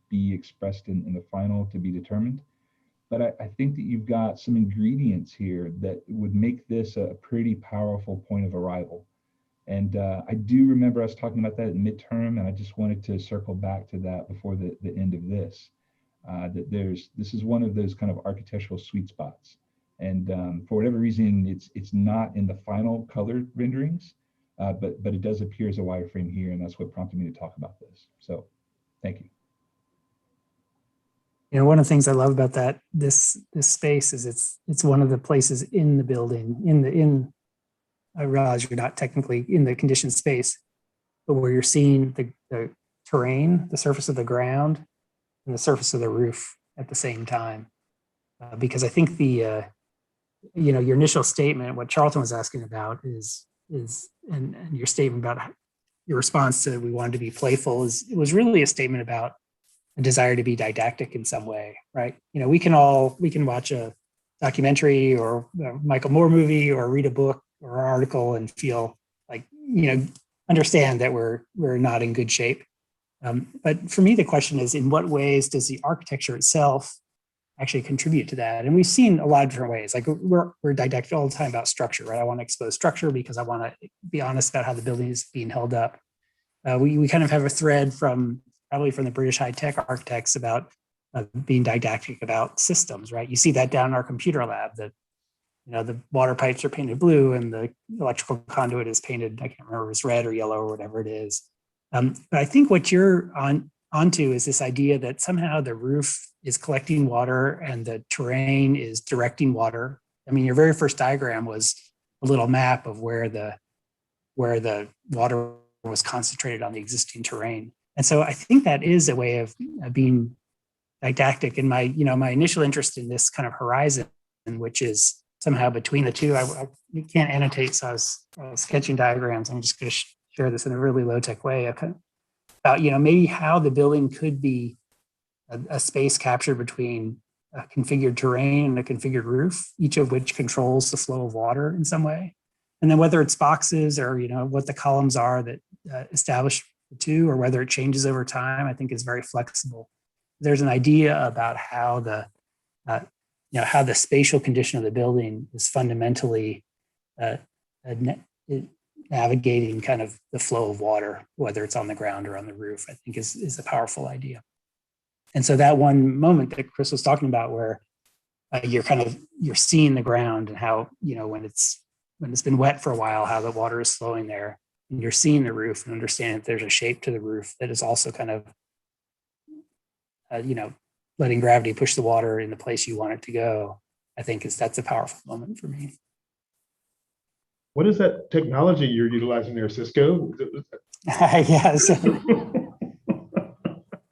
be expressed in the final to be determined. But I think that you've got some ingredients here that would make this a pretty powerful point of arrival. And I do remember us talking about that in midterm, and I just wanted to circle back to that before the end of this. That this is one of those kind of architectural sweet spots. And for whatever reason, it's not in the final colored renderings, but it does appear as a wireframe here, and that's what prompted me to talk about this. So thank you. One of the things I love about this space is it's one of the places in the building, I realize you're not technically in the conditioned space, but where you're seeing the terrain, the surface of the ground, and the surface of the roof at the same time. Because I think your initial statement, what Charlton was asking about is your statement about your response to we wanted to be playful it was really a statement about a desire to be didactic in some way, right? We can watch a documentary or a Michael Moore movie or read a book or an article and feel like, understand that we're not in good shape. But for me, the question is, in what ways does the architecture itself actually contribute to that? And we've seen a lot of different ways. Like we're didactic all the time about structure, right? I want to expose structure because I want to be honest about how the building is being held up. We kind of have a thread probably from the British high-tech architects about being didactic about systems, right? You see that down in our computer lab, that the water pipes are painted blue and the electrical conduit is painted, I can't remember if it's red or yellow or whatever it is. But I think what you're onto is this idea that somehow the roof is collecting water and the terrain is directing water. I mean, your very first diagram was a little map of where the water was concentrated on the existing terrain. And so I think that is a way of being didactic. And my, my initial interest in this kind of horizon, which is somehow between the two, I can't annotate, so I was sketching diagrams. I'm just going to share this in a really low-tech way about, maybe how the building could be a space captured between a configured terrain and a configured roof, each of which controls the flow of water in some way. And then whether it's boxes or, what the columns are that establish the two, or whether it changes over time, I think is very flexible. There's an idea about how how the spatial condition of the building is fundamentally navigating kind of the flow of water, whether it's on the ground or on the roof, I think is a powerful idea. And so that one moment that Chris was talking about, where you're seeing the ground and how, when it's been wet for a while, how the water is flowing there, and you're seeing the roof and understanding that there's a shape to the roof that is also kind of, letting gravity push the water in the place you want it to go. I think that's a powerful moment for me. What is that technology you're utilizing there, Cisco? Yeah, so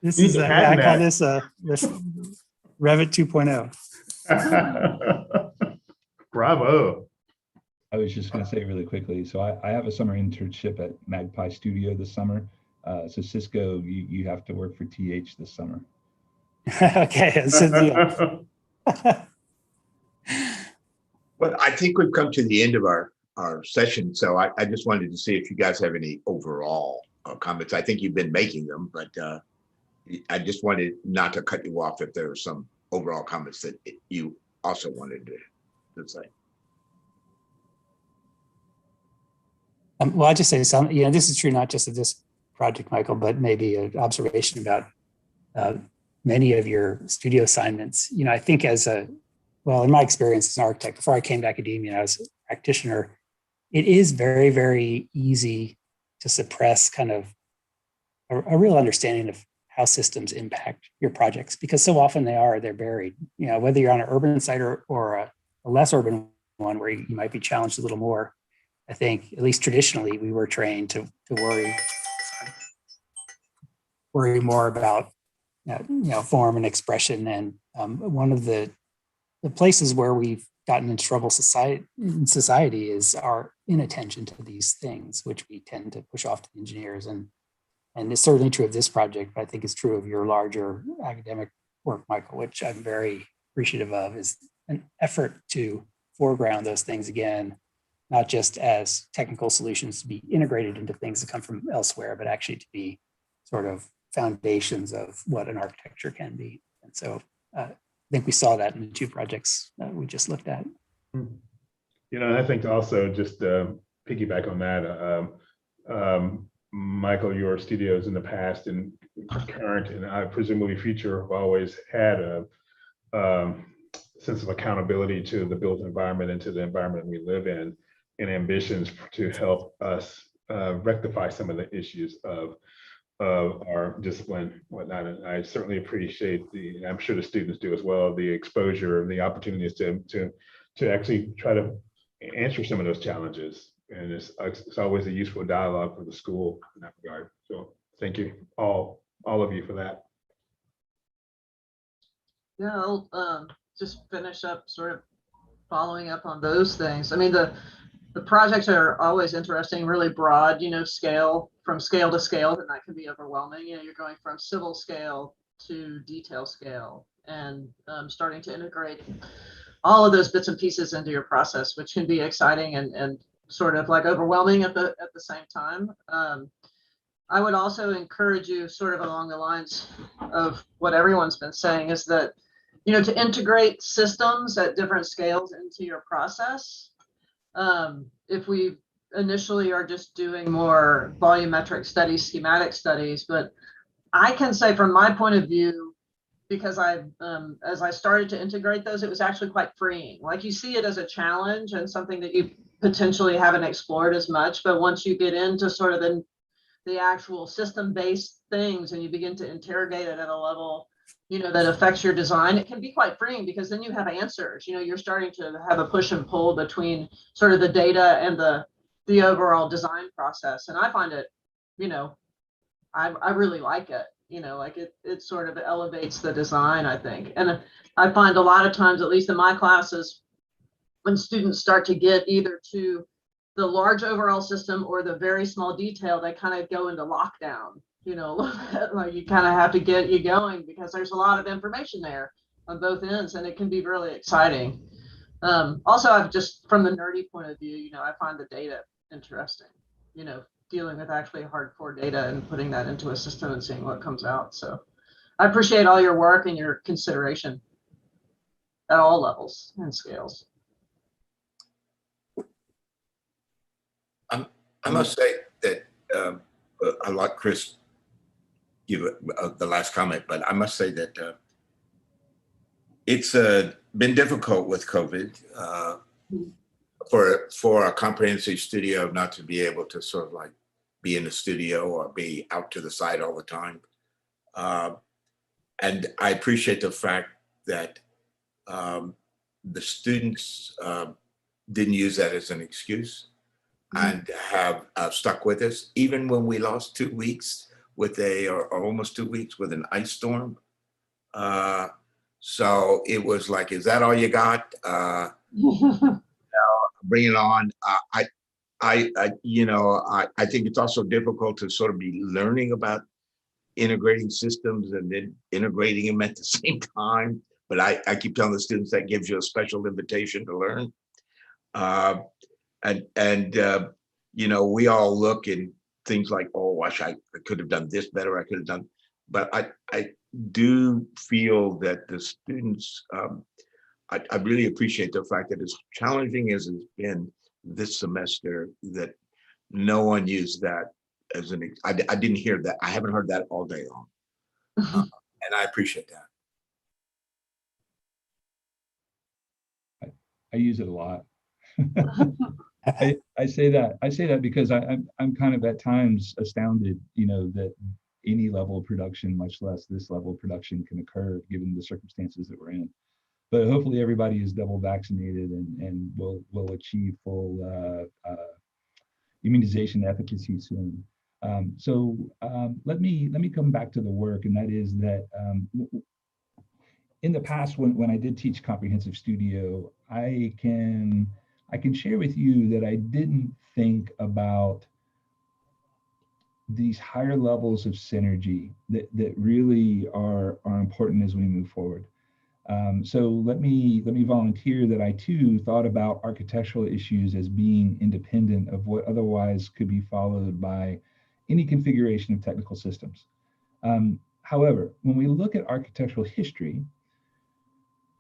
this is I call this Revit 2.0. Bravo. I was just going to say really quickly. So I have a summer internship at Magpie Studio this summer. So Cisco, you have to work for TH this summer. Okay. So, But I think we've come to the end of our session. So I just wanted to see if you guys have any overall comments. I think you've been making them, but I just wanted not to cut you off if there were some overall comments that you also wanted to say. Well, I just say some, this is true not just of this project, Michael, but maybe an observation about many of your studio assignments. I think in my experience as an architect, before I came to academia, I was a practitioner, it is very, very easy to suppress kind of a real understanding of how systems impact your projects, because so often they're buried, whether you're on an urban site or a less urban one where you might be challenged a little more. I think, at least traditionally, we were trained to worry more about form and expression. And one of the places where we've gotten into trouble in society is our inattention to these things, which we tend to push off to the engineers. And it's certainly true of this project, but I think it's true of your larger academic work, Michael, which I'm very appreciative of, is an effort to foreground those things again, not just as technical solutions to be integrated into things that come from elsewhere, but actually to be sort of foundations of what an architecture can be. And so I think we saw that in the two projects that we just looked at. And I think also just piggyback on that, Michael, your studios in the past and current, and I presumably future, have always had a sense of accountability to the built environment and to the environment we live in, and ambitions to help us rectify some of the issues of our discipline and whatnot. And I certainly appreciate and I'm sure the students do as well, the exposure and the opportunities to actually try to answer some of those challenges. And it's always a useful dialogue for the school in that regard. So thank you all of you for that. Yeah, I'll just finish up sort of following up on those things. I mean, the projects are always interesting, really broad, scale, from scale to scale, and that can be overwhelming. You're going from civil scale to detail scale, and starting to integrate all of those bits and pieces into your process, which can be exciting and sort of like overwhelming at the same time. I would also encourage you, sort of along the lines of what everyone's been saying, is that, to integrate systems at different scales into your process. If we initially are just doing more volumetric studies, schematic studies, but I can say from my point of view, because as I started to integrate those, it was actually quite freeing. Like, you see it as a challenge and something that you potentially haven't explored as much, but once you get into sort of the actual system-based things and you begin to interrogate it at a level that affects your design, it can be quite freeing, because then you have answers. You're starting to have a push and pull between sort of the data and the overall design process. And I find it you know, I really like it. You know, like it sort of elevates the design, I think. And I find a lot of times, at least in my classes, when students start to get either to the large overall system or the very small detail, they kind of go into lockdown, you know, a little bit. Like you kind of have to get you going because there's a lot of information there on both ends, and it can be really exciting. Also, I've just from the nerdy point of view, you know, I find the data interesting, you know, dealing with actually hardcore data and putting that into a system and seeing what comes out. So I appreciate all your work and your consideration at all levels and scales. I must say that I like Chris give the last comment, but I must say that it's been difficult with COVID for a comprehensive studio not to be able to sort of like be in the studio or be out to the side all the time. And I appreciate the fact that the students didn't use that as an excuse and have stuck with us, even when we lost 2 weeks with or almost 2 weeks with an ice storm. So it was like, is that all you got? Bring it on. I think it's also difficult to sort of be learning about integrating systems and then integrating them at the same time. But I keep telling the students that gives you a special invitation to learn. You know, we all look in things like, oh, gosh, I could have done this better. I could have done, but I do feel that the students, I really appreciate the fact that as challenging as it's been this semester, that no one used that as I didn't hear that. I haven't heard that all day long. And I appreciate that. I use it a lot. I say that because I'm kind of at times astounded, you know, that any level of production, much less this level of production, can occur given the circumstances that we're in. But hopefully everybody is double vaccinated and will achieve full immunization efficacy soon. Let me come back to the work, and that is that in the past, when I did teach comprehensive studio, I can share with you that I didn't think about these higher levels of synergy that really are important as we move forward. So let me volunteer that I too thought about architectural issues as being independent of what otherwise could be followed by any configuration of technical systems. However, when we look at architectural history,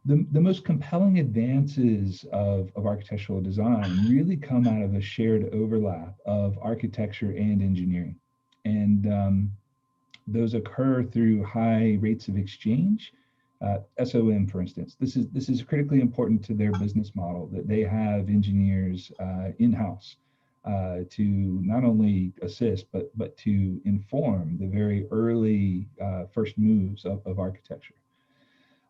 the most compelling advances of architectural design really come out of a shared overlap of architecture and engineering. And those occur through high rates of exchange. SOM, for instance, this is critically important to their business model, that they have engineers in-house to not only assist, but to inform the very early first moves of architecture.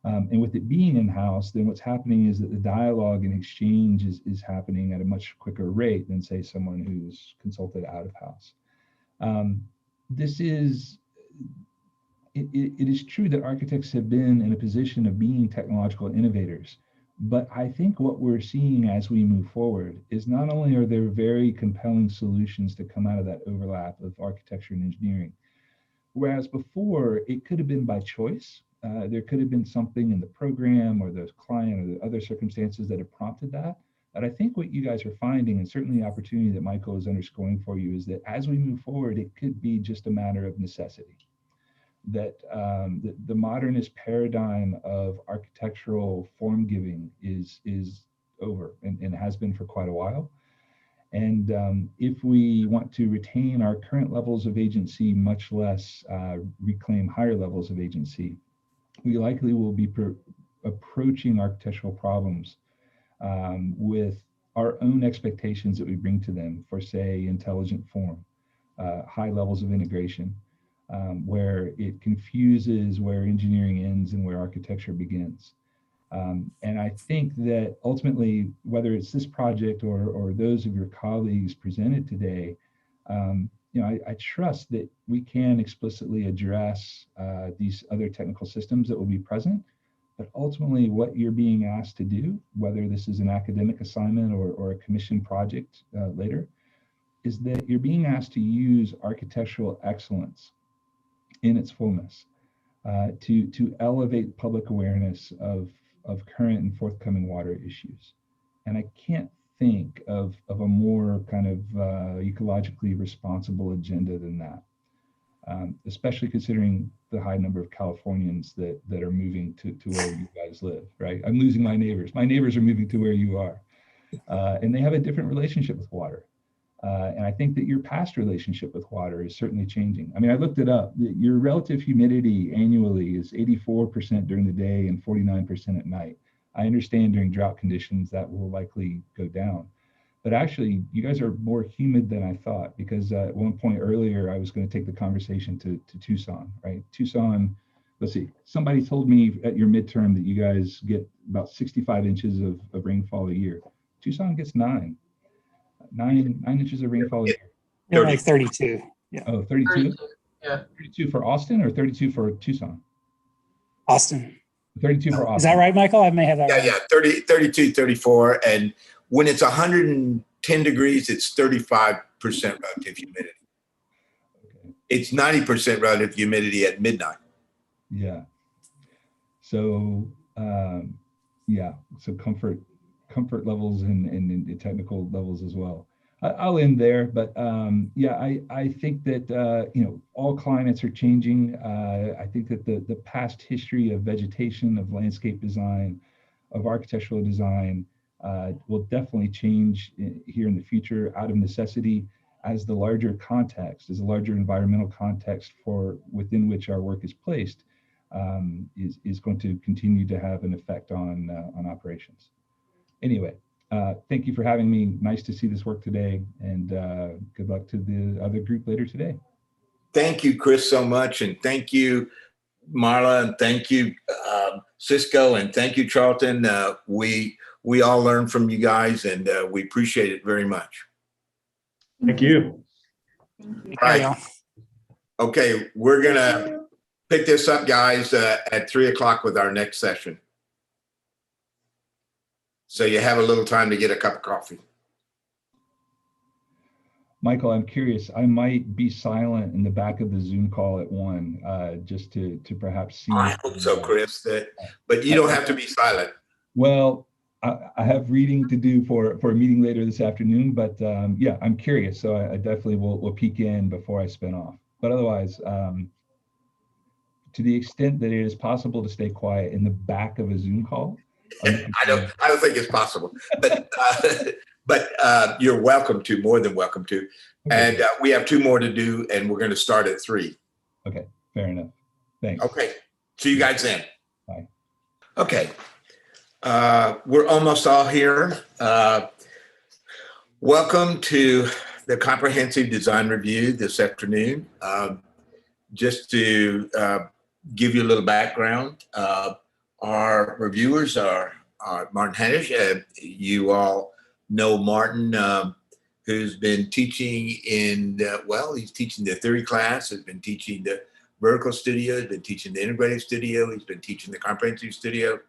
And with it being in-house, then what's happening is that the dialogue and exchange is happening at a much quicker rate than, say, someone who's consulted out of house. It is true that architects have been in a position of being technological innovators, but I think what we're seeing as we move forward is not only are there very compelling solutions to come out of that overlap of architecture and engineering, whereas before it could have been by choice. There could have been something in the program or the client or the other circumstances that have prompted that. But I think what you guys are finding, and certainly the opportunity that Michael is underscoring for you, is that as we move forward, it could be just a matter of necessity. That the modernist paradigm of architectural form giving is over and has been for quite a while. And if we want to retain our current levels of agency, much less reclaim higher levels of agency, we likely will be approaching architectural problems with our own expectations that we bring to them for, say, intelligent form, high levels of integration, where it confuses where engineering ends and where architecture begins. And I think that ultimately, whether it's this project or those of your colleagues presented today, I trust that we can explicitly address these other technical systems that will be present. But ultimately, what you're being asked to do, whether this is an academic assignment or a commission project later, is that you're being asked to use architectural excellence in its fullness to elevate public awareness of current and forthcoming water issues. And I can't think of a more kind of ecologically responsible agenda than that. Especially considering the high number of Californians that are moving to where you guys live, right? I'm losing my neighbors. My neighbors are moving to where you are. And they have a different relationship with water. And I think that your past relationship with water is certainly changing. I mean, I looked it up. Your relative humidity annually is 84% during the day and 49% at night. I understand during drought conditions that will likely go down. But actually, you guys are more humid than I thought, because at one point earlier, I was going to take the conversation to Tucson, right? Tucson, let's see, somebody told me at your midterm that you guys get about 65 inches of rainfall a year. Tucson gets nine inches of rainfall a year. They're like 32. Yeah. Oh, 32? 32, yeah. 32 for Austin or 32 for Tucson? Austin. 32 for Austin. Is that right, Michael? I may have that Yeah, wrong. yeah, 32, 34. And when it's 110 degrees, it's 35% relative humidity. Okay. It's 90% relative humidity at midnight. Yeah. So, yeah, so comfort levels and technical levels as well. I'll end there, but yeah, I think that all climates are changing. I think that the past history of vegetation, of landscape design, of architectural design will definitely change here in the future out of necessity, as the larger context, as a larger environmental context within which our work is placed, is going to continue to have an effect on operations. Anyway, thank you for having me. Nice to see this work today, and good luck to the other group later today. Thank you, Chris, so much. And thank you, Marla, and thank you, Cisco, and thank you, Charlton. We all learn from you guys, and we appreciate it very much. Thank you. Thank you. Right. Okay, we're going to pick this up, guys, at 3 o'clock with our next session. So you have a little time to get a cup of coffee. Michael, I'm curious. I might be silent in the back of the Zoom call at 1, just to perhaps see. I hope so, Chris. But you don't have to be silent. Well, I have reading to do for a meeting later this afternoon, but yeah, I'm curious. So I definitely will peek in before I spin off. But otherwise, to the extent that it is possible to stay quiet in the back of a Zoom call. I don't think it's possible, but you're welcome to, more than welcome to. Okay. And we have 2 more to do, and we're going to start at 3. Okay, fair enough. Thanks. Okay, see you guys then. Bye. Okay, we're almost all here. Welcome to the Comprehensive Design Review this afternoon. Just to give you a little background, our reviewers are Martin Hanisch. You all know Martin, who's been teaching in, he's teaching the theory class, has been teaching the vertical studio, has been teaching the integrative studio, he's been teaching the comprehensive studio.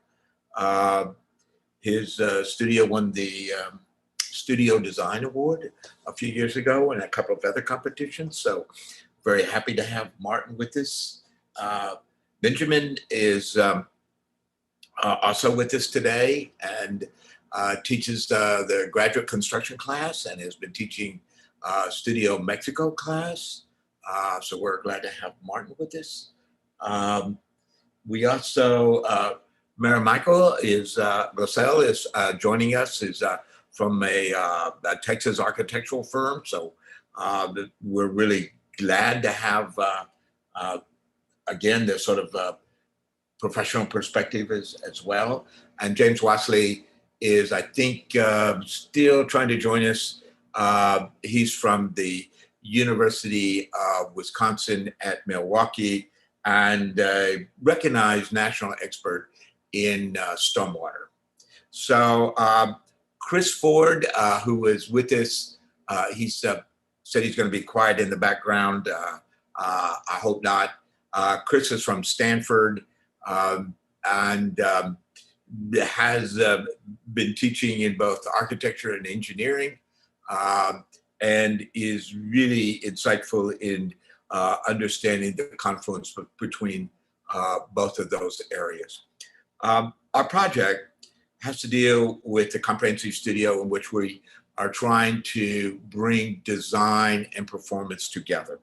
His studio won the Studio Design Award a few years ago and a couple of other competitions. So very happy to have Martin with us. Benjamin is also with us today and teaches the graduate construction class and has been teaching Studio Mexico class. So we're glad to have Martin with us. We also, Mary Michael Glossel is joining us, is from a Texas architectural firm. So we're really glad to have, again, this sort of professional perspective as well. And James Wesley is, I think, still trying to join us. He's from the University of Wisconsin at Milwaukee and a recognized national expert in stormwater. So Chris Ford, who was with us, he's said he's going to be quiet in the background. I hope not. Chris is from Stanford and has been teaching in both architecture and engineering, and is really insightful in understanding the confluence between both of those areas. Our project has to deal with the comprehensive studio in which we are trying to bring design and performance together.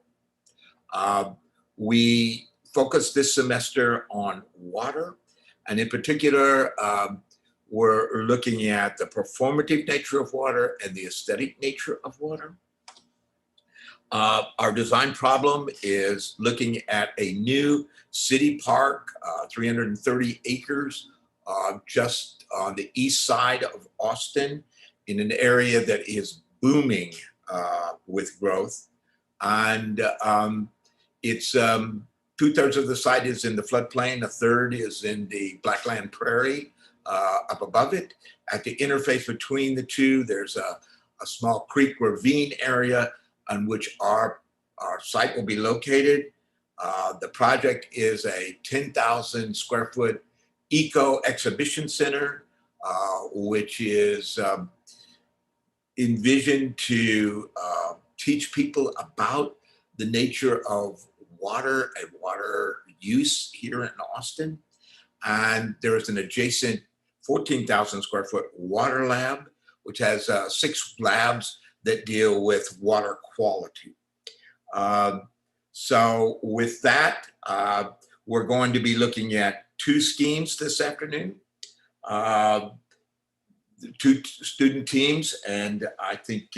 We focused this semester on water, and in particular, we're looking at the performative nature of water and the aesthetic nature of water. Our design problem is looking at a new city park, 330 acres, just on the east side of Austin, in an area that is booming with growth. And it's 2/3 of the site is in the floodplain, a third is in the Blackland Prairie up above it. At the interface between the two, there's a small creek ravine area on which our site will be located. The project is a 10,000 square foot eco exhibition center, which is envisioned to teach people about the nature of water and water use here in Austin. And there is an adjacent 14,000 square foot water lab, which has 6 labs that deal with water quality. So with that, we're going to be looking at 2 schemes this afternoon, 2 student teams, and I think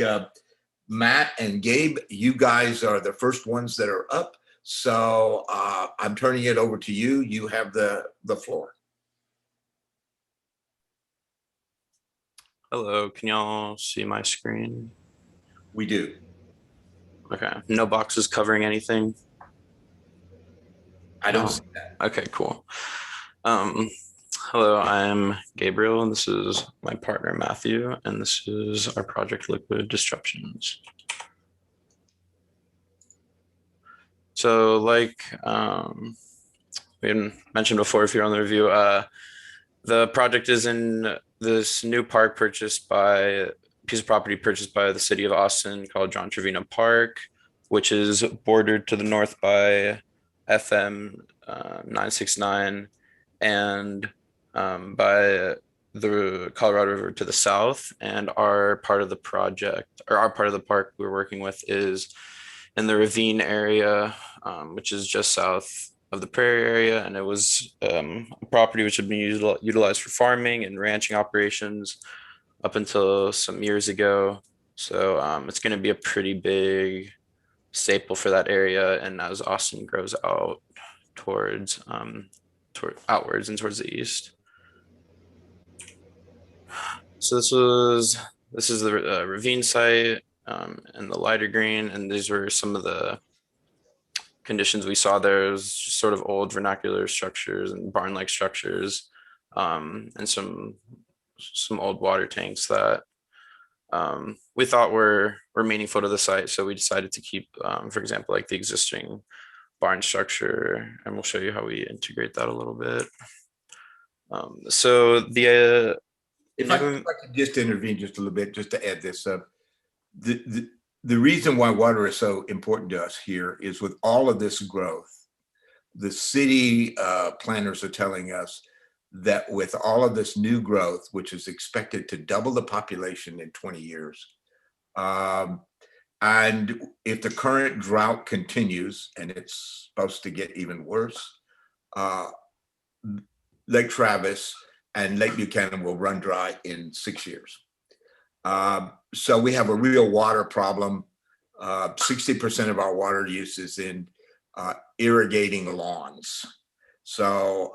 Matt and Gabe, you guys are the first ones that are up. So I'm turning it over to you. You have the floor. Hello, can y'all see my screen? We do. Okay, no boxes covering anything? I don't No. see that. Okay, cool. Hello, I'm Gabriel, and this is my partner Matthew, and this is our project Liquid Disruptions. So like we had mentioned before, if you're on the review, the project is in this new park piece of property purchased by the city of Austin called John Trevino Park, which is bordered to the north by FM 969 and by the Colorado River to the south. And our part of the project, or our part of the park we're working with, is in the ravine area, which is just south of the prairie area. And it was a property which had been utilized for farming and ranching operations up until some years ago. So it's going to be a pretty big staple for that area. And as Austin grows out towards outwards and towards the east. So this is the ravine site in the lighter green, and these were some of the conditions we saw there. It was just sort of old vernacular structures and barn-like structures, and some old water tanks that we thought were meaningful to the site. So we decided to keep, for example, like the existing barn structure, and we'll show you how we integrate that a little bit. So If I could just intervene just a little bit, just to add this up. The reason why water is so important to us here is with all of this growth, the city planners are telling us that with all of this new growth, which is expected to double the population in 20 years, and if the current drought continues, and it's supposed to get even worse, Lake Travis and Lake Buchanan will run dry in 6 years. So we have a real water problem. 60% of our water use is in irrigating lawns. So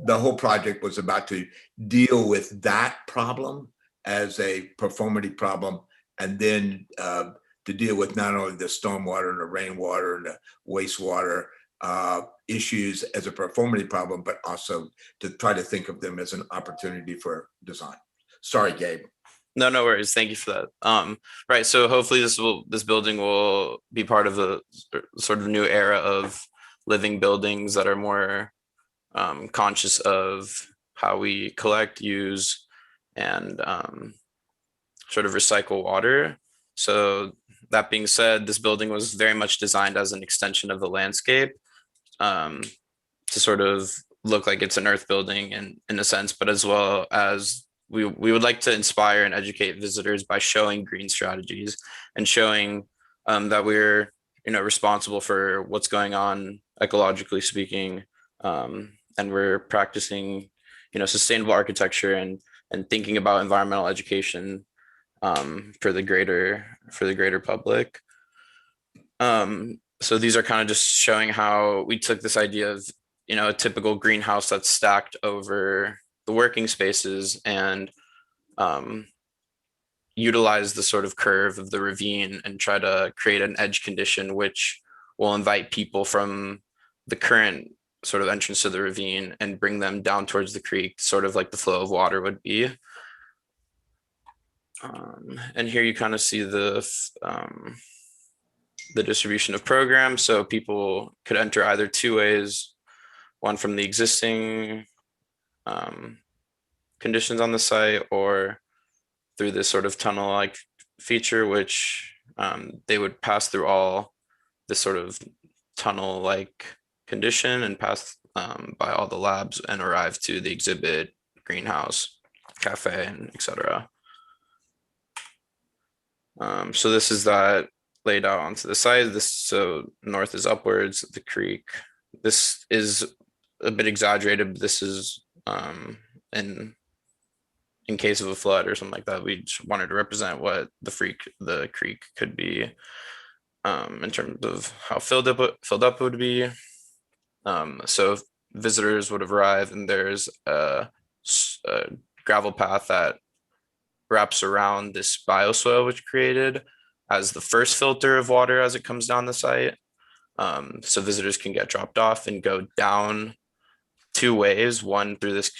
the whole project was about to deal with that problem as a performative problem, and then to deal with not only the stormwater and the rainwater and the wastewater issues as a performative problem, but also to try to think of them as an opportunity for design. Sorry, Gabe. No, no worries. Thank you for that. Right. So hopefully this building will be part of the sort of new era of living buildings that are more conscious of how we collect, use, and sort of recycle water. So that being said, this building was very much designed as an extension of the landscape, to sort of look like it's an earth building in a sense, but as well as we would like to inspire and educate visitors by showing green strategies and showing that we're responsible for what's going on ecologically speaking, and we're practicing sustainable architecture and thinking about environmental education for the greater public. So these are kind of just showing how we took this idea of a typical greenhouse that's stacked over the working spaces and utilize the sort of curve of the ravine and try to create an edge condition which will invite people from the current sort of entrance to the ravine and bring them down towards the creek, sort of like the flow of water would be. And here you kind of see the distribution of programs. So people could enter either two ways, one from the existing conditions on the site or through this sort of tunnel-like feature, which they would pass through all this sort of tunnel-like condition and pass by all the labs and arrive to the exhibit, greenhouse, cafe, and etc. So this is that laid out onto the side. So north is upwards, the creek. This is a bit exaggerated, but this is in case of a flood or something like that. We just wanted to represent what the creek could be in terms of how filled up it would be. So visitors would arrive and there's a gravel path that wraps around this bioswale which created as the first filter of water as it comes down the site. So visitors can get dropped off and go down two ways, one through this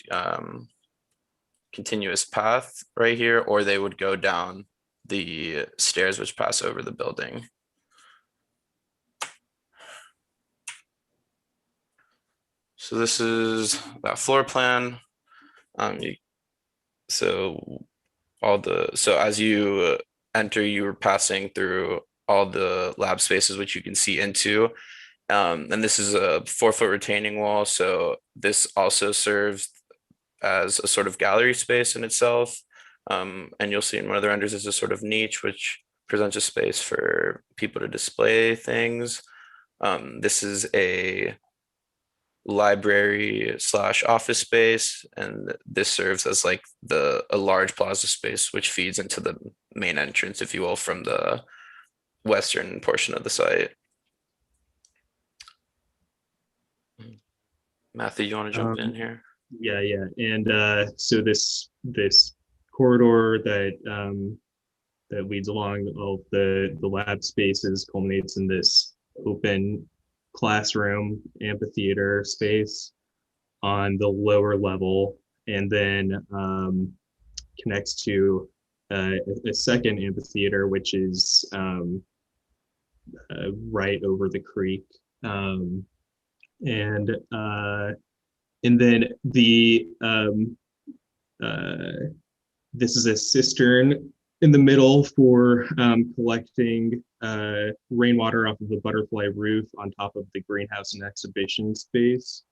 continuous path right here, or they would go down the stairs which pass over the building. So this is that floor plan. So as you enter, you were passing through all the lab spaces which you can see into. And this is a 4-foot retaining wall. So this also serves as a sort of gallery space in itself. And you'll see in one of the renders is a sort of niche, which presents a space for people to display things. This is a library / office space, and this serves as like a large plaza space which feeds into the main entrance, if you will, from the western portion of the site. Matthew, you want to jump in here? Yeah. And so this corridor that leads along all the lab spaces culminates in this open classroom amphitheater space on the lower level, and then connects to a second amphitheater which is right over the creek, and then this is a cistern in the middle for collecting rainwater off of the butterfly roof on top of the greenhouse and exhibition space.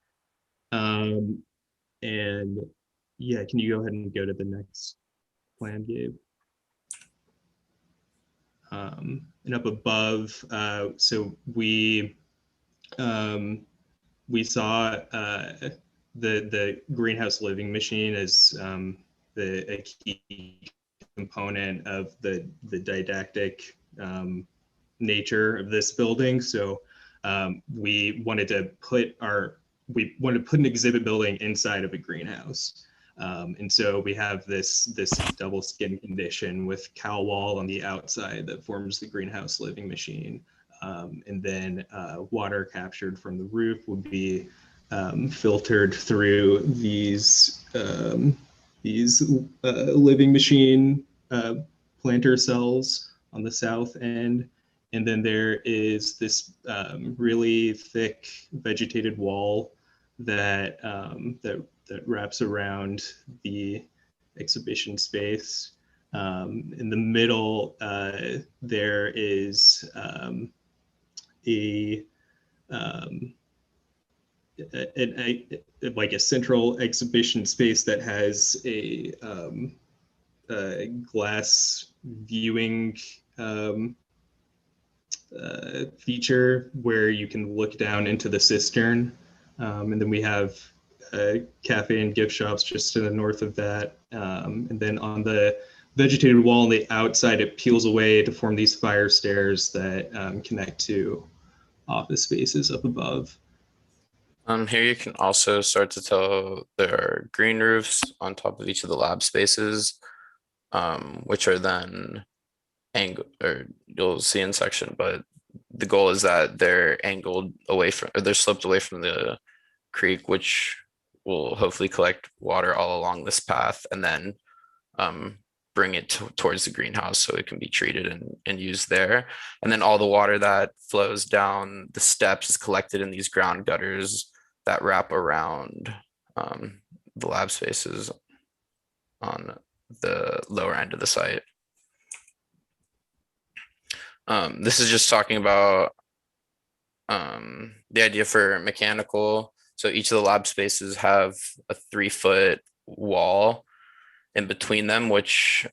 And yeah, can you go ahead and go to the next plan, Gabe? And up above, so we saw the greenhouse living machine as a key component of the didactic nature of this building. So we wanted to put an exhibit building inside of a greenhouse. And so we have this double skin condition with cow wall on the outside that forms the greenhouse living machine. And then water captured from the roof would be filtered through these living machine planter cells on the south end. And then there is this really thick vegetated wall that, that wraps around the exhibition space. In the middle, there is like a central exhibition space that has a glass viewing feature where you can look down into the cistern. And then we have a cafe and gift shops just to the north of that. And then on the vegetated wall on the outside, it peels away to form these fire stairs that connect to office spaces up above. Here you can also start to tell there are green roofs on top of each of the lab spaces, which are then angled, or you'll see in section, but the goal is that they're angled away from, or they're sloped away from the creek, which will hopefully collect water all along this path and then bring it towards the greenhouse so it can be treated and used there. And then all the water that flows down the steps is collected in these ground gutters that wrap around the lab spaces on the lower end of the site. This is just talking about the idea for mechanical. So each of the lab spaces have a 3-foot wall in between them, which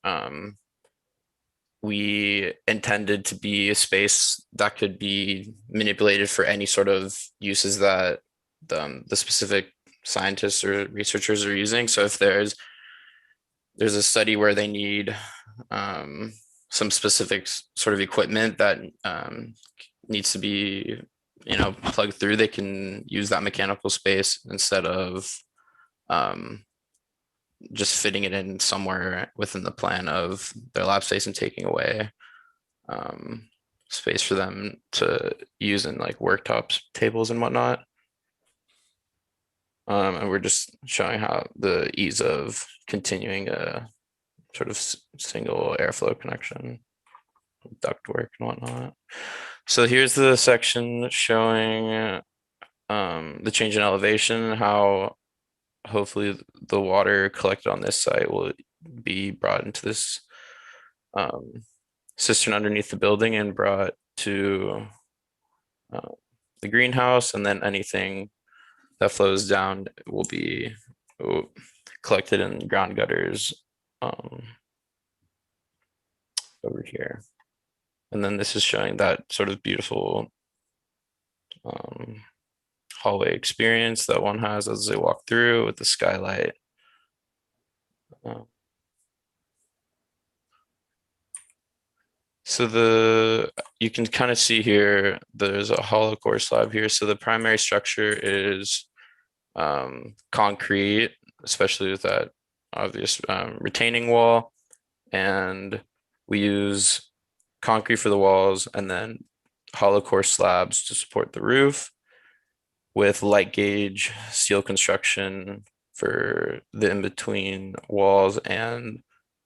we intended to be a space that could be manipulated for any sort of uses that the specific scientists or researchers are using. So if there's a study where they need some specific sort of equipment that needs to be, plugged through, they can use that mechanical space instead of just fitting it in somewhere within the plan of their lab space and taking away space for them to use in like worktops, tables and whatnot. And we're just showing how the ease of continuing a sort of single airflow connection, ductwork and whatnot. So here's the section showing the change in elevation, how hopefully the water collected on this site will be brought into this cistern underneath the building and brought to the greenhouse, and then anything that flows down will be collected in ground gutters over here. And then this is showing that sort of beautiful hallway experience that one has as they walk through with the skylight. So you can kind of see here, there's a hollow core slab here. So the primary structure is concrete, especially with that obvious retaining wall. And we use concrete for the walls and then hollow core slabs to support the roof, with light gauge steel construction for the in-between walls and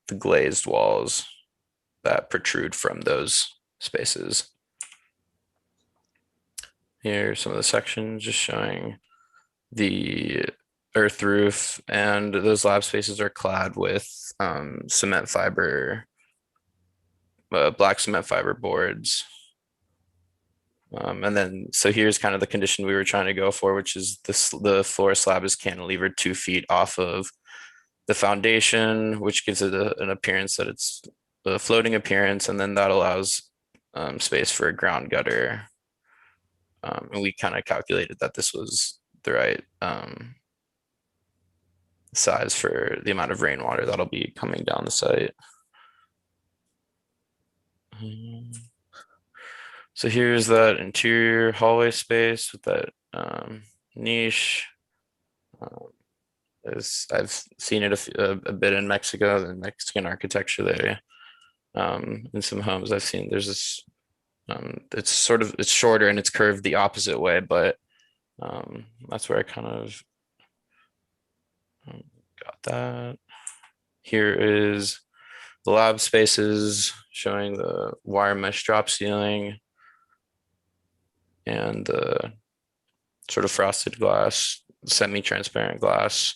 the glazed walls that protrude from those spaces. Here are some of the sections just showing the earth roof, and those lab spaces are clad with cement fiber, black cement fiber boards. And then, so here's kind of the condition we were trying to go for, which is the floor slab is cantilevered 2 feet off of the foundation, which gives it an appearance that it's a floating appearance. And then that allows space for a ground gutter. And we kind of calculated that this was the right size for the amount of rainwater that'll be coming down the site. So here's that interior hallway space with that niche. I've seen it a bit in Mexico, the Mexican architecture there. In some homes I've seen, there's this, it's shorter and it's curved the opposite way, but that's where I kind of got that. Here is the lab spaces showing the wire mesh drop ceiling and the sort of frosted glass, semi-transparent glass.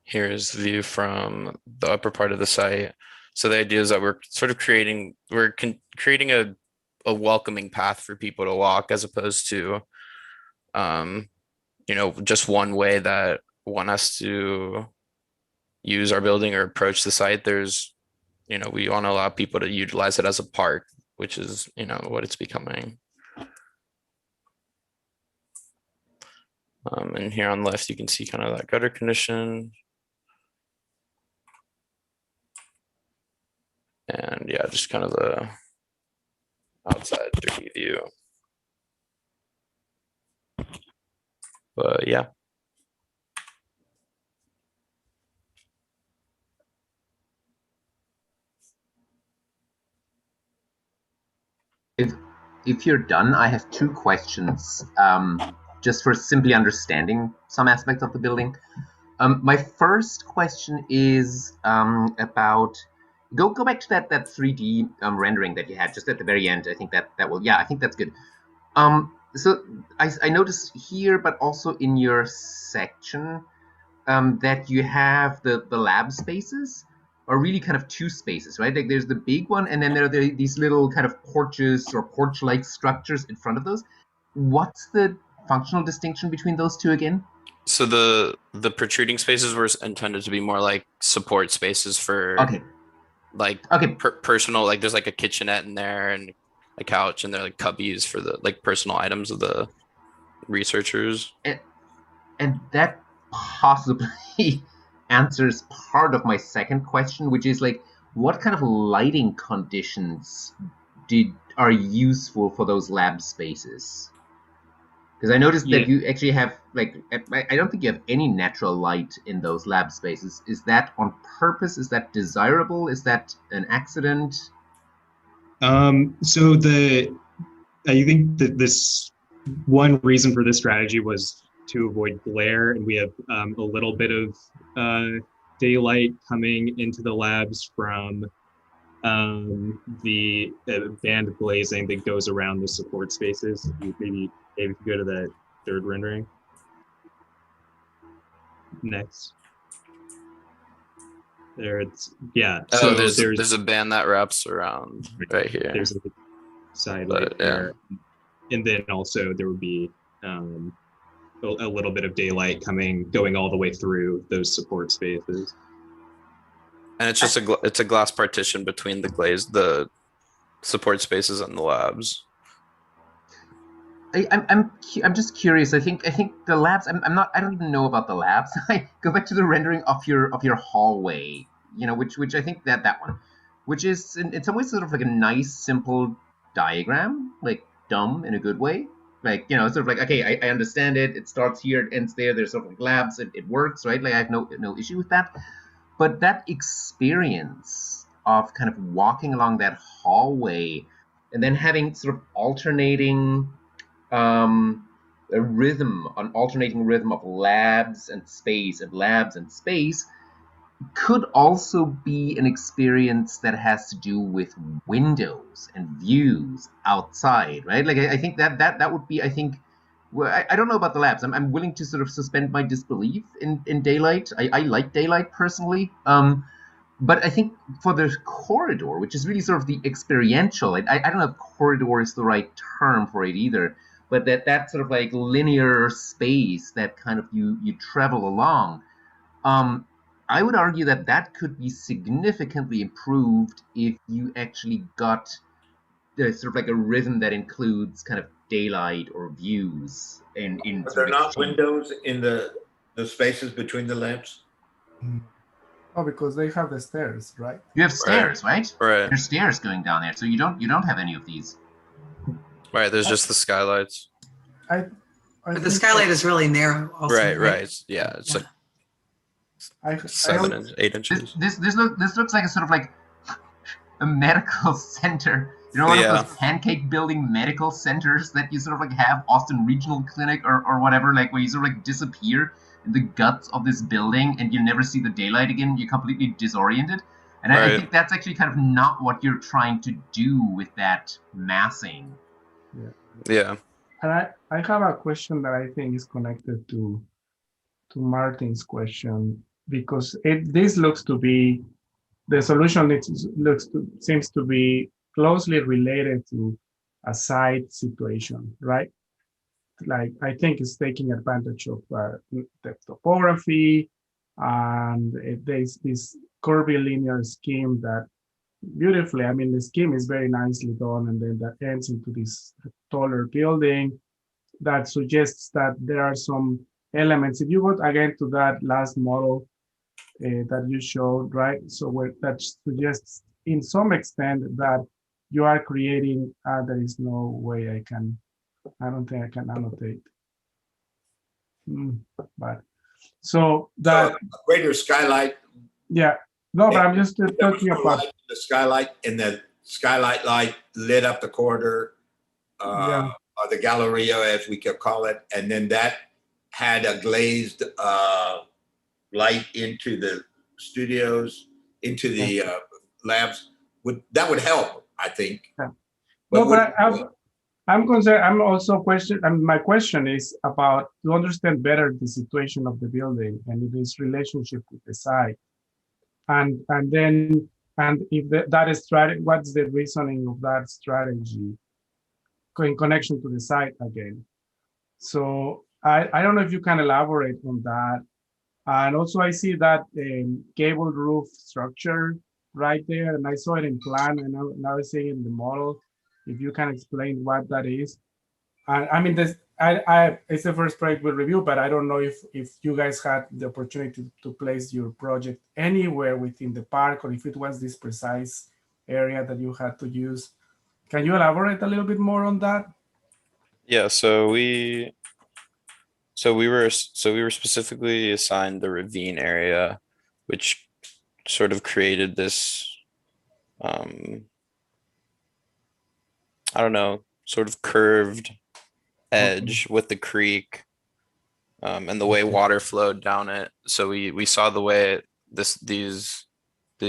Here's the view from the upper part of the site. So the idea is that we're sort of creating a welcoming path for people to walk, as opposed to, just one way that one has to use our building or approach the site. There's, we want to allow people to utilize it as a park, which is, what it's becoming. And here on the left, you can see kind of that gutter condition. And yeah, just kind of the outside 3D view. But yeah. If you're done, I have two questions, just for simply understanding some aspects of the building. My first question is about, go back to that 3D rendering that you had just at the very end. I think that will, yeah, I think that's good. So I noticed here, but also in your section, that you have the lab spaces are really kind of two spaces, right? Like there's the big one, and then there are these little kind of porches or porch-like structures in front of those. What's the functional distinction between those two again? So the protruding spaces were intended to be more like support spaces for personal, like there's like a kitchenette in there and a couch, and they're like cubbies for the like personal items of the researchers. And that possibly answers part of my second question, which is like, what kind of lighting conditions are useful for those lab spaces? Because I noticed that you actually have, like, I don't think you have any natural light in those lab spaces. Is that on purpose? Is that desirable? Is that an accident? So I think that this one reason for this strategy was to avoid glare, and we have a little bit of daylight coming into the labs from the band glazing that goes around the support spaces. Maybe if you go to that third rendering. Next. There it's, yeah. Oh, so there's a band that wraps around right here. There's a side right there. And then also there would be a little bit of daylight going all the way through those support spaces. And it's just it's a glass partition between the support spaces and the labs. I'm just curious. I think the labs. I don't even know about the labs. I go back to the rendering of your hallway. Which I think that one, which is in some ways sort of like a nice simple diagram, like dumb in a good way. Like, sort of like, okay, I understand it. It starts here, it ends there. There's sort of like labs. It works, right? Like I have no issue with that. But that experience of kind of walking along that hallway and then having sort of alternating rhythm of labs and space could also be an experience that has to do with windows and views outside, right? Like I think that would be, I think, well, I don't know about the labs. I'm willing to sort of suspend my disbelief in daylight. I like daylight personally. But I think for the corridor, which is really sort of the experiential, I don't know if corridor is the right term for it either, but that sort of like linear space that kind of you travel along, I would argue that could be significantly improved if you actually got sort of like a rhythm that includes kind of daylight or views. But there are not windows in the spaces between the labs? Oh, because they have the stairs, right? You have stairs, right? Right. There's stairs going down there, so you don't have any of these. Right. There's just the skylights. But the skylight is really narrow. Also, right. Yeah. It's like 8 inches. This looks like a sort of like a medical center. One of those pancake building medical centers that you sort of like have, Austin Regional Clinic or whatever, like where you sort of like disappear the guts of this building and you never see the daylight again. You're completely disoriented. And I Right. think that's actually kind of not what you're trying to do with that massing. Yeah. And I have a question that I think is connected to Martin's question, because this looks to be the solution. Seems to be closely related to a site situation, right? Like I think it's taking advantage of the topography, and there's this curvilinear scheme that beautifully, I mean, the scheme is very nicely done, and then that ends into this taller building that suggests that there are some elements. If you go again to that last model that you showed, right? So that suggests in some extent that you are creating, there is no way I don't think I can annotate. But so that So a greater skylight. Yeah, no, but I'm just talking about The skylight, and the skylight light lit up the corridor, yeah. or the Galleria, as we could call it, and then that had a glazed light into the studios, into the labs. That would help, I think. Yeah. No, but I'm concerned. I'm also my question is about to understand better the situation of the building and its relationship with the site, and if that is strategy, what's the reasoning of that strategy in connection to the site again? So I don't know if you can elaborate on that. And also I see that gable roof structure right there, and I saw it in plan, and now I see it in the model. If you can explain what that is. And I mean, it's the first project we review, but I don't know if you guys had the opportunity to place your project anywhere within the park, or if it was this precise area that you had to use. Can you elaborate a little bit more on that? Yeah, so we were specifically assigned the ravine area, which sort of created this I don't know, sort of curved edge with the creek, and the way water flowed down it. So we saw the way these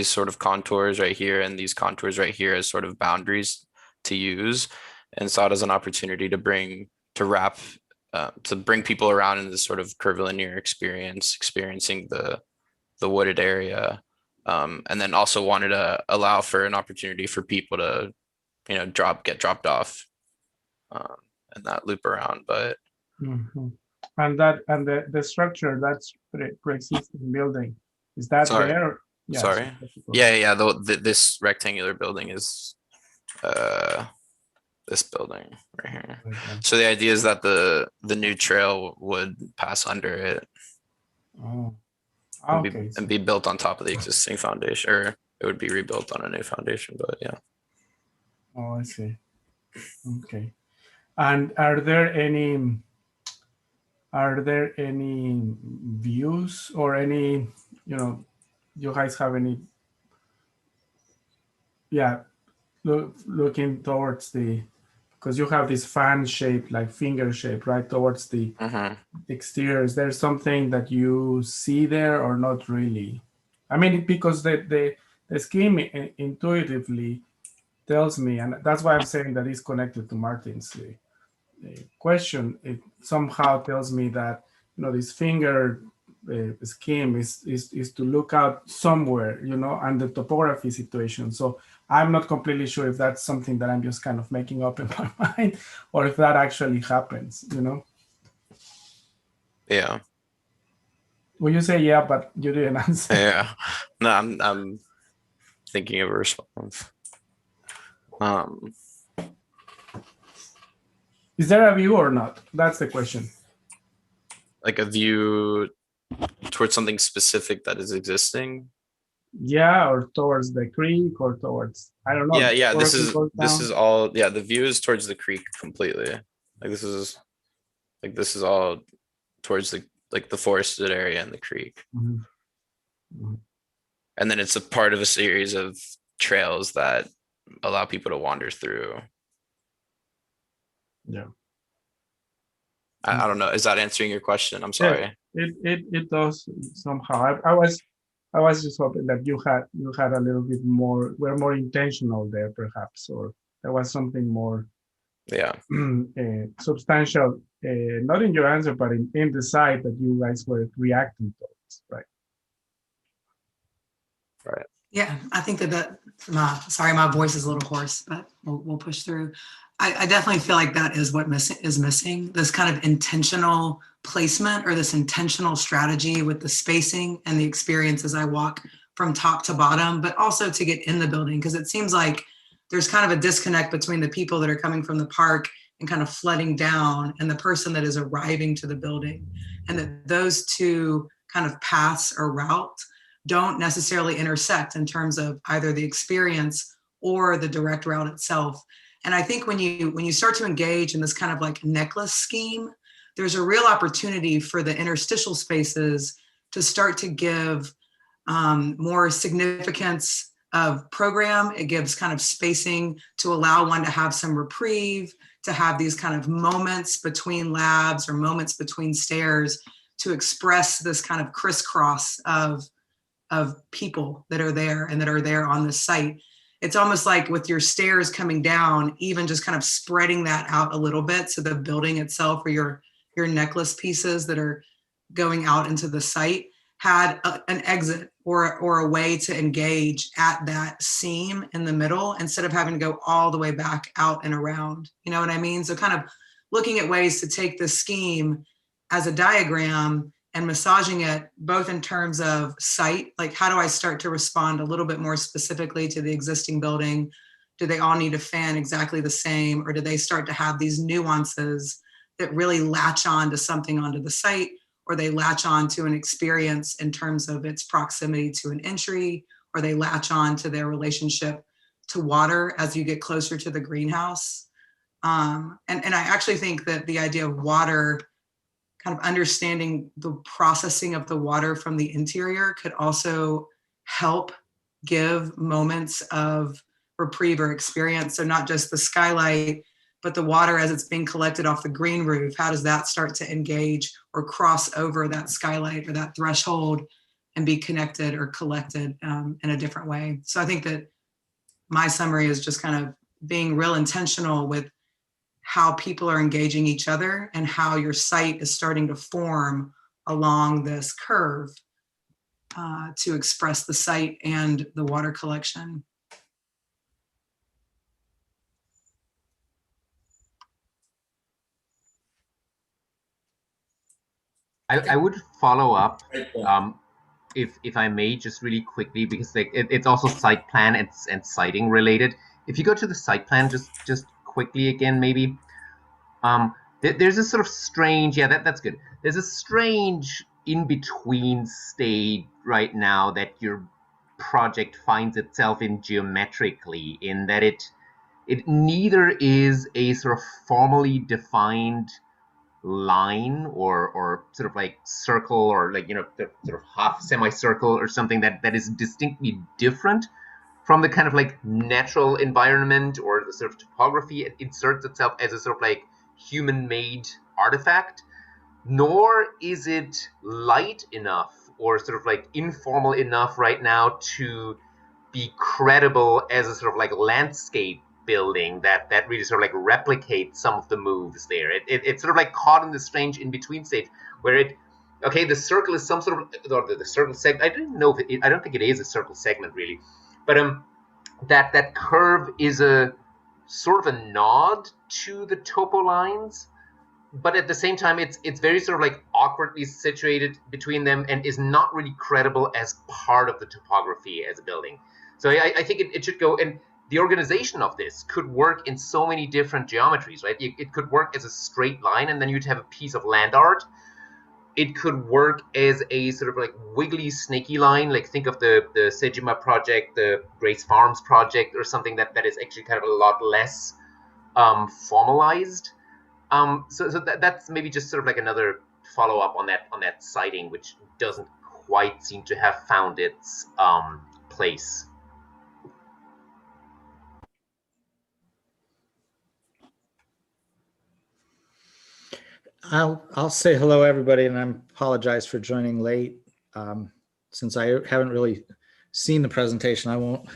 sort of contours right here and these contours right here as sort of boundaries to use, and saw it as an opportunity to bring people around in this sort of curvilinear experiencing the wooded area, and then also wanted to allow for an opportunity for people to get dropped off, and that loop around. But and the structure, that's pre-existing building, is that sorry. there? Yeah, sorry. Yeah. This rectangular building is this building right here. Okay. So the idea is that the new trail would pass under it. Oh. Okay. And be built on top of the existing foundation, or it would be rebuilt on a new foundation. But yeah. Oh, I see. Okay. And are there any views or any, you guys have any, looking towards because you have this fan shape, like finger shape, right, towards the exterior. Is there something that you see there or not really? I mean, because the scheme intuitively tells me, and that's why I'm saying that it's connected to Martin's question. It somehow tells me that this finger scheme is to look out somewhere, and the topography situation. So I'm not completely sure if that's something that I'm just kind of making up in my mind, or if that actually happens. Yeah. Well, you say yeah, but you didn't answer. Yeah. No, I'm thinking of a response. Is there a view or not? That's the question. Like a view towards something specific that is existing? Yeah, or towards the creek, or towards, I don't know. Yeah. This is all. Yeah, the view is towards the creek completely. Like this is all towards the forested area and the creek. And then it's a part of a series of trails that allow people to wander through. Yeah. I don't know. Is that answering your question? I'm sorry. it does somehow. I was just hoping that you had a little bit more, were more intentional there, perhaps, or there was something more Yeah. substantial, not in your answer, but in the side that you guys were reacting towards, right? Right. Yeah, I think sorry, my voice is a little hoarse, but we'll push through. I definitely feel like that is what is missing, this kind of intentional placement or this intentional strategy with the spacing and the experience as I walk from top to bottom, but also to get in the building, because it seems like there's kind of a disconnect between the people that are coming from the park and kind of flooding down and the person that is arriving to the building, and that those two kind of paths or routes don't necessarily intersect in terms of either the experience or the direct route itself. And I think when you start to engage in this kind of like necklace scheme, there's a real opportunity for the interstitial spaces to start to give more significance of program. It gives kind of spacing to allow one to have some reprieve, to have these kind of moments between labs or moments between stairs to express this kind of crisscross of people that are there and that are there on the site. It's almost like with your stairs coming down, even just kind of spreading that out a little bit. So the building itself, or your necklace pieces that are going out into the site, had an exit or a way to engage at that seam in the middle instead of having to go all the way back out and around. You know what I mean? So kind of looking at ways to take the scheme as a diagram and massaging it both in terms of site, like how do I start to respond a little bit more specifically to the existing building? Do they all need a fan exactly the same, or do they start to have these nuances that really latch on to something onto the site, or they latch on to an experience in terms of its proximity to an entry, or they latch on to their relationship to water as you get closer to the greenhouse. And I actually think that the idea of water, kind of understanding the processing of the water from the interior, could also help give moments of reprieve or experience. So not just the skylight, but the water as it's being collected off the green roof. How does that start to engage or cross over that skylight or that threshold and be connected or collected in a different way? So I think that my summary is just kind of being real intentional with how people are engaging each other and how your site is starting to form along this curve to express the site and the water collection. I would follow up, if I may, just really quickly, because like it's also site plan and siting related. If you go to the site plan, just quickly again, maybe. There's a sort of strange, yeah, that's good. There's a strange in-between state right now that your project finds itself in geometrically, in that it neither is a sort of formally defined line or sort of like circle, or like, you know, the sort of half semicircle or something that is distinctly different from the kind of like natural environment or the sort of topography. It inserts itself as a sort of like human-made artifact, nor is it light enough or sort of like informal enough right now to be credible as a sort of like landscape building that really sort of like replicates some of the moves there. It's sort of like caught in this strange in-between stage where the circle is some sort of, or the circle segment, I don't know if I don't think it is a circle segment really, but that curve is a sort of a nod to the topo lines, but at the same time it's very sort of like awkwardly situated between them and is not really credible as part of the topography as a building. So I think it should go, and the organization of this could work in so many different geometries, right? It could work as a straight line and then you'd have a piece of land art. It could work as a sort of like wiggly, snaky line, like think of the Sejima project, the Grace Farms project, or something that is actually kind of a lot less formalized. So that's maybe just sort of like another follow-up on that sighting, which doesn't quite seem to have found its place. I'll say hello, everybody, and I apologize for joining late. Since I haven't really seen the presentation, I won't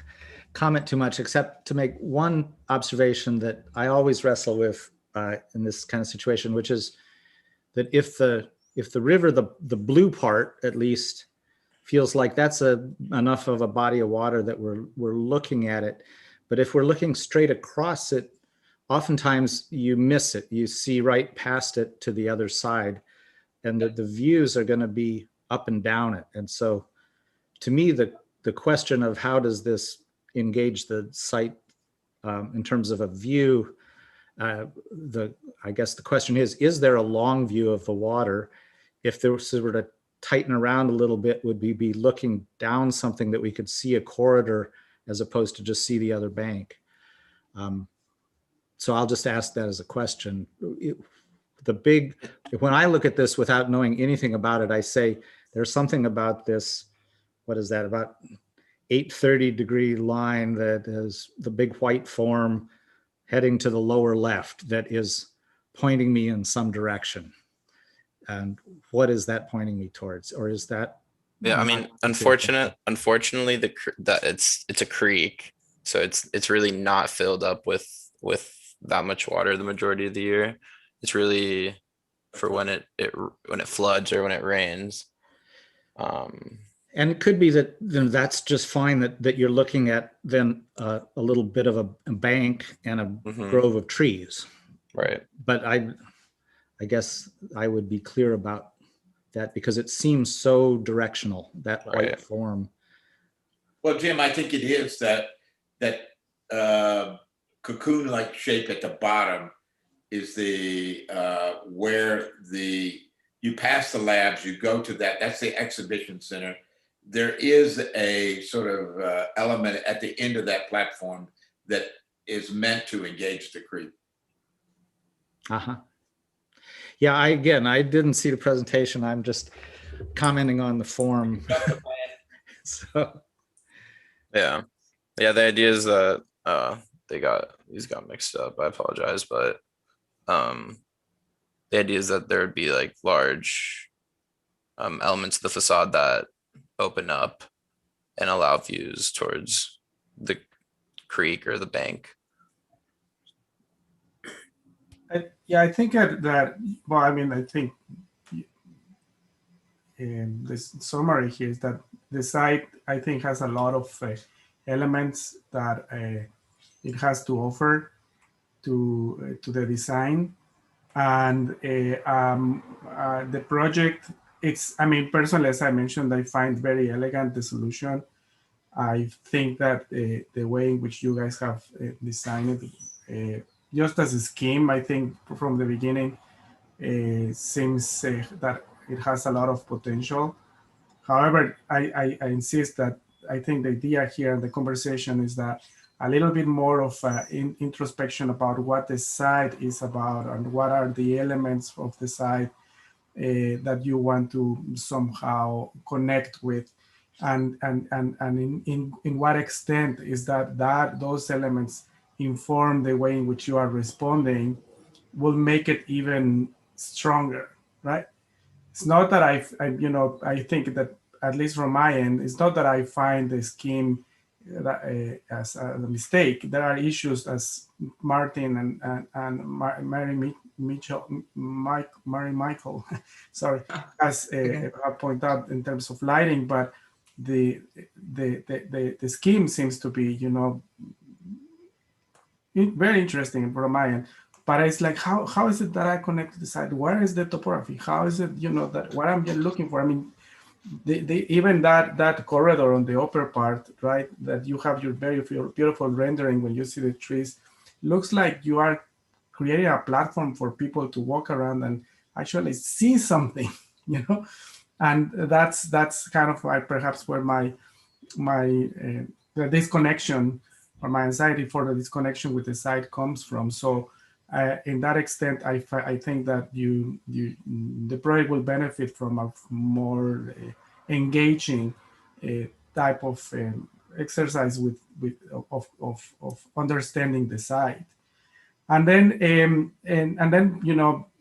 comment too much, except to make one observation that I always wrestle with in this kind of situation, which is that if the river, the blue part at least, feels like that's enough of a body of water that we're looking at it, but if we're looking straight across it, oftentimes you miss it. You see right past it to the other side, and the views are going to be up and down it. And so to me, the question of how does this engage the site in terms of a view, I guess the question is there a long view of the water? If there was sort of tighten around a little bit, would we be looking down something that we could see a corridor as opposed to just see the other bank? So I'll just ask that as a question. When I look at this without knowing anything about it, I say there's something about this, what is that, about 830-degree line that is the big white form heading to the lower left that is pointing me in some direction. And what is that pointing me towards? Or is that? Yeah, I mean, unfortunately, it's a creek, so it's really not filled up with that much water the majority of the year. It's really for when it floods or when it rains. And it could be that that's just fine that you're looking at then a little bit of a bank and a grove of trees. Right. But I guess I would be clear about that because it seems so directional, that white form. Well, Jim, I think it is that cocoon-like shape at the bottom is the where you pass the labs, you go to that's the exhibition center. There is a sort of element at the end of that platform that is meant to engage the creek. Yeah, I didn't see the presentation. I'm just commenting on the form. So yeah, the idea is that these got mixed up. I apologize, but the idea is that there would be like large elements of the facade that open up and allow views towards the creek or the bank. I think that, well, I mean, I think this summary here is that the site, I think, has a lot of elements that it has to offer to the design. And the project, I mean, personally, as I mentioned, I find very elegant the solution. I think that the way in which you guys have designed it, just as a scheme, I think from the beginning, seems that it has a lot of potential. However, I insist that I think the idea here in the conversation is that a little bit more of introspection about what the site is about and what are the elements of the site that you want to somehow connect with, and in what extent is that those elements inform the way in which you are responding will make it even stronger, right? It's not that I think that, at least from my end, it's not that I find the scheme as a mistake. There are issues, as Martin and Mary Michael, sorry, has pointed out in terms of lighting, but the scheme seems to be, very interesting from my end. But it's like, how is it that I connect to the site? Where is the topography? How is it, that what I'm looking for? I mean, even that corridor on the upper part, right, that you have your very beautiful rendering when you see the trees, looks like you are creating a platform for people to walk around and actually see something, and that's kind of like perhaps where my the disconnection or my anxiety for the disconnection with the site comes from. So in that extent, I think that the project will benefit from a more engaging type of exercise of understanding the site, and then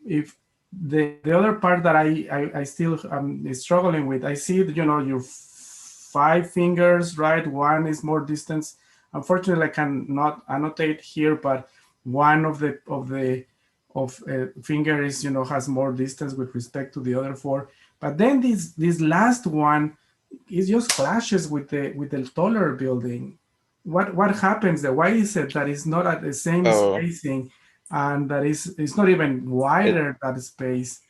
if the other part that I still am struggling with, I see, your 5 fingers, right? One is more distance. Unfortunately, I cannot annotate here, but one of finger is, has more distance with respect to the other 4. But then this last one, it just clashes with the taller building. What happens there? Why is it that it's not at the same spacing, and that it's not even wider that space?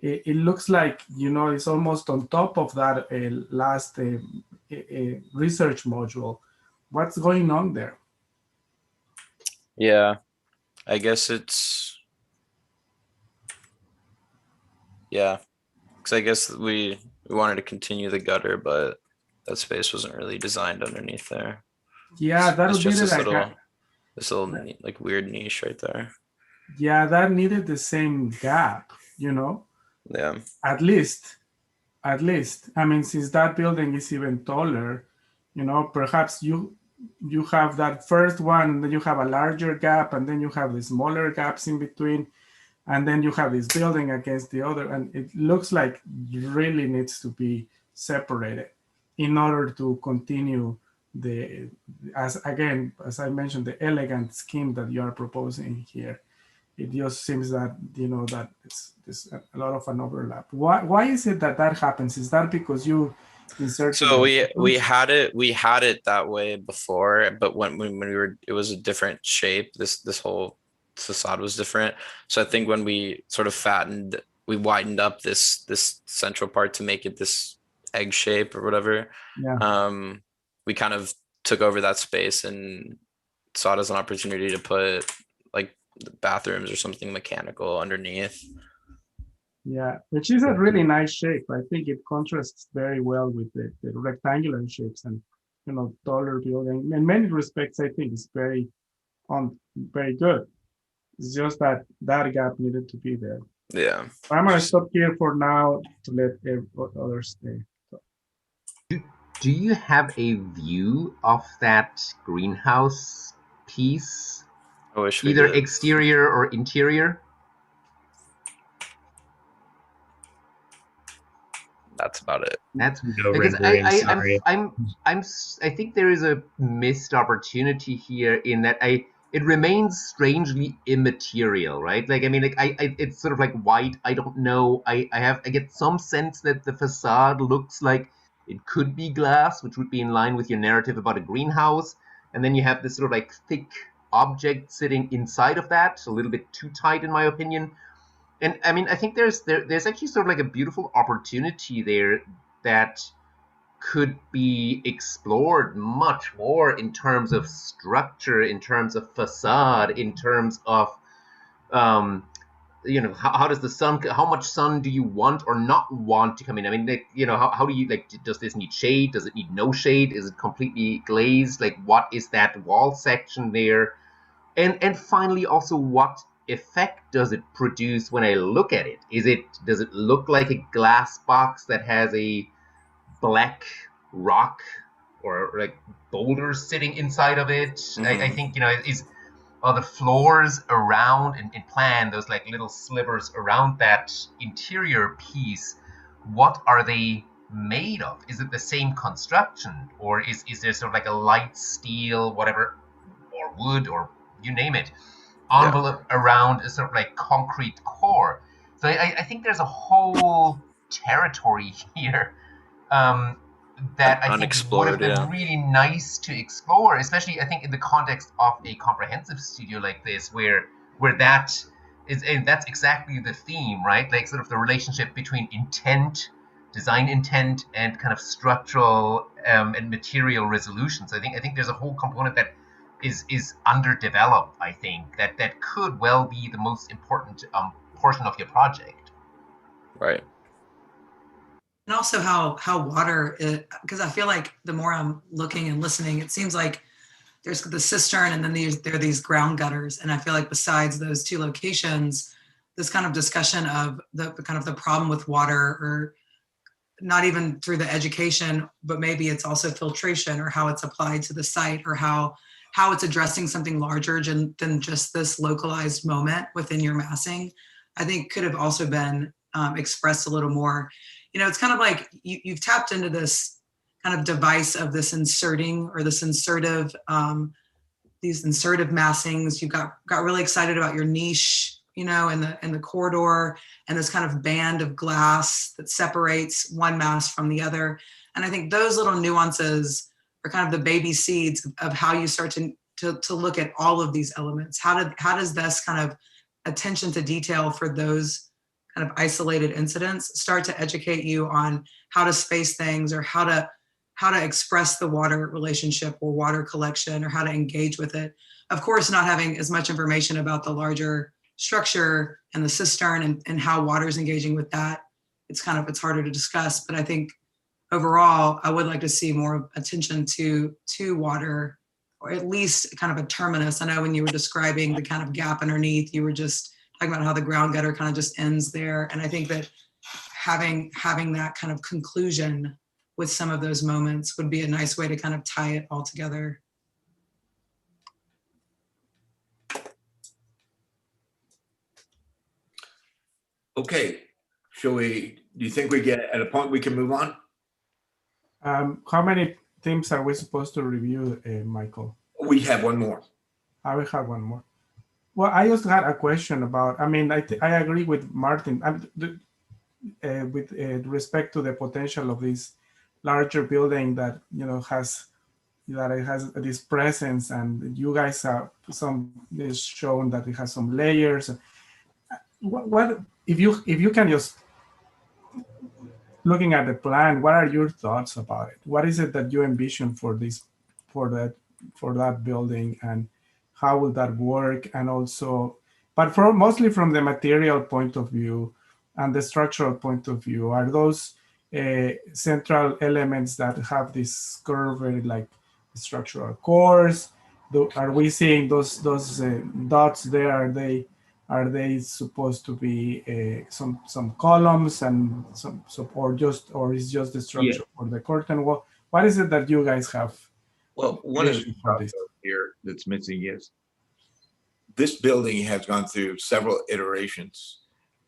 It looks like, it's almost on top of that last research module. What's going on there? Yeah, I guess it's, yeah, because I guess we wanted to continue the gutter, but that space wasn't really designed underneath there. Yeah, that It's would just be this little like weird niche right there. Yeah, that needed the same gap, Yeah. At least. I mean, since that building is even taller, perhaps you have that first one, and then you have a larger gap, and then you have the smaller gaps in between, and then you have this building against the other, and it looks like it really needs to be separated in order to continue as I mentioned, the elegant scheme that you are proposing here. It just seems that, that there's a lot of an overlap. Why is it that happens? Is that because you insert? So we had it that way before, but when we were, it was a different shape. This whole facade was different. So I think when we sort of we widened up this central part to make it this egg shape or whatever. Yeah. We kind of took over that space and saw it as an opportunity to put like bathrooms or something mechanical underneath. Yeah, which is a really nice shape. I think it contrasts very well with the rectangular shapes and, taller building. In many respects, I think it's very good. It's just that gap needed to be there. Yeah. I'm gonna stop here for now to let others stay. Do you have a view of that greenhouse piece? I wish we either did. exterior or interior? That's about it. That's No because rendering, sorry. I think there is a missed opportunity here in that it remains strangely immaterial, right? Like, I mean, like it's sort of like white. I don't know. I get some sense that the facade looks like it could be glass, which would be in line with your narrative about a greenhouse. And then you have this sort of like thick object sitting inside of that, a little bit too tight in my opinion. And I mean, I think there's actually sort of like a beautiful opportunity there that could be explored much more in terms of structure, in terms of facade, in terms of how does the sun, how much sun do you want or not want to come in? I mean, like, how do you, like, does this need shade? Does it need no shade? Is it completely glazed? Like, what is that wall section there? And finally, also, what effect does it produce when I look at it? Does it look like a glass box that has a black rock or like boulders sitting inside of it? I think, are the floors around in plan, those like little slivers around that interior piece, what are they made of? Is it the same construction, or is there sort of like a light steel, whatever, or wood, or you name it, envelope around a sort of like concrete core? So I think there's a whole territory here that I think would have been really nice to explore, especially I think in the context of a comprehensive studio like this, where that is, and that's exactly the theme, right? Like sort of the relationship between intent, design intent, and kind of structural and material resolutions. I think there's a whole component that is underdeveloped. I think that could well be the most important portion of your project. Right. And also how water, because I feel like the more I'm looking and listening, it seems like there's the cistern and then there are these ground gutters. And I feel like besides those two locations, this kind of discussion of the kind of the problem with water, or not even through the education, but maybe it's also filtration or how it's applied to the site, or how it's addressing something larger than just this localized moment within your massing. I think could have also been expressed a little more. You know, it's kind of like you've tapped into this kind of device of this inserting or this insertive, these insertive massings. You got really excited about your niche, you know, in the corridor, and this kind of band of glass that separates one mass from the other. And I think those little nuances are kind of the baby seeds of how you start to look at all of these elements. How does this kind of attention to detail for those kind of isolated incidents start to educate you on how to space things, or how to express the water relationship or water collection, or how to engage with it. Of course, not having as much information about the larger structure and the cistern and how water is engaging with that, it's harder to discuss. But I think overall, I would like to see more attention to water, or at least kind of a terminus. I know when you were describing the kind of gap underneath, you were just talking about how the ground gutter kind of just ends there. And I think that having that kind of conclusion with some of those moments would be a nice way to kind of tie it all together. Okay, do you think we get at a point we can move on? How many themes are we supposed to review, Michael? We have one more. I will have one more. Well, I just had a question about, I mean, I agree with Martin with respect to the potential of this larger building that, you know, has this presence, and you guys have is shown that it has some layers. What if you can just, looking at the plan, what are your thoughts about it? What is it that you envision for that building, and how will that work? And also, but mostly from the material point of view and the structural point of view, are those central elements that have this curve, like structural cores? Are we seeing those dots there? Are they supposed to be some columns and some or is just the structure or the curtain wall? What is it that you guys have? Well, one of the problems here that's missing is this building has gone through several iterations,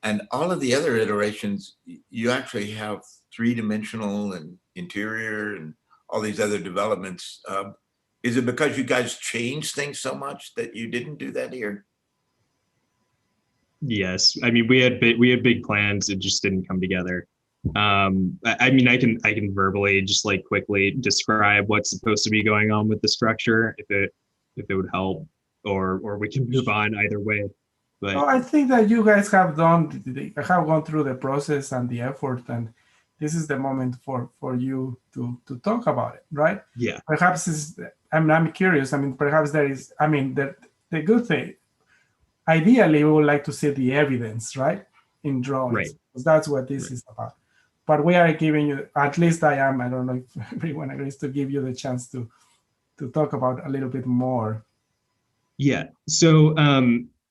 and all of the other iterations, you actually have three-dimensional and interior and all these other developments. Is it because you guys changed things so much that you didn't do that here? Yes, I mean we had big plans. It just didn't come together. I mean, I can verbally just like quickly describe what's supposed to be going on with the structure if it would help, or we can move on either way. But no, I think that you guys have gone through the process and the effort, and this is the moment for you to talk about it, right? Yeah. Perhaps I'm curious. I mean, perhaps there is. I mean, the good thing. Ideally, we would like to see the evidence, right, in drawings. Right. Because that's what this is about. But we are giving you, at least I am, I don't know if everyone agrees, to give you the chance to talk about a little bit more. Yeah. So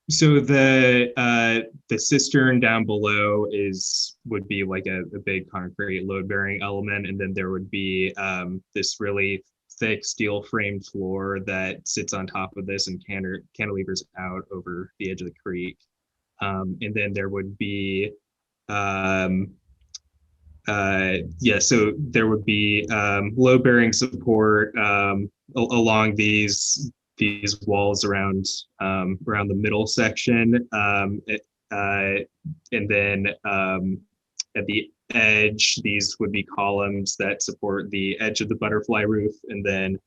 the cistern down below would be like a big concrete load-bearing element, and then there would be this really thick steel framed floor that sits on top of this and cantilevers out over the edge of the creek. And then there would be so there would be load-bearing support along these walls around the middle section, and then at the edge, these would be columns that support the edge of the butterfly roof, and then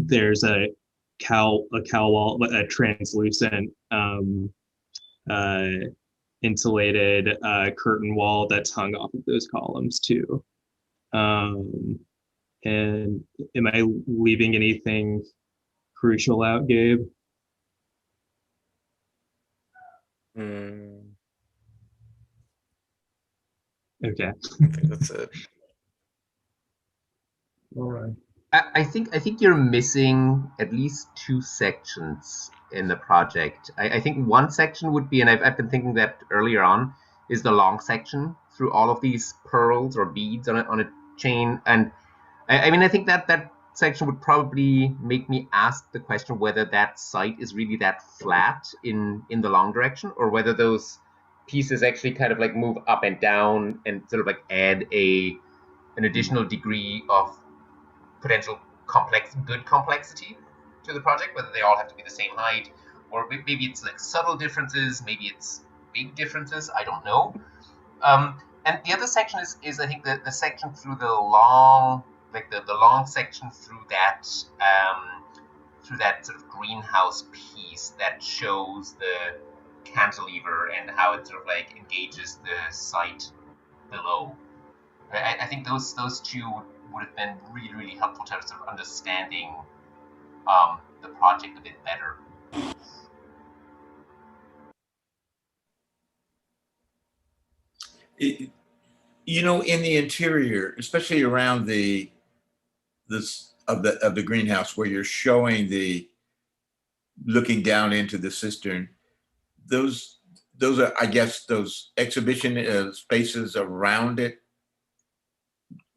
there's a cowl wall, a translucent insulated curtain wall that's hung off of those columns too. And am I leaving anything crucial out, Gabe? Okay. I think that's it. All right. I think you're missing at least two sections in the project. I think one section would be, and I've been thinking that earlier on, is the long section through all of these pearls or beads on a chain. And I mean, I think that section would probably make me ask the question whether that site is really that flat in the long direction, or whether those pieces actually kind of like move up and down and sort of like add an additional degree of potential good complexity to the project, whether they all have to be the same height, or maybe it's like subtle differences, maybe it's big differences, I don't know. And the other section is I think the section through the long, like the long section through that sort of greenhouse piece that shows the cantilever and how it sort of like engages the site below. I think those two would have been really, really helpful to sort of understanding the project a bit better. You know, in the interior, especially around the greenhouse where you're showing looking down into the cistern, those are, I guess, those exhibition spaces around it.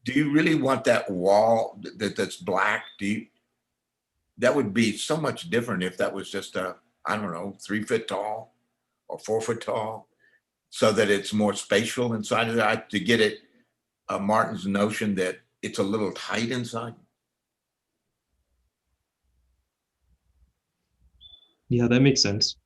Do you really want that wall that's black? That would be so much different if that was just I don't know, 3 foot tall or 4 foot tall, so that it's more spatial inside of that, to get it, Martin's notion that it's a little tight inside. Yeah, that makes sense.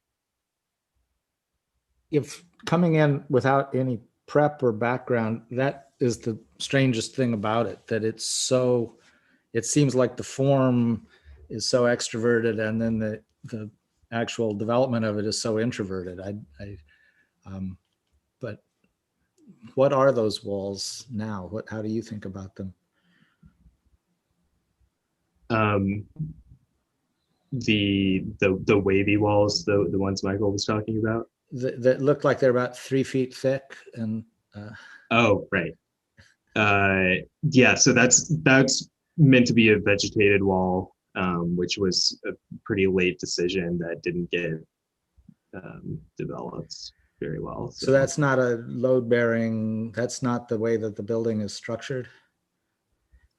If coming in without any prep or background, that is the strangest thing about it, that it seems like the form is so extroverted, and then the actual development of it is so introverted. But what are those walls now? How do you think about them? The wavy walls, the ones Michael was talking about, that look like they're about 3 feet thick and oh, right. Yeah, so that's meant to be a vegetated wall, which was a pretty late decision that didn't get developed very well. So that's not a load bearing, that's not the way that the building is structured.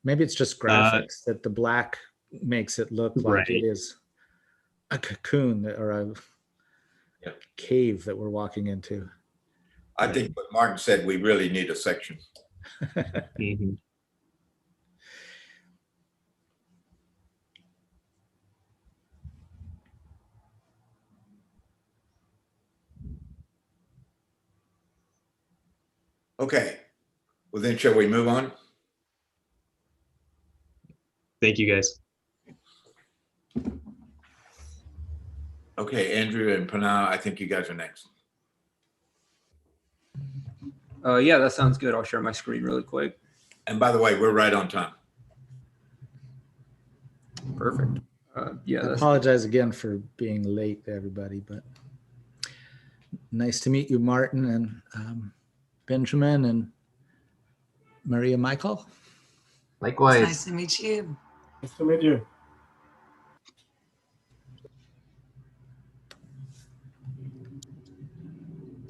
Maybe it's just graphics that the black makes it look like it is a cocoon or a cave that we're walking into. I think what Martin said, we really need a section. Mm-hmm. Okay, well then shall we move on? Thank you, guys. Okay, Andrew and Pana, I think you guys are next. Yeah, that sounds good. I'll share my screen really quick. And by the way, we're right on time. Perfect. Yeah, I apologize again for being late, everybody, but nice to meet you, Martin and Benjamin and Maria Michael. Likewise. Nice to meet you. Nice to meet you.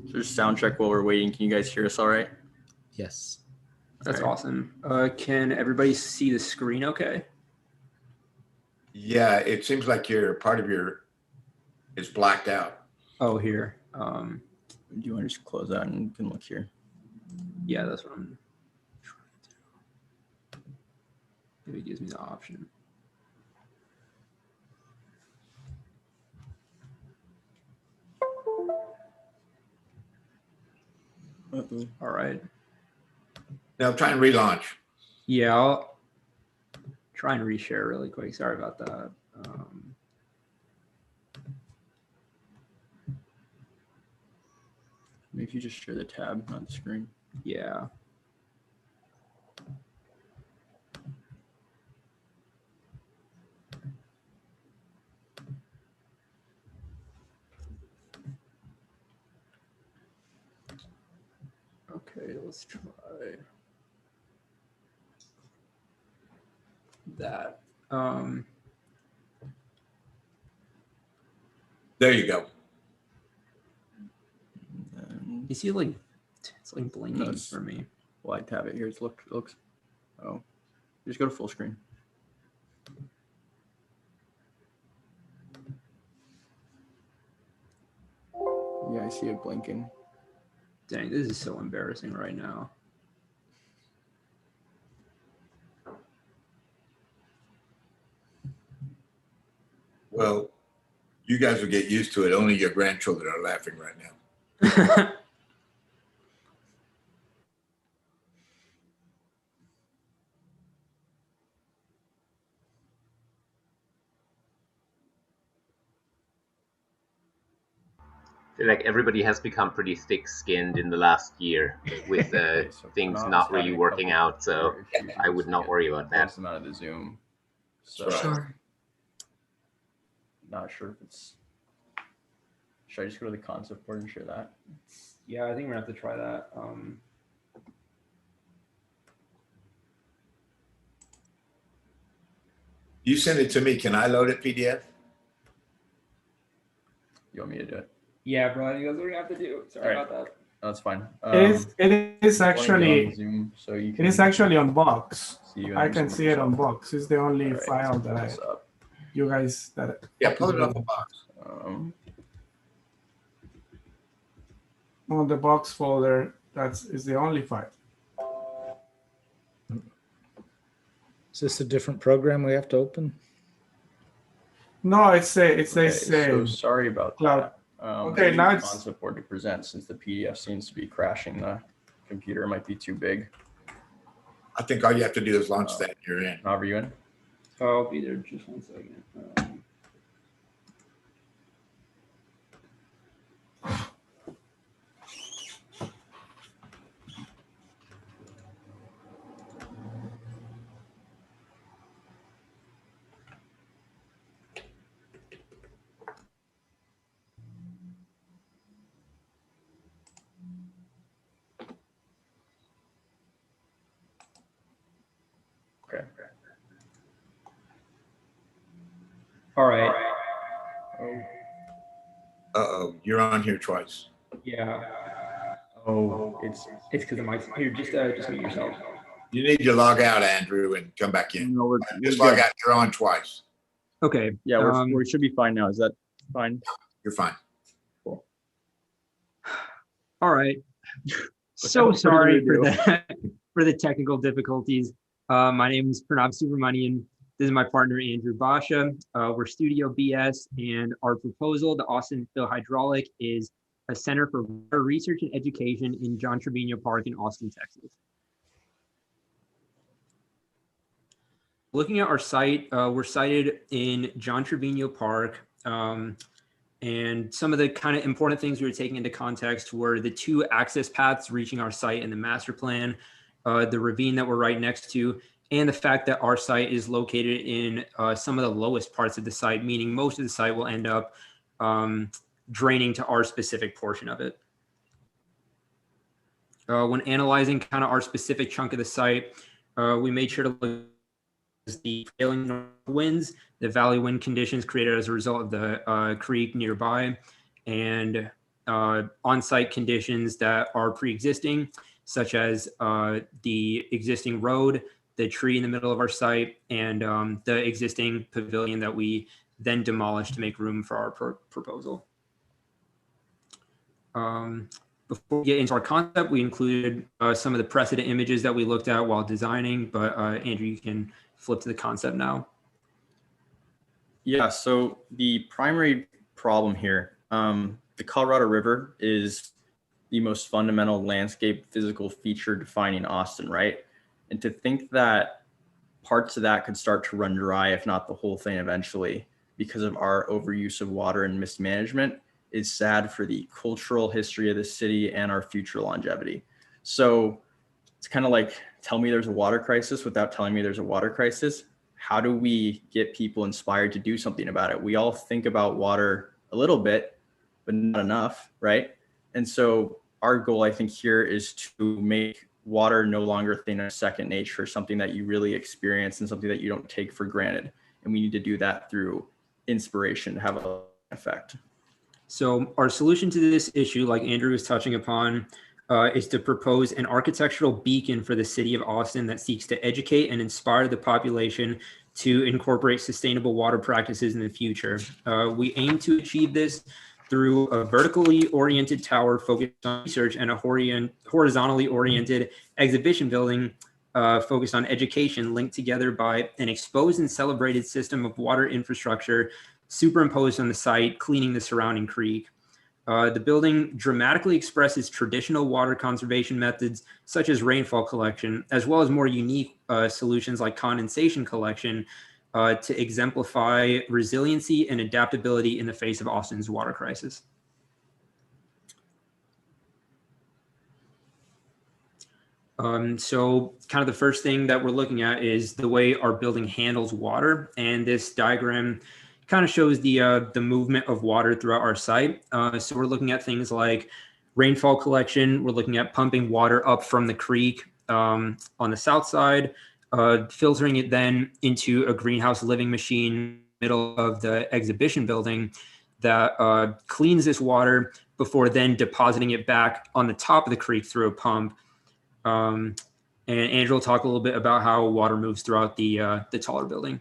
Just sound check while we're waiting. Can you guys hear us all right? Yes. That's awesome. Can everybody see the screen okay? Yeah, it seems like part of your is blacked out. Oh, here. Do you want to just close out and you can look here? Yeah, that's what I'm trying to do. Maybe it gives me the option. All right. Now try and relaunch. Yeah, I'll try and reshare really quick. Sorry about that. Maybe if you just share the tab on the screen. Yeah. Okay, let's try that. There you go. You see, like, it's like blinking for me. Well, I tab it here. It looks. Oh, just go to full screen. Yeah, I see it blinking. Dang, this is so embarrassing right now. Well, you guys will get used to it. Only your grandchildren are laughing right now. I feel like everybody has become pretty thick-skinned in the last year with things not really working out. So I would not worry about that. Them out of the Zoom. So Sure. not sure if it's. Should I just go to the concept board and share that? Yeah, I think we're gonna have to try that. You send it to me. Can I load it PDF? You want me to do it? Yeah, bro, that's what we have to do. Sorry about that. That's fine. It is actually Zoom, so you it is actually on Box. See you I can see it on Box. It's the only All right, file that you guys that. Yeah, pull it up the box. On the Box folder, is the only file. Is this a different program we have to open? No, it's Okay, so sorry about cloud. that. Okay, I now need the it's concept board to present since the PDF seems to be crashing. The computer might be too big. I think all you have to do is launch that. You're in. Are you in? I'll be there just 1 second. Okay. All right. Uh-oh, you're on here twice. Yeah. Oh, it's because of my here. Just mute yourself. You need to log out, Andrew, and come back in. No, we're Just good. log out. You're on twice. Okay. Yeah, we should be fine now. Is that fine? You're fine. Cool. All right. So sorry for the technical difficulties. My name is Pranav Subramanian. This is my partner, Andrew Basha. We're Studio BS, and our proposal, the Austin Phil Hydraulic, is a center for water research and education in John Trevino Park in Austin, Texas. Looking at our site, we're sited in John Trevino Park. And some of the kind of important things we were taking into context were the 2 access paths reaching our site in the master plan, the ravine that we're right next to, and the fact that our site is located in some of the lowest parts of the site, meaning most of the site will end up draining to our specific portion of it. When analyzing kind of our specific chunk of the site, we made sure to look at the prevailing north winds, the valley wind conditions created as a result of the creek nearby, and on-site conditions that are pre-existing, such as the existing road, the tree in the middle of our site, and the existing pavilion that we then demolished to make room for our proposal. Before we get into our concept, we included some of the precedent images that we looked at while designing, but Andrew, you can flip to the concept now. Yeah, so the primary problem here, the Colorado River is the most fundamental landscape physical feature defining Austin, right? And to think that parts of that could start to run dry, if not the whole thing eventually, because of our overuse of water and mismanagement, is sad for the cultural history of the city and our future longevity. So it's kind of like, tell me there's a water crisis without telling me there's a water crisis. How do we get people inspired to do something about it? We all think about water a little bit, but not enough, right? And so our goal, I think, here is to make water no longer a thing of second nature, something that you really experience and something that you don't take for granted. And we need to do that through inspiration to have an effect. So our solution to this issue, like Andrew was touching upon, is to propose an architectural beacon for the city of Austin that seeks to educate and inspire the population to incorporate sustainable water practices in the future. We aim to achieve this through a vertically oriented tower focused on research and a horizontally oriented exhibition building focused on education, linked together by an exposed and celebrated system of water infrastructure superimposed on the site, cleaning the surrounding creek. The building dramatically expresses traditional water conservation methods such as rainfall collection, as well as more unique solutions like condensation collection to exemplify resiliency and adaptability in the face of Austin's water crisis. So kind of the first thing that we're looking at is the way our building handles water. And this diagram kind of shows the movement of water throughout our site. So we're looking at things like rainfall collection. We're looking at pumping water up from the creek on the south side, filtering it then into a greenhouse living machine middle of the exhibition building that cleans this water before then depositing it back on the top of the creek through a pump. And Andrew will talk a little bit about how water moves throughout the taller building.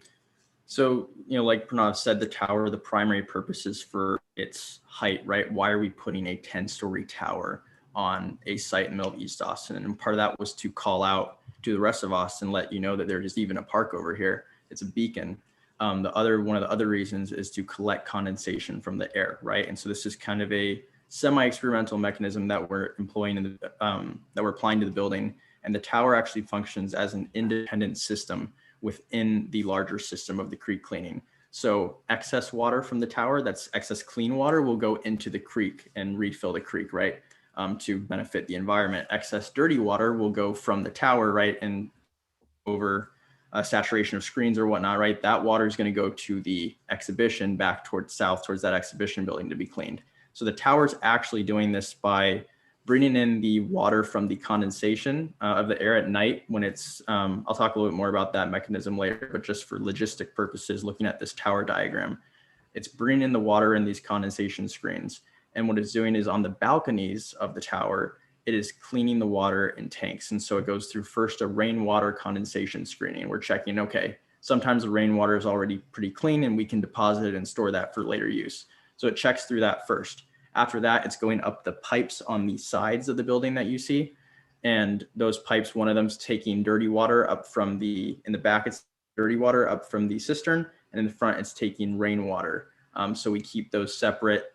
So, like Pranav said, the tower, the primary purpose is for its height, right? Why are we putting a 10-story tower on a site in the middle of East Austin? And part of that was to call out to the rest of Austin, let you know that there's even a park over here. It's a beacon. One of the other reasons is to collect condensation from the air, right? And so this is kind of a semi-experimental mechanism that we're employing that we're applying to the building. And the tower actually functions as an independent system within the larger system of the creek cleaning. So excess water from the tower, that's excess clean water, will go into the creek and refill the creek, right? To benefit the environment. Excess dirty water will go from the tower, right? And over saturation of screens or whatnot, right? That water is going to go to the exhibition back towards south, towards that exhibition building to be cleaned. So the tower's actually doing this by bringing in the water from the condensation of the air at night when it's, I'll talk a little bit more about that mechanism later, but just for logistic purposes, looking at this tower diagram, it's bringing in the water in these condensation screens. And what it's doing is on the balconies of the tower, it is cleaning the water in tanks. And so it goes through first a rainwater condensation screening. We're checking, okay, sometimes the rainwater is already pretty clean and we can deposit it and store that for later use. So it checks through that first. After that, it's going up the pipes on the sides of the building that you see. And those pipes, one of them's taking dirty water up from in the back, it's dirty water up from the cistern, and in the front, it's taking rainwater. So we keep those separate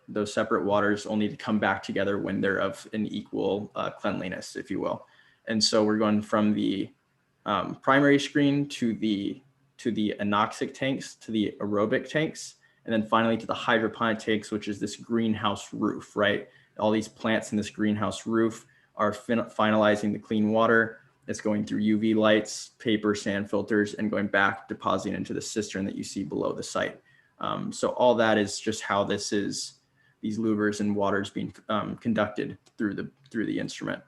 waters only to come back together when they're of an equal cleanliness, if you will. And so we're going from the primary screen to the anoxic tanks, to the aerobic tanks, and then finally to the hydroponic tanks, which is this greenhouse roof, right? All these plants in this greenhouse roof are finalizing the clean water. It's going through UV lights, paper, sand filters, and going back, depositing into the cistern that you see below the site. So all that is just how these louvers and waters being conducted through the instrument.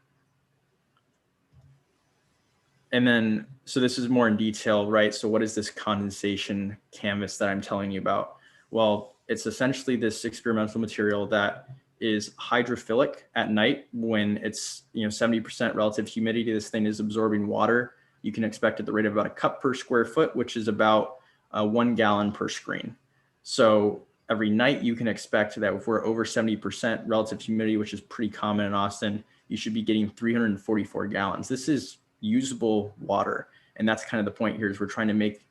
And then, so this is more in detail, right? So what is this condensation canvas that I'm telling you about? Well, it's essentially this experimental material that is hydrophilic at night when it's 70% relative humidity. This thing is absorbing water. You can expect at the rate of about a cup per square foot, which is about 1 gallon per screen. So every night you can expect that if we're over 70% relative humidity, which is pretty common in Austin, you should be getting 344 gallons. This is usable water. And that's kind of the point here is we're trying to make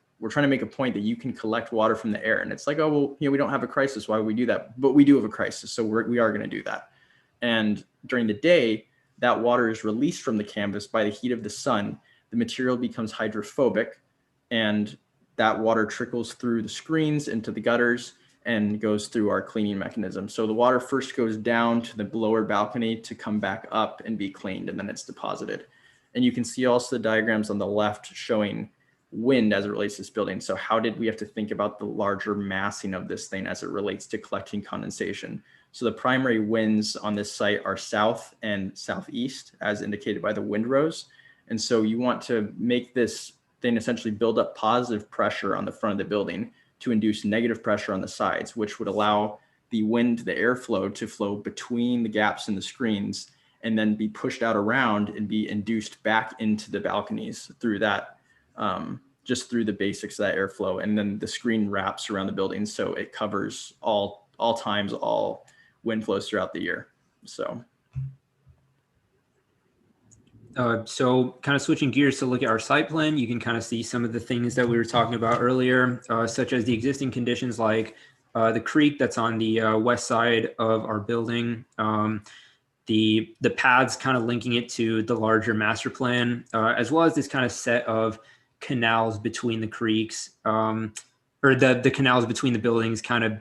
a point that you can collect water from the air. And it's like, oh, well, we don't have a crisis. Why would we do that? But we do have a crisis. So we are going to do that. And during the day, that water is released from the canvas by the heat of the sun. The material becomes hydrophobic and that water trickles through the screens into the gutters and goes through our cleaning mechanism. So the water first goes down to the lower balcony to come back up and be cleaned, and then it's deposited. And you can see also the diagrams on the left showing wind as it relates to this building. So how did we have to think about the larger massing of this thing as it relates to collecting condensation? So the primary winds on this site are south and southeast, as indicated by the wind rows. And so you want to make this thing essentially build up positive pressure on the front of the building to induce negative pressure on the sides, which would allow the wind, the airflow to flow between the gaps in the screens and then be pushed out around and be induced back into the balconies through that, just through the basics of that airflow. And then the screen wraps around the building. So it covers all times, all wind flows throughout the year. So. So kind of switching gears to look at our site plan, you can kind of see some of the things that we were talking about earlier, such as the existing conditions like the creek that's on the west side of our building, the paths kind of linking it to the larger master plan, as well as this kind of set of canals between the creeks, or the canals between the buildings, kind of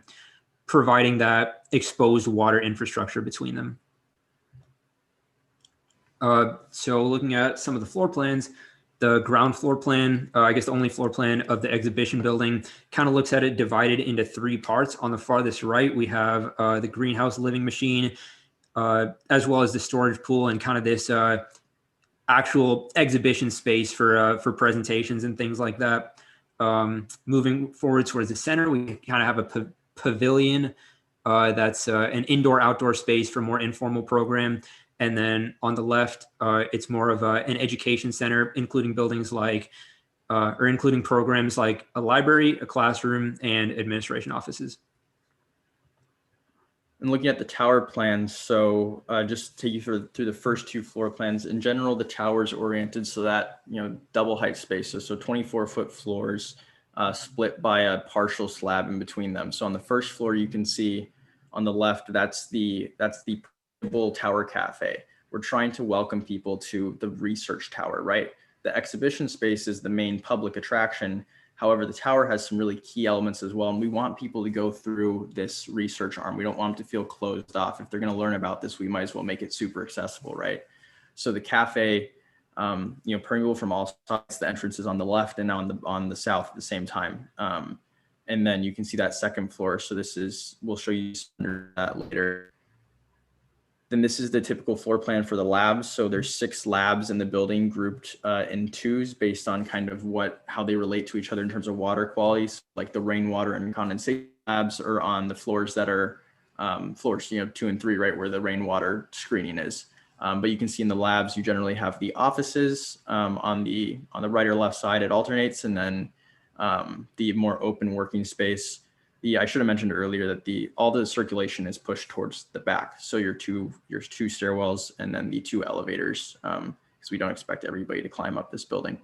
providing that exposed water infrastructure between them. So looking at some of the floor plans, the ground floor plan, I guess the only floor plan of the exhibition building, kind of looks at it divided into 3 parts. On the farthest right, we have the greenhouse living machine, as well as the storage pool and kind of this actual exhibition space for presentations and things like that. Moving forward towards the center, we kind of have a pavilion that's an indoor-outdoor space for more informal program. And then on the left, it's more of an education center, including buildings like, or including programs like a library, a classroom, and administration offices. And looking at the tower plans, so just to take you through the first 2 floor plans. In general, the tower is oriented so that, double height spaces, so 24-foot floors split by a partial slab in between them. So on the first floor, you can see on the left, that's the Tower Cafe. We're trying to welcome people to the research tower, right? The exhibition space is the main public attraction. However, the tower has some really key elements as well, and we want people to go through this research arm. We don't want them to feel closed off. If they're going to learn about this, we might as well make it super accessible, right? So the cafe, permeable from all sides. The entrance is on the left and now on the south at the same time. And then you can see that second floor. So we'll show you that later. Then this is the typical floor plan for the labs. So there's 6 labs in the building grouped in 2s based on kind of how they relate to each other in terms of water quality. So like the rainwater and condensation labs are on the floors that are floors 2 and 3, right, where the rainwater screening is. But you can see in the labs, you generally have the offices on the right or left side, it alternates, and then the more open working space. I should have mentioned earlier that all the circulation is pushed towards the back. So your two stairwells and then the 2 elevators, because we don't expect everybody to climb up this building.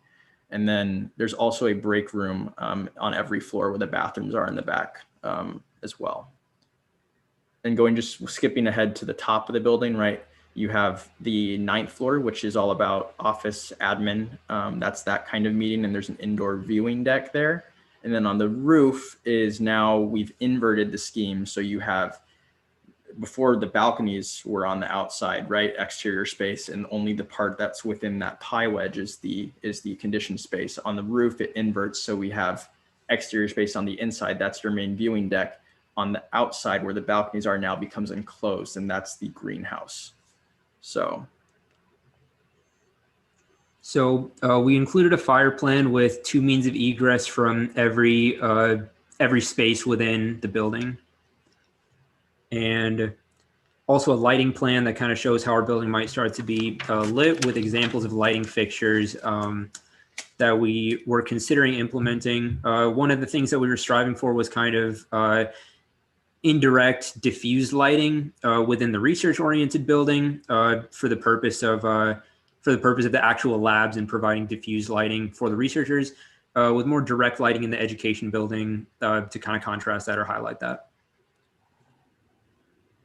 And then there's also a break room on every floor where the bathrooms are in the back as well. And just skipping ahead to the top of the building, right? You have the 9th floor, which is all about office admin. That's that kind of meeting. And there's an indoor viewing deck there. And then on the roof we've inverted the scheme. So you have, before the balconies were on the outside, right? Exterior space, and only the part that's within that pie wedge is the conditioned space. On the roof, it inverts. So we have exterior space on the inside. That's your main viewing deck. On the outside where the balconies are now becomes enclosed, and that's the greenhouse. So we included a fire plan with 2 means of egress from every space within the building. And also a lighting plan that kind of shows how our building might start to be lit, with examples of lighting fixtures that we were considering implementing. One of the things that we were striving for was kind of indirect diffused lighting within the research-oriented building for the purpose of the actual labs and providing diffused lighting for the researchers, with more direct lighting in the education building to kind of contrast that or highlight that.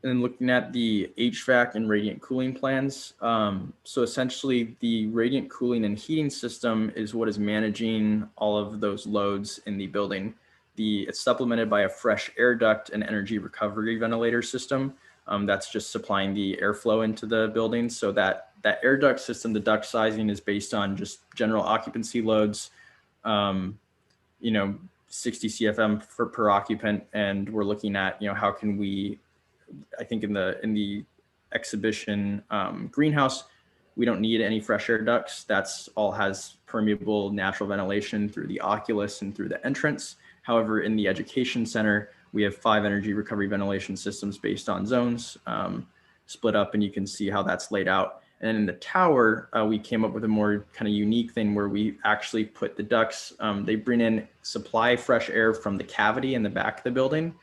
And looking at the HVAC and radiant cooling plans. So essentially the radiant cooling and heating system is what is managing all of those loads in the building. It's supplemented by a fresh air duct and energy recovery ventilator system. That's just supplying the airflow into the building. So that air duct system, the duct sizing is based on just general occupancy loads, 60 CFM per occupant. And we're looking at, how can we, I think in the exhibition greenhouse, we don't need any fresh air ducts. That's all has permeable natural ventilation through the oculus and through the entrance. However, in the education center, we have 5 energy recovery ventilation systems based on zones split up, and you can see how that's laid out. And in the tower, we came up with a more kind of unique thing where we actually put the ducts, they bring in supply fresh air from the cavity in the back of the building,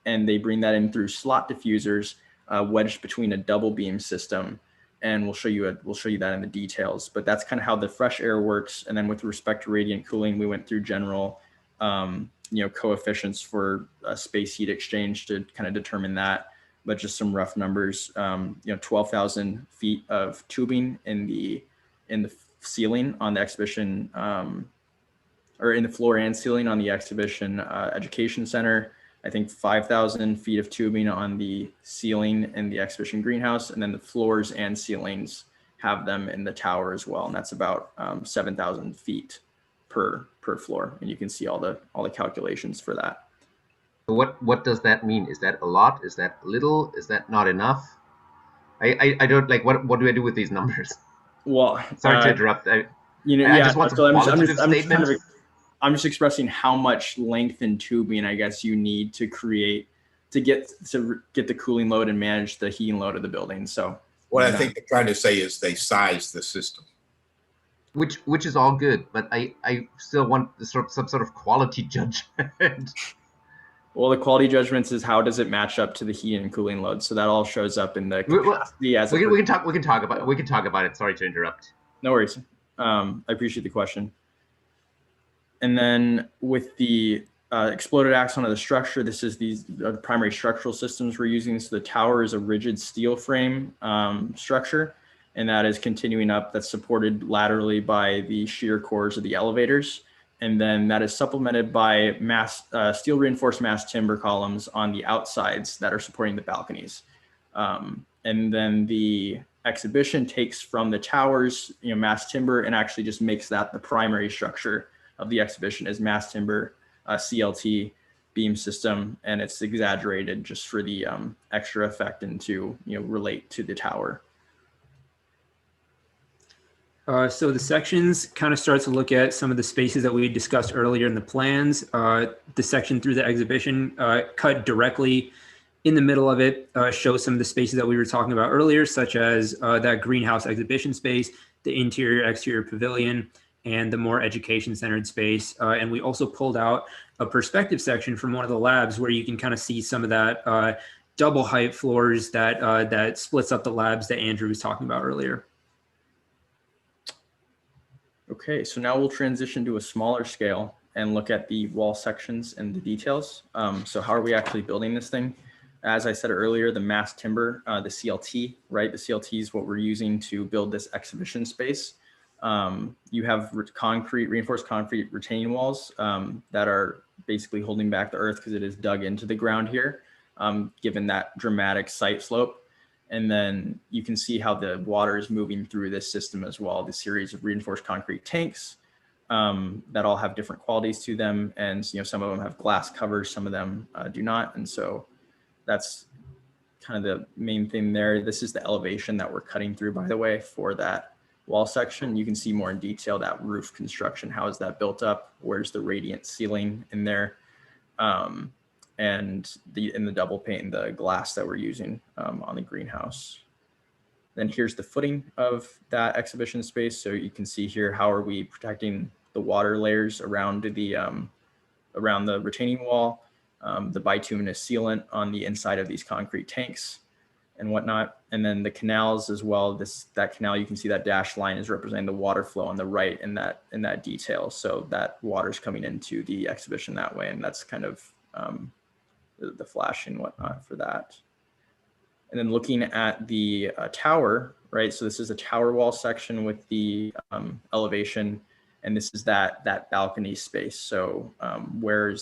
and they bring that in through slot diffusers wedged between a double beam system. And we'll show you that in the details, but that's kind of how the fresh air works. And then with respect to radiant cooling, we went through general, coefficients for space heat exchange to kind of determine that, but just some rough numbers, 12,000 feet of tubing in the ceiling on the exhibition, or in the floor and ceiling on the exhibition education center. I think 5,000 feet of tubing on the ceiling in the exhibition greenhouse, and then the floors and ceilings have them in the tower as well. And that's about 7,000 feet per floor. And you can see all the calculations for that. What does that mean? Is that a lot? Is that little? Is that not enough? I don't like, what do I do with these numbers? Well, sorry to interrupt. I just want some qualitative statements. I'm just expressing how much length and tubing, I guess, you need to create to get the cooling load and manage the heating load of the building. So what I think they're trying to say is they size the system, which is all good, but I still want some sort of quality judgment. Well, the quality judgments is how does it match up to the heat and cooling load? So that all shows up in the capacity as we can talk about it. Sorry to interrupt. No worries. I appreciate the question. And then with the exploded axon of the structure, this is the primary structural systems we're using. So the tower is a rigid steel frame structure, and that is continuing up. That's supported laterally by the shear cores of the elevators. And then that is supplemented by steel reinforced mass timber columns on the outsides that are supporting the balconies. And then the exhibition takes from the towers, mass timber, and actually just makes that the primary structure of the exhibition is mass timber, CLT beam system, and it's exaggerated just for the extra effect and to relate to the tower. So the sections kind of starts to look at some of the spaces that we discussed earlier in the plans. The section through the exhibition cut directly in the middle of it shows some of the spaces that we were talking about earlier, such as that greenhouse exhibition space, the interior exterior pavilion, and the more education-centered space. And we also pulled out a perspective section from one of the labs where you can kind of see some of that double height floors that splits up the labs that Andrew was talking about earlier. Okay, so now we'll transition to a smaller scale and look at the wall sections and the details. So how are we actually building this thing? As I said earlier, the mass timber, the CLT, right? The CLT is what we're using to build this exhibition space. You have reinforced concrete retaining walls that are basically holding back the earth because it is dug into the ground here, given that dramatic site slope. And then you can see how the water is moving through this system as well. The series of reinforced concrete tanks that all have different qualities to them. And some of them have glass covers, some of them do not. And so that's kind of the main thing there. This is the elevation that we're cutting through, by the way, for that wall section. You can see more in detail that roof construction. How is that built up? Where's the radiant ceiling in there? And in the double pane and the glass that we're using on the greenhouse. Then here's the footing of that exhibition space. So you can see here, how are we protecting the water layers around the retaining wall, the bituminous sealant on the inside of these concrete tanks and whatnot. And then the canals as well. That canal, you can see that dashed line is representing the water flow on the right in that detail. So that water's coming into the exhibition that way. And that's kind of the flashing and whatnot for that. And then looking at the tower, right? So this is a tower wall section with the elevation, and this is that balcony space. So where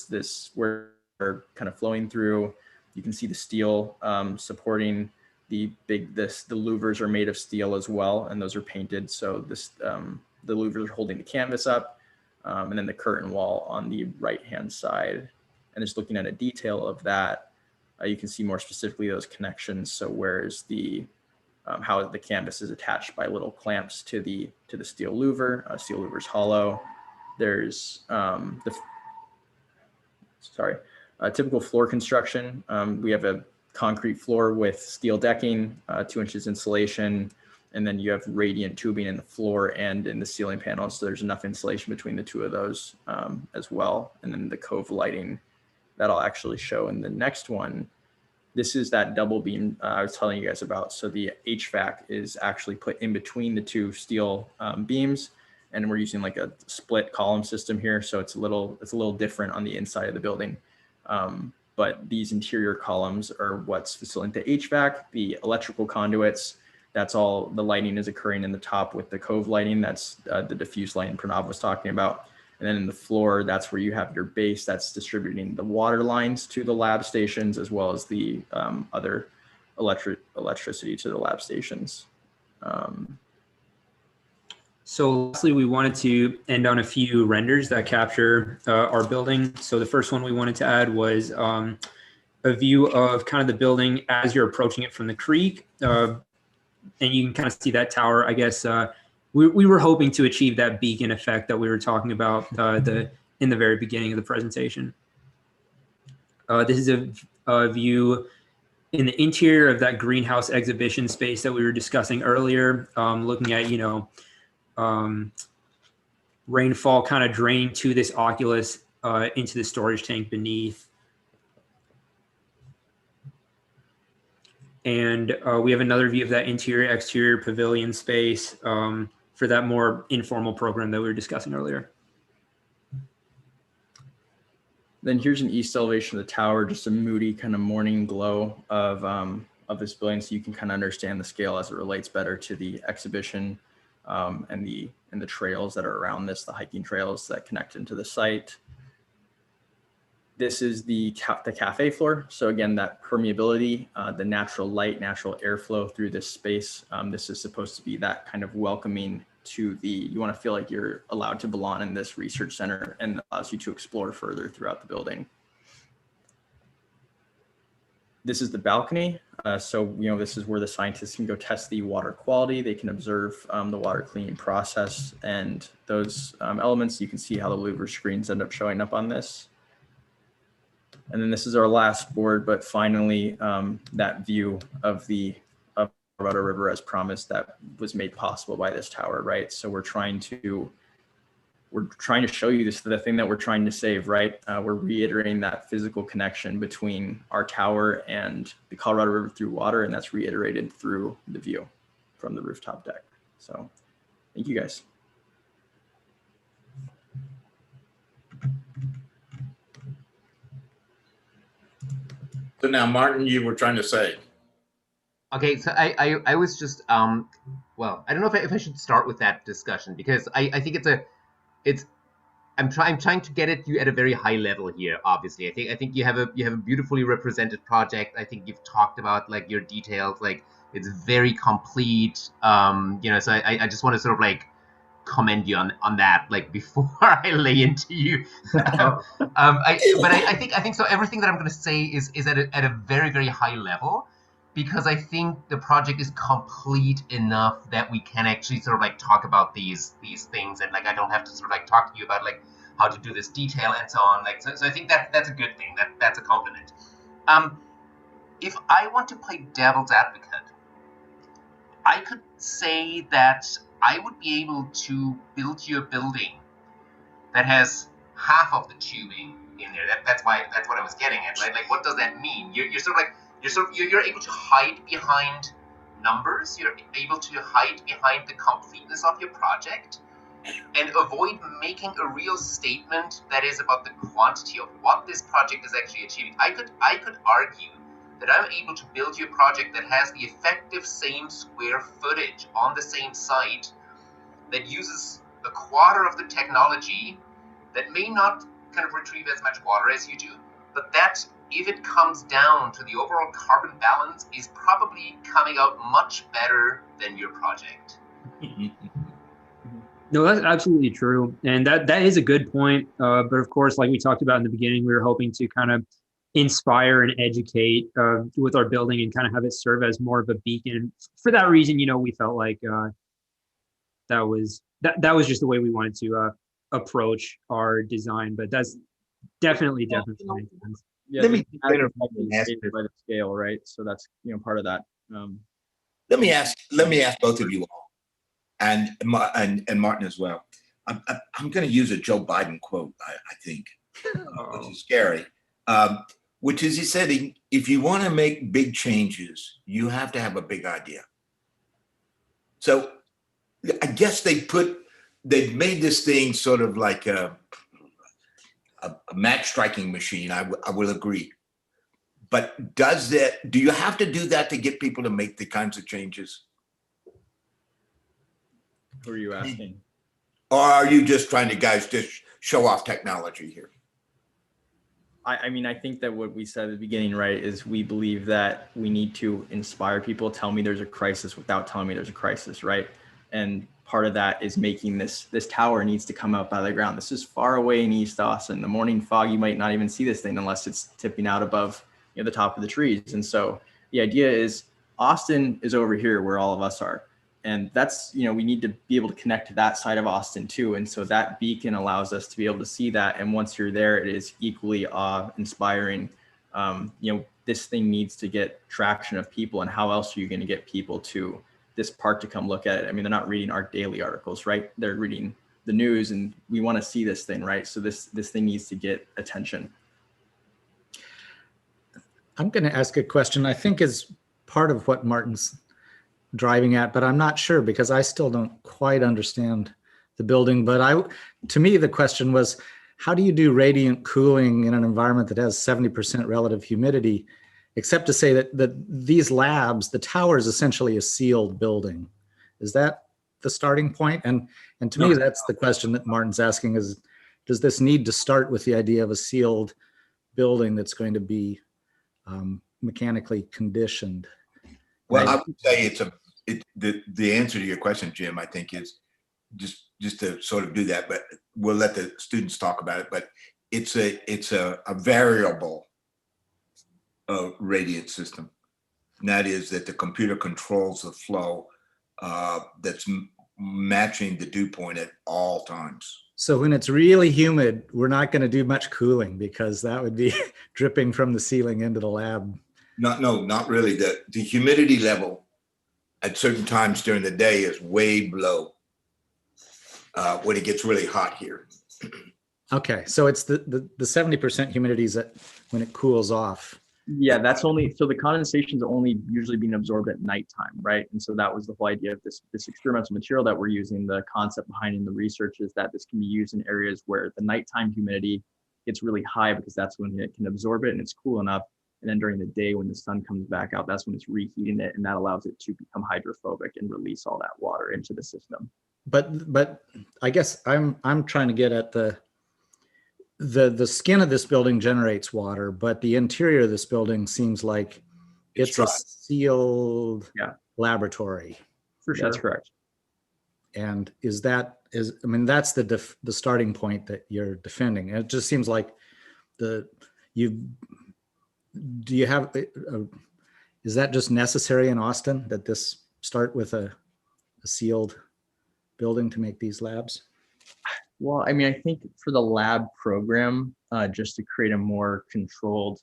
kind of flowing through, you can see the steel supporting the louvers are made of steel as well, and those are painted. So the louvers are holding the canvas up, and then the curtain wall on the right-hand side. And just looking at a detail of that, you can see more specifically those connections. So where's how the canvas is attached by little clamps to the steel louver. Steel louver's hollow. There's typical floor construction. We have a concrete floor with steel decking, 2 inches insulation, and then you have radiant tubing in the floor and in the ceiling panels. So there's enough insulation between the two of those as well. And then the cove lighting that I'll actually show in the next one This is that double beam I was telling you guys about. So the HVAC is actually put in between the two steel beams, and we're using like a split column system here. So it's a little different on the inside of the building. But these interior columns are what's facilitating the HVAC, the electrical conduits. That's all the lighting is occurring in the top with the cove lighting. That's the diffuse lighting Pranav was talking about. And then in the floor, that's where you have your base that's distributing the water lines to the lab stations, as well as the other electricity to the lab stations. So lastly, we wanted to end on a few renders that capture our building. So the first one we wanted to add was a view of kind of the building as you're approaching it from the creek. And you can kind of see that tower. I guess we were hoping to achieve that beacon effect that we were talking about in the very beginning of the presentation. This is a view in the interior of that greenhouse exhibition space that we were discussing earlier, looking at, rainfall kind of draining to this oculus into the storage tank beneath. And we have another view of that interior exterior pavilion space for that more informal program that we were discussing earlier. Then here's an east elevation of the tower, just a moody kind of morning glow of this building, so you can kind of understand the scale as it relates better to the exhibition and the trails that are around this, the hiking trails that connect into the site. This is the cafe floor. So again, that permeability, the natural light, natural airflow through this space. This is supposed to be that kind of welcoming to you want to feel like you're allowed to belong in this research center, and allows you to explore further throughout the building. This is the balcony. So, this is where the scientists can go test the water quality. They can observe the water cleaning process and those elements. You can see how the louver screens end up showing up on this. And then this is our last board, but finally, that view of the Colorado River as promised that was made possible by this tower, right? So we're trying to show you this, the thing that we're trying to save, right? We're reiterating that physical connection between our tower and the Colorado River through water, and that's reiterated through the view from the rooftop deck. So thank you guys. So now, Martin, you were trying to say. Okay, so I was just well, I don't know if I should start with that discussion, because I think I'm trying to get at you at a very high level here. Obviously, I think you have a beautifully represented project. I think you've talked about like your details, like it's very complete. So I just want to sort of like commend you on that, like before I lay into you. I think so. Everything that I'm going to say is at a very, very high level, because I think the project is complete enough that we can actually sort of like talk about these things, and like I don't have to sort of like talk to you about like how to do this detail and so on. Like so I think that's a good thing. That's a compliment. If I want to play devil's advocate, I could say that I would be able to build you a building that has half of the tubing in there. That's what I was getting at, right? Like, what does that mean? You're able to hide behind numbers. You're able to hide behind the completeness of your project and avoid making a real statement that is about the quantity of what this project is actually achieving. I could argue that I'm able to build you a project that has the effective same square footage on the same site, that uses a quarter of the technology, that may not kind of retrieve as much water as you do, but that, if it comes down to the overall carbon balance, is probably coming out much better than your project. No, that's absolutely true. And that is a good point. But of course, like we talked about in the beginning, we were hoping to kind of inspire and educate with our building and kind of have it serve as more of a beacon. For that reason, we felt like that was just the way we wanted to approach our design. But that's definitely makes sense. Yeah, Let me by the scale, right? So that's part of that. Let me ask both of you all, and Martin as well. I'm going to use a Joe Biden quote, I think, which is scary. which is, he said, if you want to make big changes, you have to have a big idea. So I guess they've made this thing sort of like a match striking machine. I will agree. But do you have to do that to get people to make the kinds of changes? Who are you asking? Or are you just trying to, guys, just show off technology here? I mean, I think that what we said at the beginning, right, is we believe that we need to inspire people. Tell me there's a crisis without telling me there's a crisis, right? And part of that is making this tower needs to come up out of the ground. This is far away in East Austin. The morning fog, you might not even see this thing unless it's tipping out above, you know, the top of the trees. And so the idea is Austin is over here where all of us are. And that's, you know, we need to be able to connect to that side of Austin too. And so that beacon allows us to be able to see that. And once you're there, it is equally awe-inspiring. You know, this thing needs to get traction of people. And how else are you going to get people to this park to come look at it? I mean, they're not reading our daily articles, right? They're reading the news, and we want to see this thing, right? So this thing needs to get attention. I'm going to ask a question I think is part of what Martin's driving at, but I'm not sure because I still don't quite understand the building. But to me, the question was, how do you do radiant cooling in an environment that has 70% relative humidity, except to say that these labs, the tower is essentially a sealed building. Is that the starting point? And to me, that's the question that Martin's asking is, does this need to start with the idea of a sealed building that's going to be mechanically conditioned? Well, I would say the answer to your question, Jim, I think is just to sort of do that, but we'll let the students talk about it. But it's a variable radiant system. And that is that the computer controls the flow that's matching the dew point at all times. So when it's really humid, we're not going to do much cooling because that would be dripping from the ceiling into the lab. No, not really. The humidity level at certain times during the day is way below when it gets really hot here. Okay, so it's the 70% humidity is when it cools off. Yeah, that's only, so the condensation is only usually being absorbed at nighttime, right? And so that was the whole idea of this experimental material that we're using. The concept behind in the research is that this can be used in areas where the nighttime humidity gets really high because that's when it can absorb it and it's cool enough. And then during the day when the sun comes back out, that's when it's reheating it, and that allows it to become hydrophobic and release all that water into the system. But I guess I'm trying to get at the skin of this building generates water, but the interior of this building seems like it's a sealed laboratory. For sure. That's correct. And I mean, that's the starting point that you're defending. And it just seems like is that just necessary in Austin that this start with a sealed building to make these labs? Well, I mean, I think for the lab program, just to create a more controlled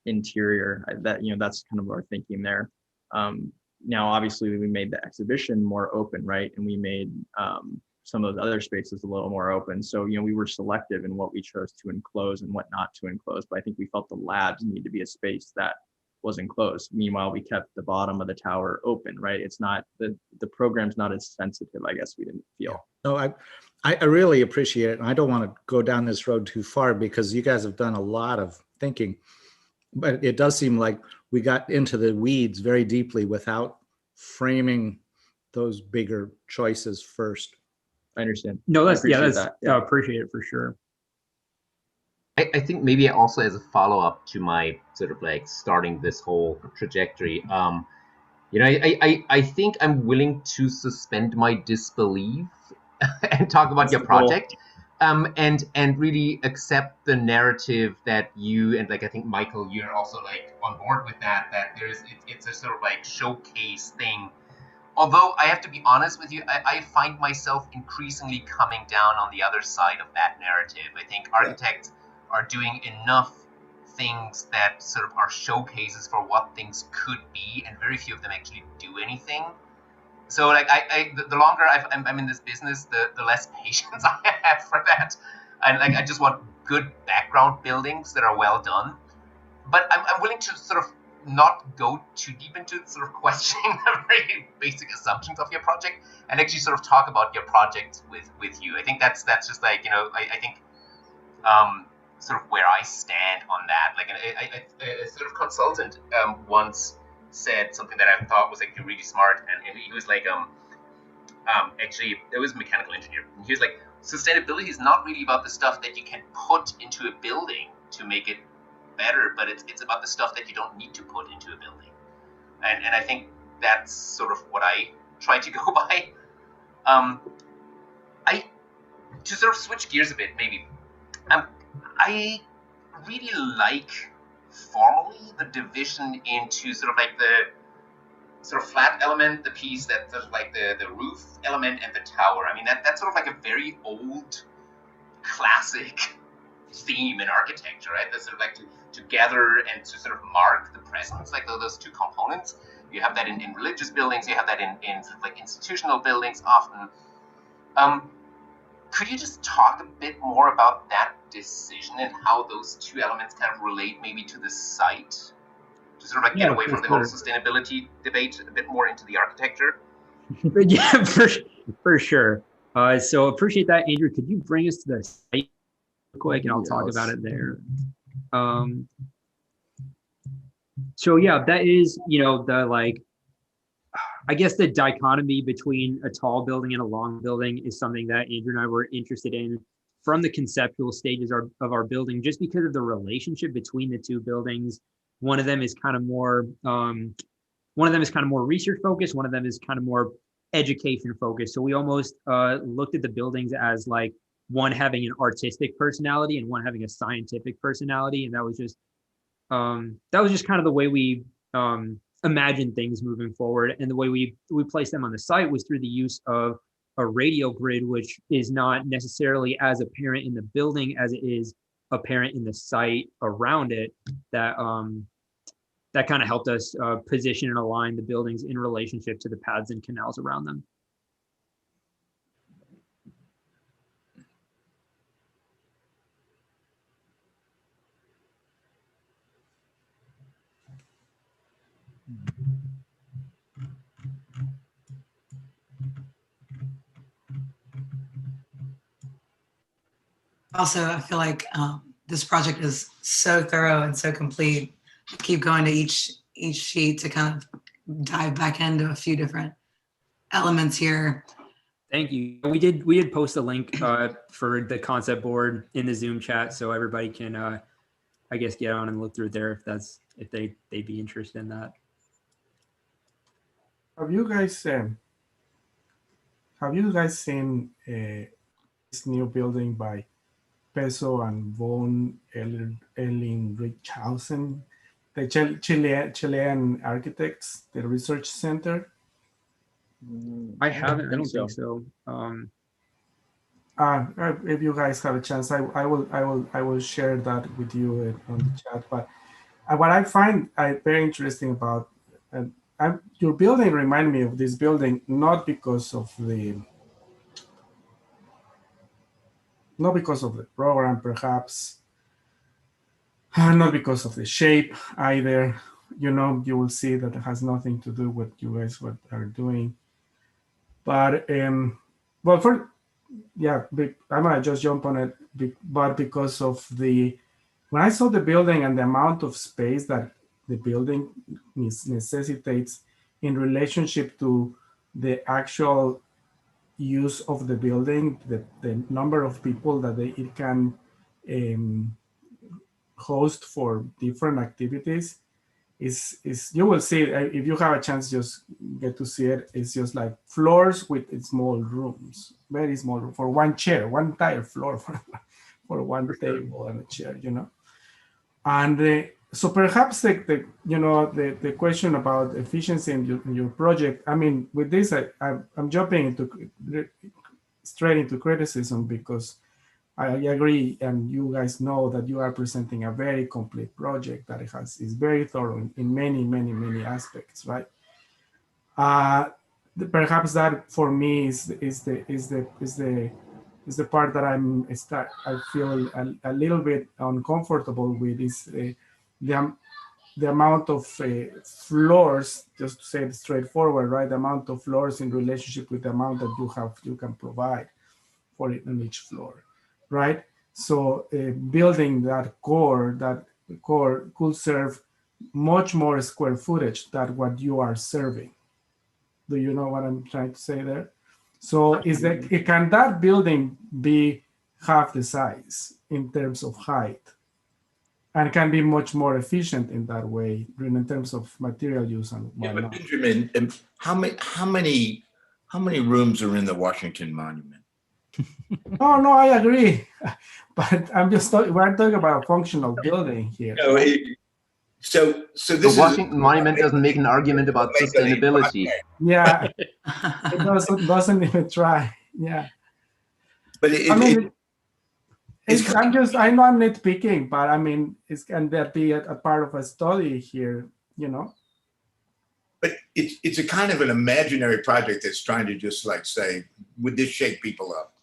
interior, that's kind of our thinking there. Now, obviously, we made the exhibition more open, right? And we made some of those other spaces a little more open. So, we were selective in what we chose to enclose and what not to enclose. But I think we felt the labs need to be a space that was enclosed. Meanwhile, we kept the bottom of the tower open, right? It's not, the program's not as sensitive, I guess we didn't feel. No, I really appreciate it. And I don't want to go down this road too far because you guys have done a lot of thinking. But it does seem like we got into the weeds very deeply without framing those bigger choices first. I understand. No, I appreciate it for sure. I think maybe also as a follow-up to my sort of like starting this whole trajectory, I think I'm willing to suspend my disbelief and talk about your project, and really accept the narrative that you and I think Michael, you're also like on board with that it's a sort of like showcase thing. Although I have to be honest with you, I find myself increasingly coming down on the other side of that narrative. I think architects are doing enough things that sort of are showcases for what things could be, and very few of them actually do anything. So like the longer I'm in this business, the less patience I have for that. And like I just want good background buildings that are well done. but I'm willing to sort of not go too deep into sort of questioning the very basic assumptions of your project, and actually sort of talk about your project with you. I think that's just like, you know, I think sort of where I stand on that. Like a sort of consultant once said something that I thought was actually really smart, and he was like, actually, it was a mechanical engineer. And he was like, sustainability is not really about the stuff that you can put into a building to make it better, but it's about the stuff that you don't need to put into a building. And I think that's sort of what I try to go by. To sort of switch gears a bit, maybe. I really like formally the division into sort of like the sort of flat element, the piece that's sort of like the roof element, and the tower. I mean, that's sort of like a very old classic theme in architecture, right? That's sort of like to gather and to sort of mark the presence, like those two components. You have that in religious buildings, you have that in sort of like institutional buildings often. Could you just talk a bit more about that decision and how those two elements kind of relate maybe to the site? To sort of like get away from the whole sustainability debate a bit more into the architecture? Yeah, for sure. So appreciate that, Andrew. Could you bring us to the site real quick, and I'll talk about it there. So yeah, that is, you know, the like, I guess the dichotomy between a tall building and a long building is something that Andrew and I were interested in from the conceptual stages of our building, just because of the relationship between the two buildings. One of them is kind of more research focused. One of them is kind of more education focused. So we almost looked at the buildings as like one having an artistic personality and one having a scientific personality, and that was just kind of the way we imagine things moving forward. And the way we placed them on the site was through the use of a radial grid, which is not necessarily as apparent in the building as it is apparent in the site around it. That kind of helped us position and align the buildings in relationship to the paths and canals around them. Also, I feel like this project is so thorough and so complete. I keep going to each sheet to kind of dive back into a few different elements here. Thank you. We did post a link for the concept board in the Zoom chat, so everybody can, I guess, get on and look through it there if they'd be interested in that. Have you guys seen this new building by Peso and von Erlinghausen, the Chilean architects, the research center? I haven't. I don't think so. If you guys have a chance, I will share that with you on the chat. But what I find very interesting about your building reminded me of this building, not because of the program, perhaps, not because of the shape either. You know, you will see that it has nothing to do with you guys what are doing. But I'm gonna just jump on it. But because of when I saw the building and the amount of space that the building necessitates in relationship to the actual use of the building, the number of people that it can host for different activities is you will see it, if you have a chance, just get to see it. It's just like floors with small rooms, very small room for one chair, one entire floor for one table and a chair, you know. And so perhaps the question about efficiency in your project, I mean, with this, I'm jumping straight into criticism, because I agree, and you guys know that you are presenting a very complete project that is very thorough in many aspects, right? Perhaps that for me is the part that I feel a little bit uncomfortable with, is the amount of floors, just to say it straightforward, right? The amount of floors in relationship with the amount that you can provide for it on each floor, right? So building that core could serve much more square footage than what you are serving. Do you know what I'm trying to say there? So can that building be half the size in terms of height? And can be much more efficient in that way in terms of material use and whatnot. Yeah, but Benjamin, how many rooms are in the Washington Monument? No, I agree. But I'm just we're talking about a functional building here. No, so this the Washington Monument doesn't make an argument about sustainability. Yeah, it doesn't even try. Yeah, but I know I'm nitpicking, but I mean, can that be a part of a study here? You know. But it's a kind of an imaginary project that's trying to just like say, would this shake people up?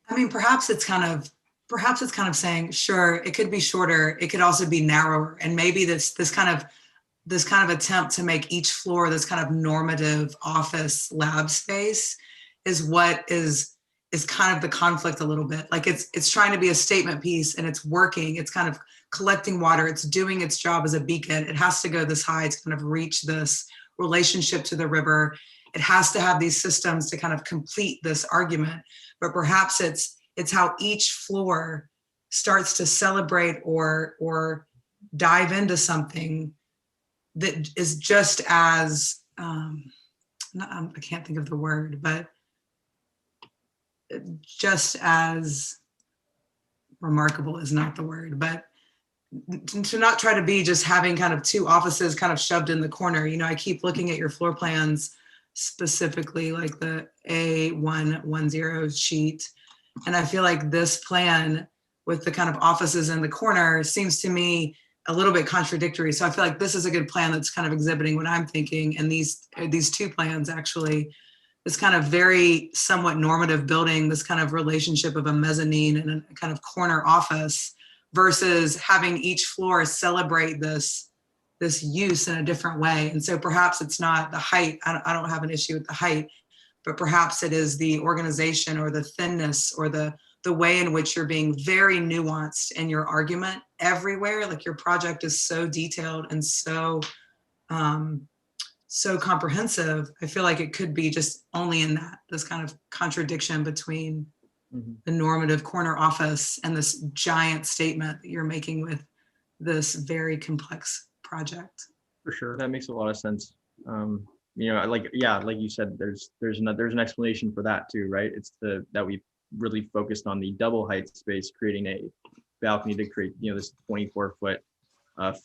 I mean, perhaps it's kind of saying, sure, it could be shorter, it could also be narrower, and maybe this kind of attempt to make each floor this kind of normative office lab space is what is kind of the conflict a little bit. Like it's trying to be a statement piece and it's working. It's kind of collecting water. It's doing its job as a beacon. It has to go this high to kind of reach this relationship to the river. It has to have these systems to kind of complete this argument. But perhaps it's how each floor starts to celebrate or dive into something that is just as I can't think of the word, but just as remarkable is not the word, but to not try to be just having kind of two offices kind of shoved in the corner. You know, I keep looking at your floor plans, specifically like the A110 sheet. And I feel like this plan with the kind of offices in the corner seems to me a little bit contradictory. So I feel like this is a good plan that's kind of exhibiting what I'm thinking. And these two plans actually, this kind of very somewhat normative building, this kind of relationship of a mezzanine and a kind of corner office versus having each floor celebrate this use in a different way. And so perhaps it's not the height. I don't have an issue with the height, but perhaps it is the organization or the thinness or the way in which you're being very nuanced in your argument everywhere. Like your project is so detailed and so comprehensive. I feel like it could be just only in this kind of contradiction between the normative corner office and this giant statement that you're making with this very complex project. For sure, that makes a lot of sense. You know, like you said, there's an explanation for that too, right? It's that we really focused on the double height space, creating a balcony to create, you know, this 24-foot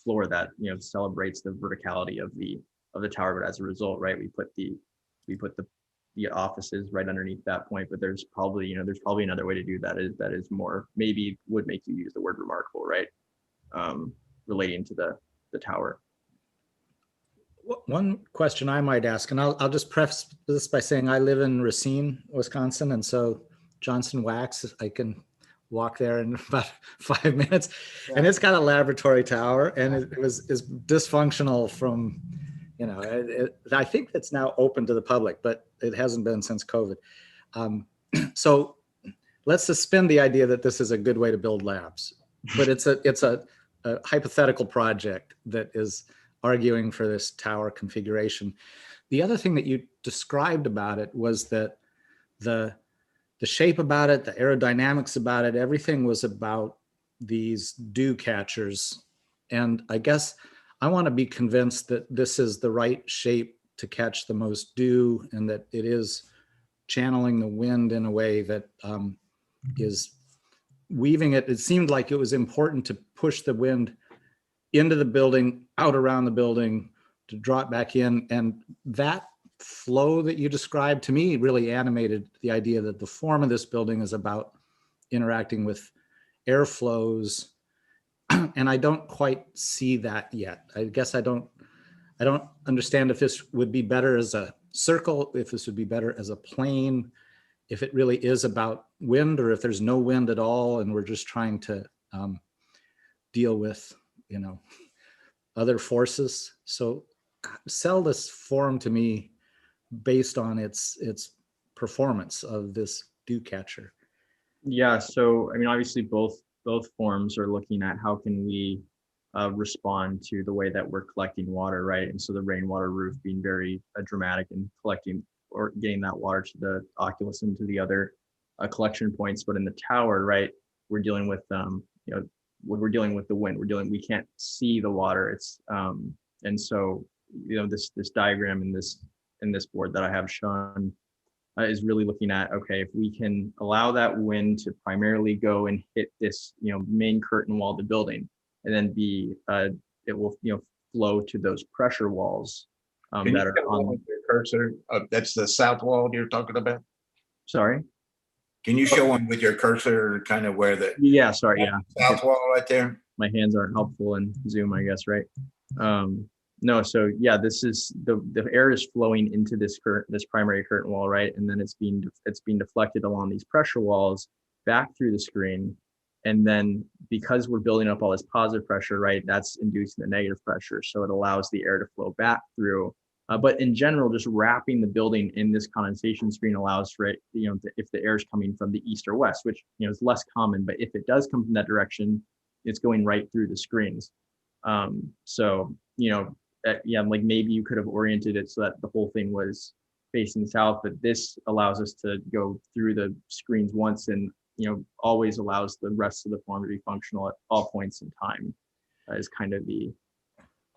floor that, you know, celebrates the verticality of the tower. But as a result, right, we put the offices right underneath that point. But there's probably another way to do that is more, maybe would make you use the word remarkable, right? Relating to the tower. One question I might ask, and I'll just preface this by saying I live in Racine, Wisconsin, and so Johnson Wax, I can walk there in about 5 minutes, and it's got a laboratory tower, and it is dysfunctional from, you know, I think it's now open to the public, but it hasn't been since COVID. So let's suspend the idea that this is a good way to build labs, but it's a hypothetical project that is arguing for this tower configuration. The other thing that you described about it was that the shape about it, the aerodynamics about it, everything was about these dew catchers. And I guess I want to be convinced that this is the right shape to catch the most dew and that it is channeling the wind in a way that is weaving it. It seemed like it was important to push the wind into the building, out around the building, to draw it back in. And that flow that you described to me really animated the idea that the form of this building is about interacting with airflows. And I don't quite see that yet. I guess I don't understand if this would be better as a circle, if this would be better as a plane, if it really is about wind, or if there's no wind at all and we're just trying to deal with, other forces. So sell this form to me based on its performance of this dew catcher. Yeah, so I mean, obviously both forms are looking at how can we respond to the way that we're collecting water, right? And so the rainwater roof being very dramatic in collecting or getting that water to the oculus and to the other collection points. But in the tower, right, we're dealing with we're dealing with the wind. We can't see the water. It's and so this diagram in this board that I have shown is really looking at, okay, if we can allow that wind to primarily go and hit this main curtain wall of the building, and then it will flow to those pressure walls Can that you are show one on. with your cursor? That's the south wall you're talking about. Sorry. Can you show one with your cursor, kind of where the Sorry, south wall right there? My hands aren't helpful in Zoom, I guess, right? No, so yeah, this is the air is flowing into this primary curtain wall, right? And then it's being deflected along these pressure walls back through the screen. And then because we're building up all this positive pressure, right, that's inducing the negative pressure. So it allows the air to flow back through. But in general, just wrapping the building in this condensation screen allows for it, if the air is coming from the east or west, which is less common, but if it does come from that direction, it's going right through the screens. Like maybe you could have oriented it so that the whole thing was facing south, but this allows us to go through the screens once and always allows the rest of the form to be functional at all points in time. Is kind of the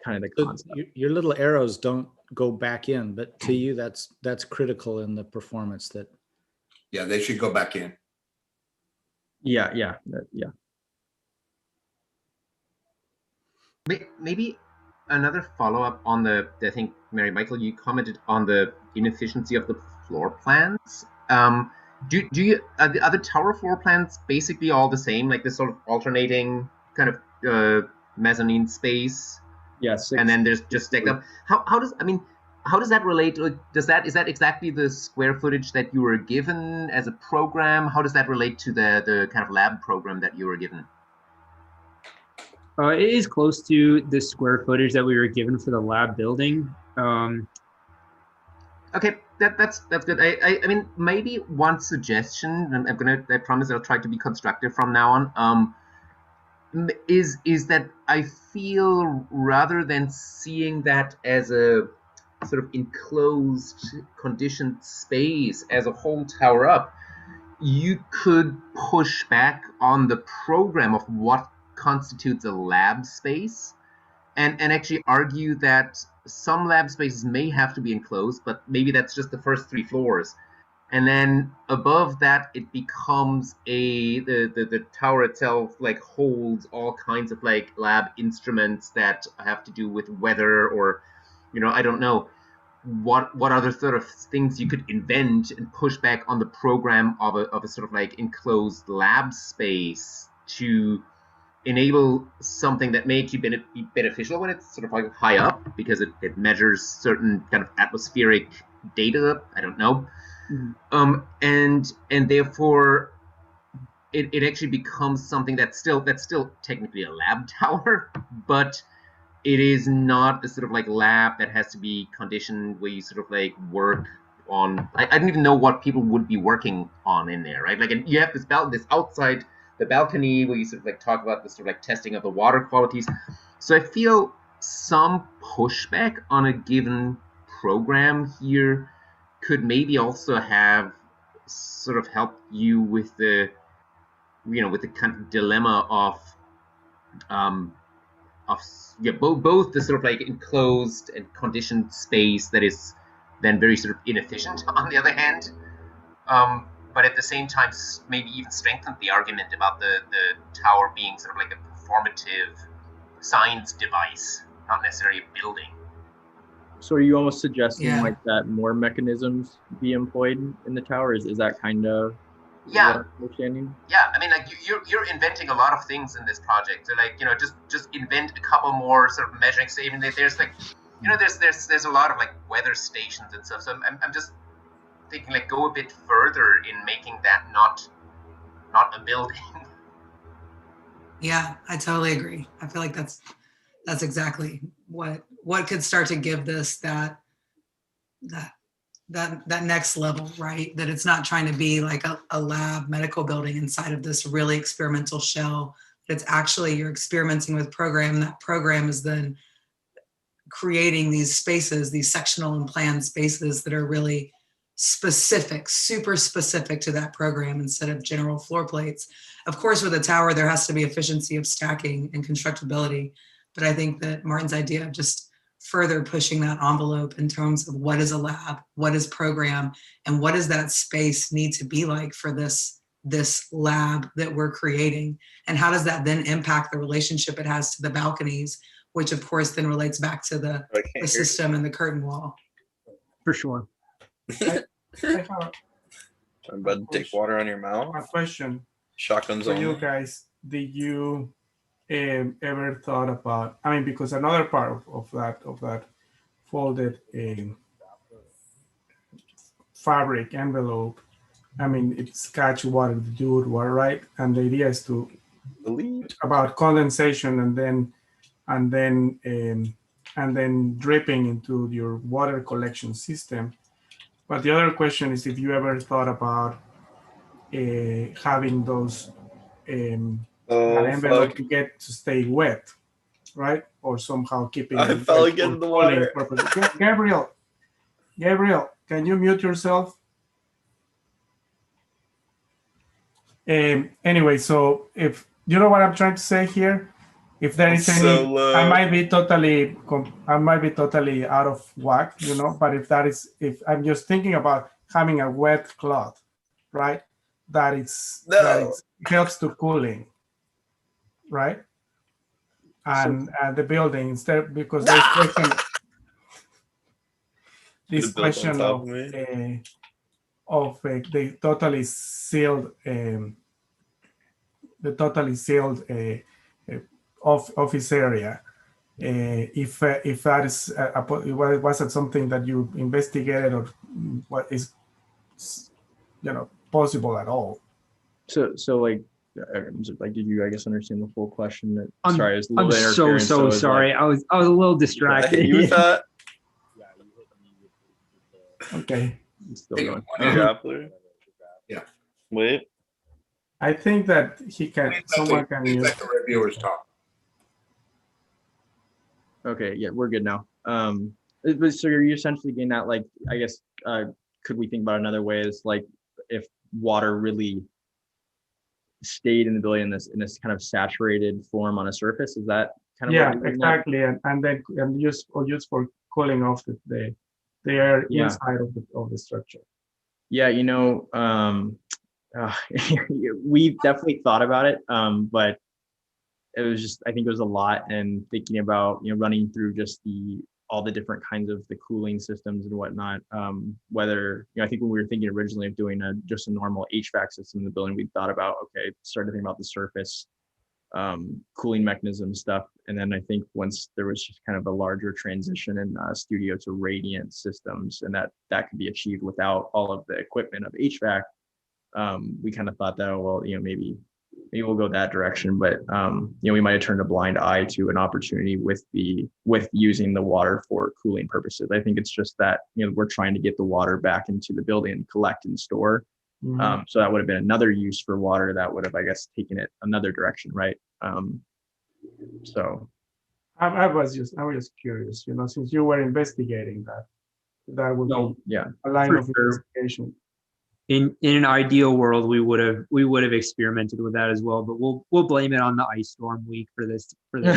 concept. Your little arrows don't go back in, but to you that's critical in the performance. That they should go back in. Yeah. Maybe another follow-up on I think, Mary Michael, you commented on the inefficiency of the floor plans. Are the other tower floor plans basically all the same, like this sort of alternating kind of mezzanine space? Yes. And then there's just stacked up. How does that relate? Is that exactly the square footage that you were given as a program? How does that relate to the kind of lab program that you were given? It is close to the square footage that we were given for the lab building. Okay, that's good. I mean, maybe one suggestion, and I promise I'll try to be constructive from now on. Is that I feel rather than seeing that as a sort of enclosed, conditioned space as a whole tower up, you could push back on the program of what constitutes a lab space, and actually argue that some lab spaces may have to be enclosed, but maybe that's just the first 3 floors. And then above that, it becomes the tower itself like holds all kinds of like lab instruments that have to do with weather, or I don't know what other sort of things you could invent and push back on the program of a sort of like enclosed lab space to enable something that may actually be beneficial when it's sort of like high up, because it measures certain kind of atmospheric data. I don't know. Mm-hmm. And therefore it actually becomes something that's still technically a lab tower, but it is not a sort of like lab that has to be conditioned where you sort of like work on. I don't even know what people would be working on in there, right? Like, and you have this outside the balcony where you sort of like talk about the sort of like testing of the water qualities. So I feel some pushback on a given program here could maybe also have sort of helped you with the kind of dilemma of both the sort of like enclosed and conditioned space that is then very sort of inefficient on the other hand, but at the same time maybe even strengthened the argument about the tower being sort of like a performative science device, not necessarily a building. So are you almost suggesting like that more mechanisms be employed in the tower? Is that kind of understanding? Yeah, I mean, like you're inventing a lot of things in this project. So like, just invent a couple more sort of measuring stations. There's like, there's a lot of like weather stations and stuff. So I'm just thinking like go a bit further in making that not a building. Yeah, I totally agree. I feel like that's exactly what could start to give this that next level, right? That it's not trying to be like a lab medical building inside of this really experimental shell. It's actually you're experimenting with program. That program is then creating these spaces, these sectional and planned spaces that are really specific, super specific to that program instead of general floor plates. Of course, with a tower, there has to be efficiency of stacking and constructability. But I think that Martin's idea of just further pushing that envelope in terms of what is a lab, what is program, and what does that space need to be like for this lab that we're creating, and how does that then impact the relationship it has to the balconies, which of course then relates back to the system and the curtain wall. For sure. I have I'm about to take water on your mouth. a question Shotguns for you only. guys. Did you ever thought about, I mean, because another part of that folded fabric envelope, I mean, it's catch water, dilute water, right? And the idea is to about condensation and then dripping into your water collection system. But the other question is if you ever thought about having those that envelope to get to stay wet, right? Or somehow keeping I it fell wet again for in the cooling water. purposes. Gabriel, can you mute yourself? Anyway, so if you know what I'm trying to say here, if there is any, I might be totally out of whack, you know. But if I'm just thinking about having a wet cloth, right? That helps to cooling, right? And the building instead, because there's this question of the totally sealed office area. If that is was it something that you investigated, or what is possible at all? So like did you, I guess, understand the full question? I'm sorry, it's a little so interference, so it's sorry. like- I was a little distracted. You with that? Okay. It's still going. Grappler? Yeah. Wait. I think that someone can use. Let the reviewers talk. Okay, yeah, we're good now. So you're essentially getting at, like, I guess, could we think about another way is like if water really stayed in the building in this kind of saturated form on a surface? Is that kind of Yeah, exactly, and then used for cooling off the air inside of the structure. Yeah, we definitely thought about it, but it was just, I think it was a lot, and thinking about running through just all the different kinds of the cooling systems and whatnot. Whether I think when we were thinking originally of doing just a normal HVAC system in the building, we thought about started to think about the surface cooling mechanism stuff, and then I think once there was just kind of a larger transition in studio to radiant systems, and that could be achieved without all of the equipment of HVAC. We kind of thought that, maybe we'll go that direction, but we might have turned a blind eye to an opportunity with using the water for cooling purposes. I think it's just that we're trying to get the water back into the building and collect and store. Mm-hmm. So that would have been another use for water that would have, I guess, taken it another direction, right? So I was just curious, since you were investigating that would be a line of investigation. In an ideal world, we would have experimented with that as well, but we'll blame it on the ice storm week for this one.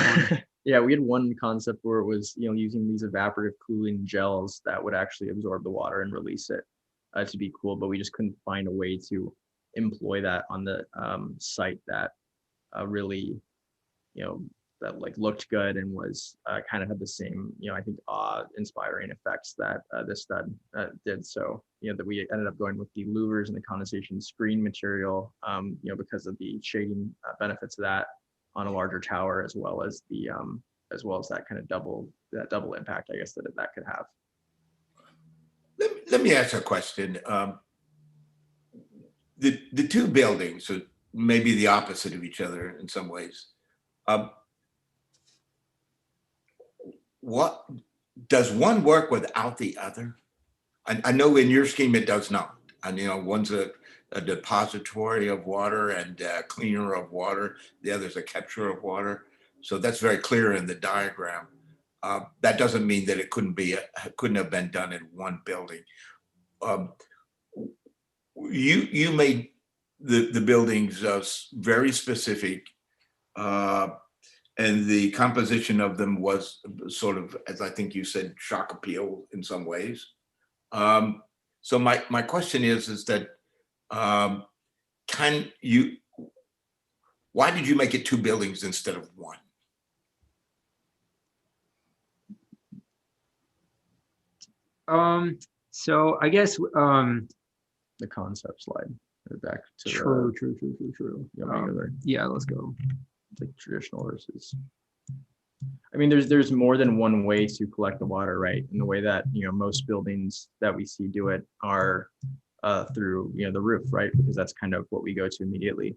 Yeah, we had one concept where it was using these evaporative cooling gels that would actually absorb the water and release it to be cool, but we just couldn't find a way to employ that on the site that really that like looked good and was kind of had the same I think awe-inspiring effects that this stud did. So that we ended up going with the louvers and the condensation screen material because of the shading benefits of that on a larger tower, as well as that kind of double impact, I guess, that could have. Let me ask a question. The two buildings are maybe the opposite of each other in some ways. Um, what does one work without the other? I know in your scheme it does not. And one's a depository of water and a cleaner of water. The other's a catcher of water. So that's very clear in the diagram. That doesn't mean that it couldn't have been done in one building. You made the buildings very specific, and the composition of them was sort of, as I think you said, shock appeal in some ways. So my question is that why did you make it 2 buildings instead of 1? So I guess The concept slide. Back to true. Yeah, let's go. like traditional versus. I mean, there's more than one way to collect the water, right? And the way that most buildings that we see do it are through the roof, right? Because that's kind of what we go to immediately.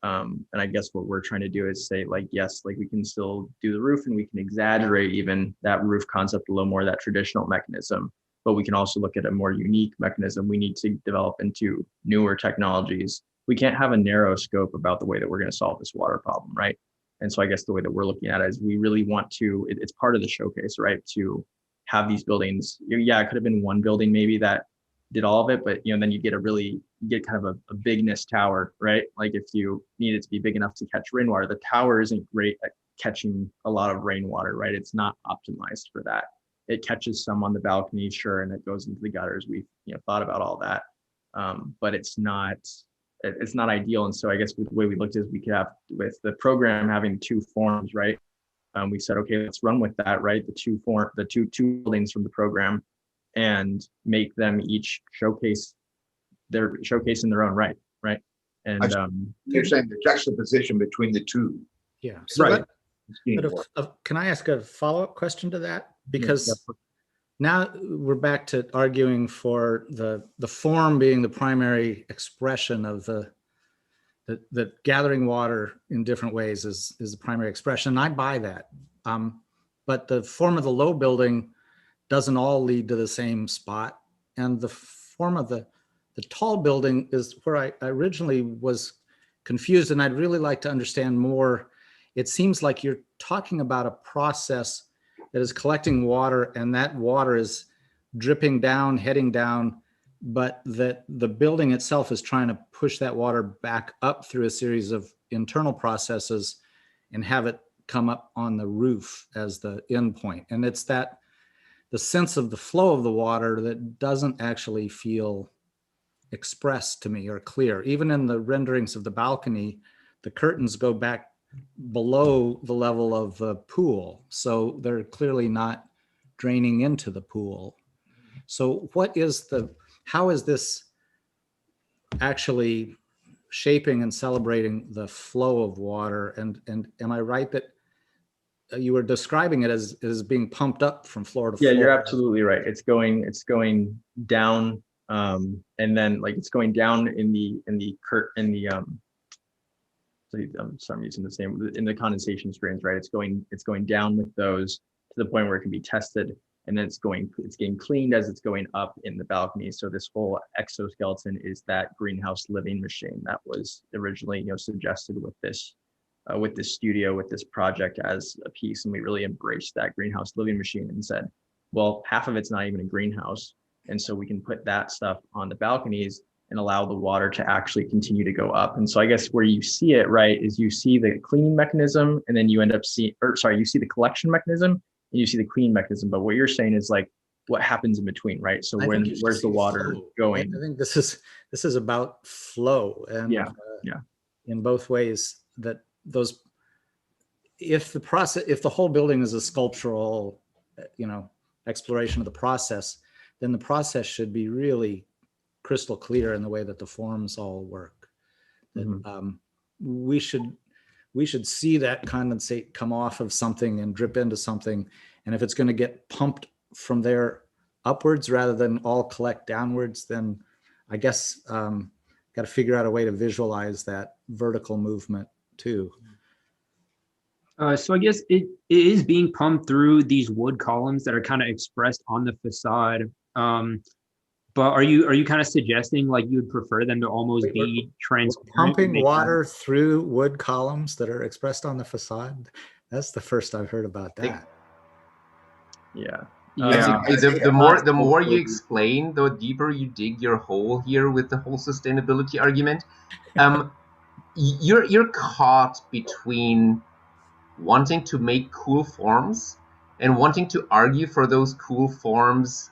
And I guess what we're trying to do is say, like, yes, like we can still do the roof, and we can exaggerate even that roof concept a little more, that traditional mechanism. But we can also look at a more unique mechanism we need to develop into newer technologies. We can't have a narrow scope about the way that we're going to solve this water problem, right? And so I guess the way that we're looking at it is we really want to, it's part of the showcase, right? To have these buildings. Yeah, it could have been one building maybe that did all of it, but then you get kind of a bigness tower, right? Like if you need it to be big enough to catch rainwater, the tower isn't great at catching a lot of rainwater, right? It's not optimized for that. It catches some on the balcony, sure, and it goes into the gutters. We've thought about all that, but it's not ideal. And so I guess the way we looked is we could have, with the program having 2 forms, right? We said, okay, let's run with that, right? The two buildings from the program, and make them each showcase in their own right, right? And you're saying the juxtaposition between the 2. Yeah. So right. Can I ask a follow-up question to that? Because now we're back to arguing for the form being the primary expression of the gathering water in different ways is the primary expression. I buy that. But the form of the low building doesn't all lead to the same spot. And the form of the tall building is where I originally was confused, and I'd really like to understand more. It seems like you're talking about a process that is collecting water, and that water is dripping down, heading down, but that the building itself is trying to push that water back up through a series of internal processes and have it come up on the roof as the end point. And it's that the sense of the flow of the water that doesn't actually feel expressed to me or clear. Even in the renderings of the balcony, the curtains go back below the level of the pool. So they're clearly not draining into the pool. So how is this actually shaping and celebrating the flow of water? And am I right that you were describing it as being pumped up from floor to floor? Yeah, you're absolutely right. It's going down, and then like it's going down in the I'm using the same in the condensation streams, right? It's going down with those to the point where it can be tested, and then it's getting cleaned as it's going up in the balcony. So this whole exoskeleton is that greenhouse living machine that was originally suggested with this studio, with this project as a piece. And we really embraced that greenhouse living machine and said, well, half of it's not even a greenhouse, and so we can put that stuff on the balconies and allow the water to actually continue to go up. And so I guess where you see it, right, is you see the cleaning mechanism, and then you end up you see the collection mechanism and you see the cleaning mechanism. But what you're saying is like what happens in between, right? So where's the water going? I think this is about flow, and in both ways, that those, if the whole building is a sculptural, exploration of the process, then the process should be really crystal clear in the way that the forms all work. Mm-hmm. We should see that condensate come off of something and drip into something. And if it's going to get pumped from there upwards rather than all collect downwards, then I guess got to figure out a way to visualize that vertical movement too. So I guess it is being pumped through these wood columns that are kind of expressed on the facade. But are you kind of suggesting like you would prefer them to almost be transparent? Pumping water through wood columns that are expressed on the facade? That's the first I've heard about that. Yeah. Yeah. The more you explain, the deeper you dig your hole here with the whole sustainability argument. You're caught between wanting to make cool forms and wanting to argue for those cool forms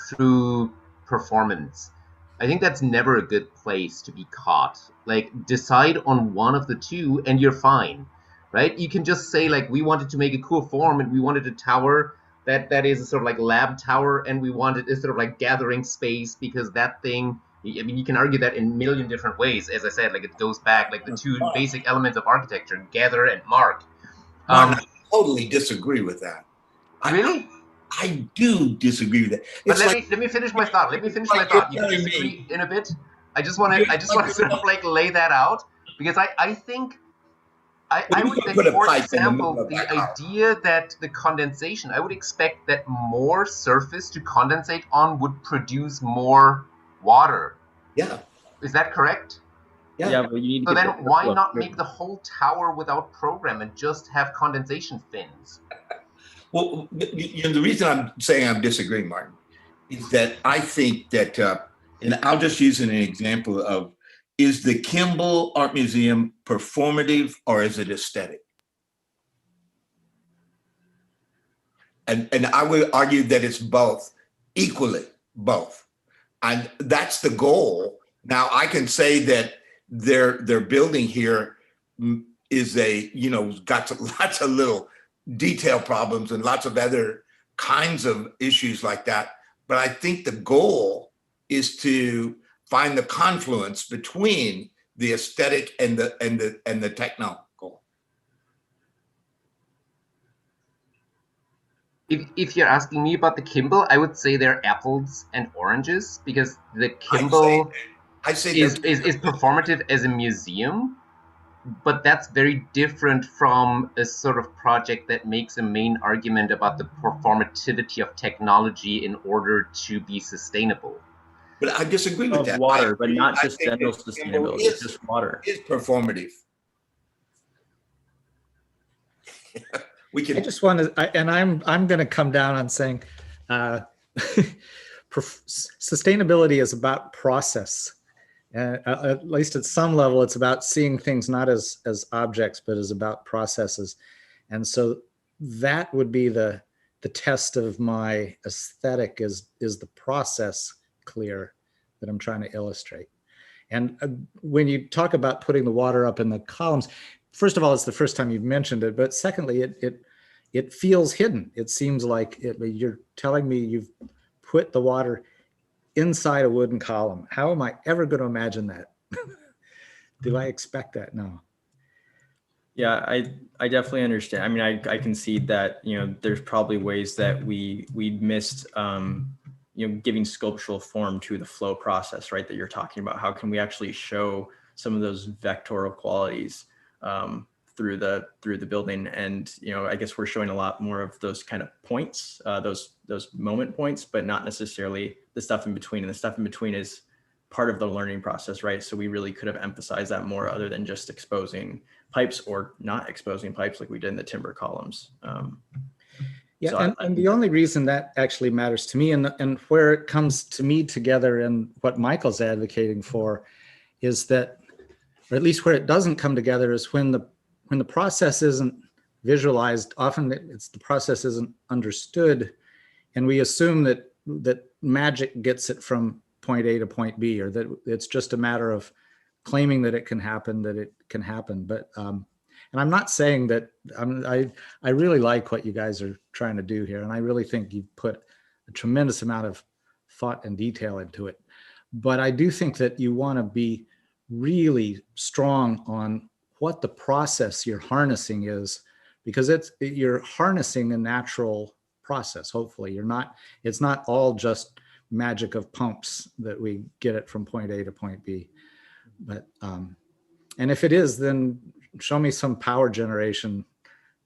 through performance. I think that's never a good place to be caught. Like, decide on one of the two and you're fine, right? You can just say, like, we wanted to make a cool form and we wanted a tower that is a sort of like lab tower, and we wanted a sort of like gathering space because that thing, I mean, you can argue that in a million different ways. As I said, like, it goes back, like, the two basic elements of architecture, gather and mark. I totally disagree with that. Really? I do disagree with that. But let me finish my thought. You can disagree in a bit. I just want to sort of like lay that out, because I think I would think, for example, the idea that the condensation, I would expect that more surface to condensate on would produce more water. Yeah. Is that correct? Yeah, but you need so then why not make the whole tower without program and just have condensation fins? Well, the reason I'm saying I'm disagreeing, Martin, is that I think that, and I'll just use an example of, is the Kimball Art Museum performative or is it aesthetic? And I would argue that it's both, equally both. And that's the goal. Now I can say that their building here is got lots of little detail problems and lots of other kinds of issues like that. But I think the goal is to find the confluence between the aesthetic and the technical. If you're asking me about the Kimball, I would say they're apples and oranges, because the Kimball is performative as a museum, but that's very different from a sort of project that makes a main argument about the performativity of technology in order to be sustainable. But I disagree with that. Water, but not just general sustainability. It's just water. Is performative. We can. I just want to, and I'm going to come down on saying, sustainability is about process. At least at some level, it's about seeing things not as objects, but as about processes. And so that would be the test of my aesthetic is the process clear that I'm trying to illustrate. And when you talk about putting the water up in the columns, first of all, it's the first time you've mentioned it, but secondly, it feels hidden. It seems like you're telling me you've put the water inside a wooden column. How am I ever going to imagine that? Do I expect that? No. Yeah, I definitely understand. I mean, I concede that, there's probably ways that we missed, giving sculptural form to the flow process, right? That you're talking about. How can we actually show some of those vectorial qualities through the building? And, I guess we're showing a lot more of those kind of points, those moment points, but not necessarily the stuff in between. And the stuff in between is part of the learning process, right? So we really could have emphasized that more, other than just exposing pipes or not exposing pipes like we did in the timber columns. Yeah, so and the only reason that actually matters to me, and where it comes to me together and what Michael's advocating for, is that, or at least where it doesn't come together, is when the process isn't visualized. Often it's the process isn't understood, and we assume that magic gets it from point A to point B, or that it's just a matter of claiming that it can happen, But and I'm not saying that I really like what you guys are trying to do here, and I really think you've put a tremendous amount of thought and detail into it. But I do think that you want to be really strong on what the process you're harnessing is, because you're harnessing a natural process. Hopefully, it's not all just magic of pumps that we get it from point A to point B. But and if it is, then show me some power generation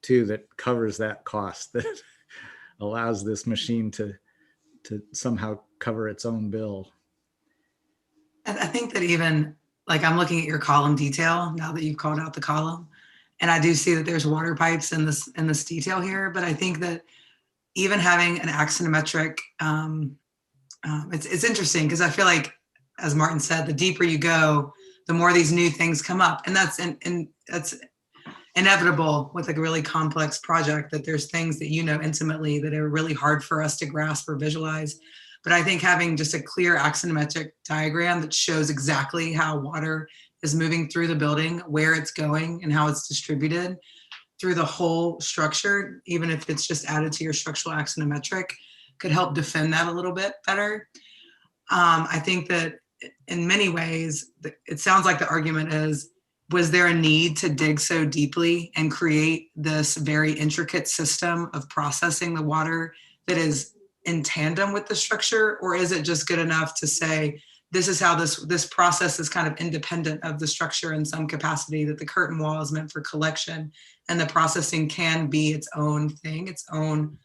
too that covers that cost, that allows this machine to somehow cover its own bill. I think that even like I'm looking at your column detail now that you've called out the column, and I do see that there's water pipes in this detail here. But I think that even having an axonometric, it's interesting because I feel like, as Martin said, the deeper you go, the more these new things come up, and that's inevitable with a really complex project, that there's things that you know intimately that are really hard for us to grasp or visualize. But I think having just a clear axonometric diagram that shows exactly how water is moving through the building, where it's going, and how it's distributed through the whole structure, even if it's just added to your structural axonometric, could help defend that a little bit better. I think that in many ways, it sounds like the argument is, was there a need to dig so deeply and create this very intricate system of processing the water that is in tandem with the structure? Or is it just good enough to say, this is how this process is kind of independent of the structure in some capacity, that the curtain wall is meant for collection and the processing can be its own thing, its own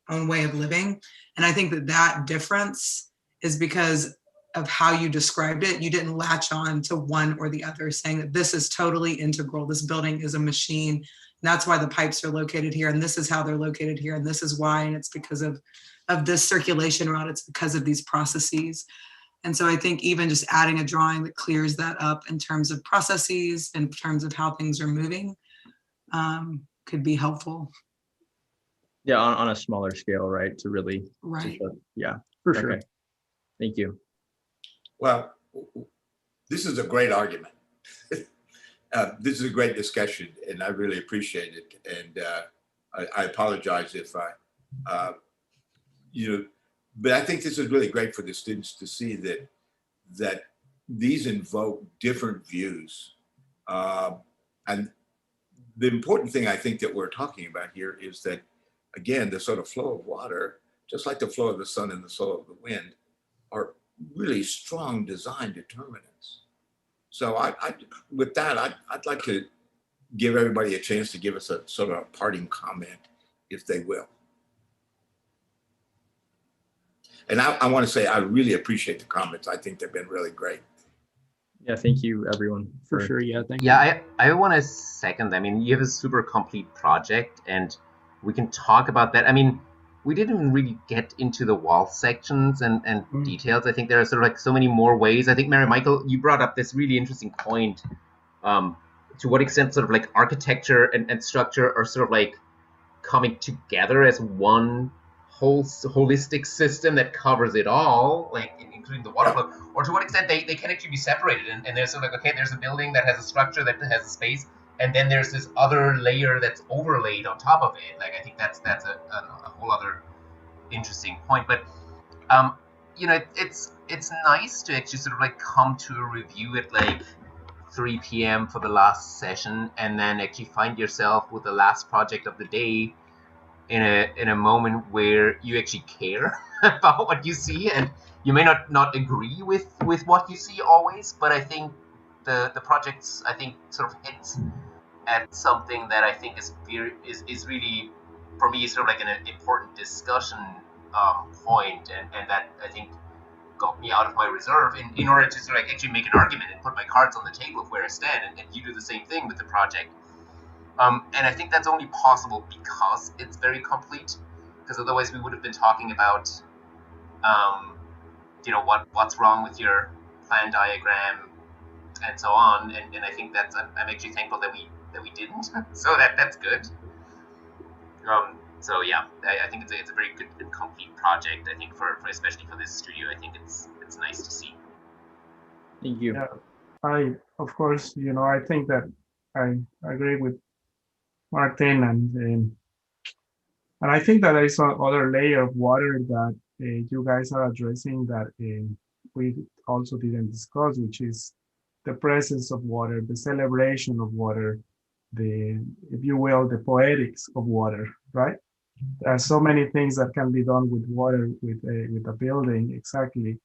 way of living? And I think that difference is because of how you described it. You didn't latch on to one or the other, saying that this is totally integral. This building is a machine. And that's why the pipes are located here. And this is how they're located here. And this is why, and it's because of this circulation route. It's because of these processes. And so I think even just adding a drawing that clears that up in terms of processes, in terms of how things are moving, could be helpful. Yeah, on a smaller scale, right? To really, right? Yeah, for sure. Okay. Thank you. Well, this is a great argument. This is a great discussion, and I really appreciate it. And I apologize if but I think this is really great for the students to see that these invoke different views. And the important thing I think that we're talking about here is that, again, the sort of flow of water, just like the flow of the sun and the flow of the wind, are really strong design determinants. So with that, I'd like to give everybody a chance to give us a sort of a parting comment, if they will. And I want to say I really appreciate the comments. I think they've been really great. Yeah, thank you, everyone. For sure, yeah, thank you. Yeah, I want to second. I mean, you have a super complete project, and we can talk about that. I mean, we didn't really get into the wall sections and details. I think there are sort of like so many more ways. I think, Mary Michael, you brought up this really interesting point. To what extent sort of like architecture and structure are sort of like coming together as one whole holistic system that covers it all, like including the water flow, or to what extent they can actually be separated. And there's sort of like, okay, there's a building that has a structure that has a space, and then there's this other layer that's overlaid on top of it. Like, I think that's a whole other interesting point. But it's nice to actually sort of like come to a review at like 3 p.m. for the last session, and then actually find yourself with the last project of the day in a moment where you actually care about what you see, and you may not agree with what you see always, but I think the projects, I think, sort of hits at something that I think is really, for me, sort of like an important discussion point, and that I think got me out of my reserve in order to sort of like actually make an argument and put my cards on the table of where I stand, and you do the same thing with the project. And I think that's only possible because it's very complete, because otherwise we would have been talking about, what's wrong with your plan diagram and so on. And I think I'm actually thankful that we didn't. So that's good. So yeah, I think it's a very good and complete project. I think for especially for this studio, I think it's nice to see. Thank you. Yeah, of course, I think that I agree with Martin, and I think that there is another layer of water that you guys are addressing that we also didn't discuss, which is the presence of water, the celebration of water, if you will, the poetics of water, right? There are so many things that can be done with water, with a building, exactly.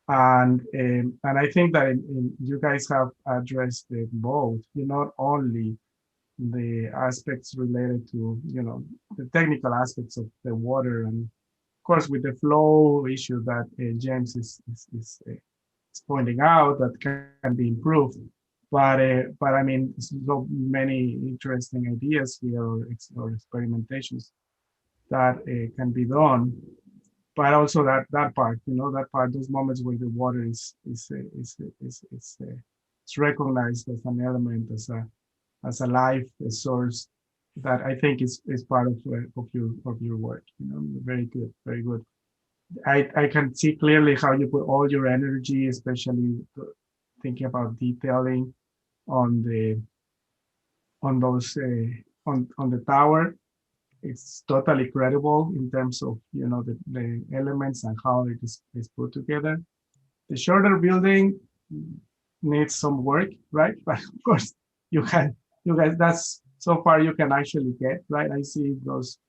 And I think that you guys have addressed both. You not only the aspects related to, the technical aspects of the water, and of course with the flow issue that James is pointing out that can be improved. But I mean, so many interesting ideas here or experimentations that can be done. But also that part, those moments where the water is recognized as an element, as a life source, that I think is part of your work. Very good, very good. I can see clearly how you put all your energy, especially thinking about detailing on those on the tower. It's totally credible in terms of the elements and how it is put together. The shorter building needs some work, right? But of course, you guys, that's so far you can actually get, right? I see those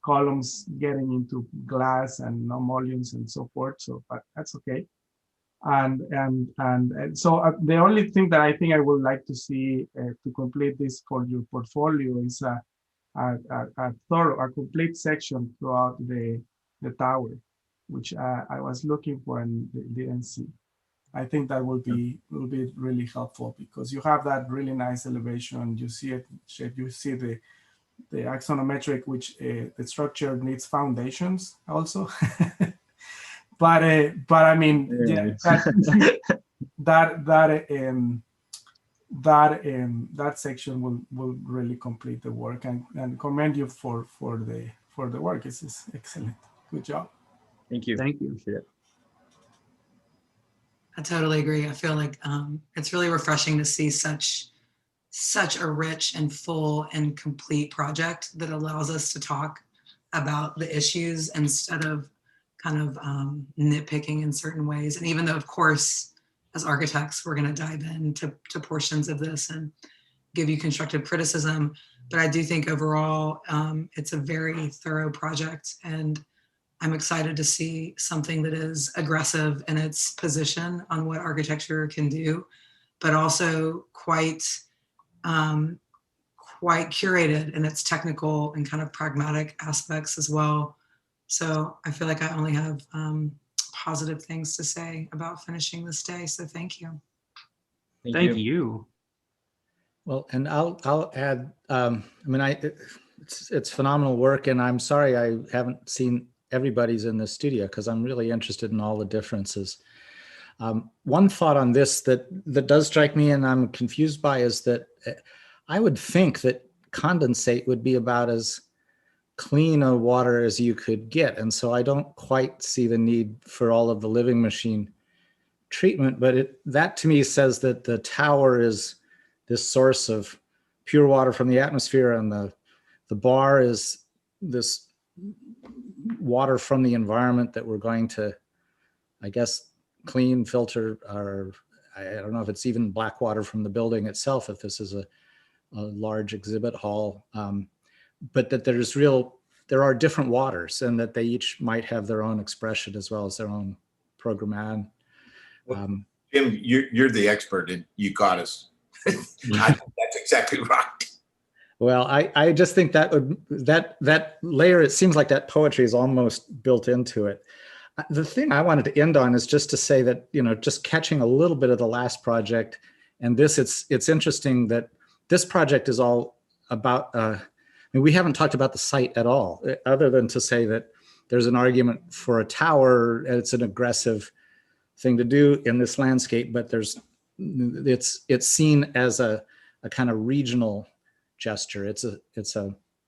columns getting into glass and mullions and so forth. So, but that's okay. And so the only thing that I think I would like to see to complete this for your portfolio is a complete section throughout the tower, which I was looking for and didn't see. I think that will be really helpful because you have that really nice elevation. You see it, you see the axonometric, which the structure needs foundations also. But I mean, yeah, that section will really complete the work, and commend you for the work. It's excellent. Good job. Thank you. Thank you. Appreciate it. I totally agree. I feel like it's really refreshing to see such a rich and full and complete project that allows us to talk about the issues instead of kind of nitpicking in certain ways. And even though, of course, as architects, we're going to dive into portions of this and give you constructive criticism, but I do think overall it's a very thorough project, and I'm excited to see something that is aggressive in its position on what architecture can do, but also quite curated in its technical and kind of pragmatic aspects as well. So I feel like I only have positive things to say about finishing this day. So thank you. Thank you. Well, and I'll add. I mean, it's phenomenal work, and I'm sorry I haven't seen everybody's in the studio because I'm really interested in all the differences. One thought on this that does strike me, and I'm confused by, is that I would think that condensate would be about as clean a water as you could get. And so I don't quite see the need for all of the living machine treatment, but that to me says that the tower is this source of pure water from the atmosphere, and the bar is this water from the environment that we're going to, I guess, clean, filter, or I don't know if it's even black water from the building itself, if this is a large exhibit hall. But that there are different waters, and that they each might have their own expression as well as their own programmand. Jim, you're the expert, and you got us. I think that's exactly right. Well, I just think that layer, it seems like that poetry is almost built into it. The thing I wanted to end on is just to say that, just catching a little bit of the last project and this, it's interesting that this project is all about, we haven't talked about the site at all, other than to say that there's an argument for a tower. It's an aggressive thing to do in this landscape, but it's seen as a kind of regional gesture. It's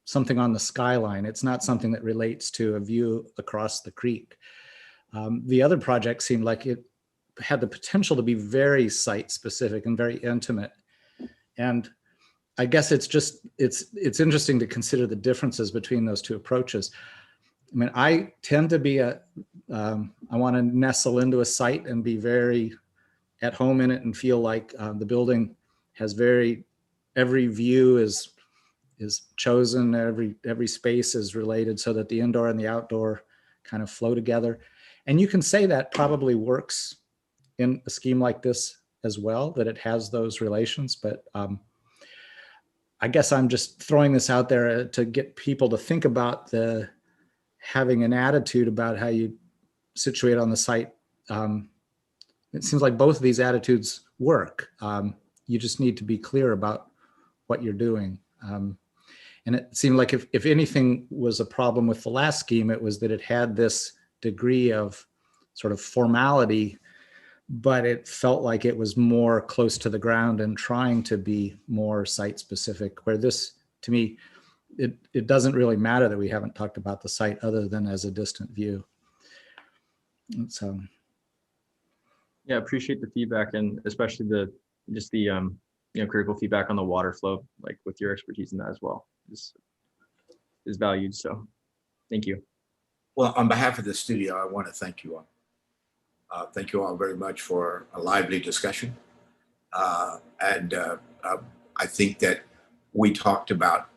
something on the skyline. It's not something that relates to a view across the creek. The other project seemed like it had the potential to be very site specific and very intimate. And I guess it's interesting to consider the differences between those two approaches. I mean, I tend to be I want to nestle into a site and be very at home in it and feel like the building has every view is chosen, every space is related so that the indoor and the outdoor kind of flow together. And you can say that probably works in a scheme like this as well, that it has those relations. But I guess I'm just throwing this out there to get people to think about having an attitude about how you situate on the site. It seems like both of these attitudes work. You just need to be clear about what you're doing. And it seemed like if anything was a problem with the last scheme, it was that it had this degree of sort of formality, but it felt like it was more close to the ground and trying to be more site specific, where this, to me, it doesn't really matter that we haven't talked about the site other than as a distant view. So. Yeah, appreciate the feedback, and especially the critical feedback on the water flow, like with your expertise in that as well, is valued. So thank you. Well, on behalf of the studio, I want to thank you all. Thank you all very much for a lively discussion. And I think that we talked about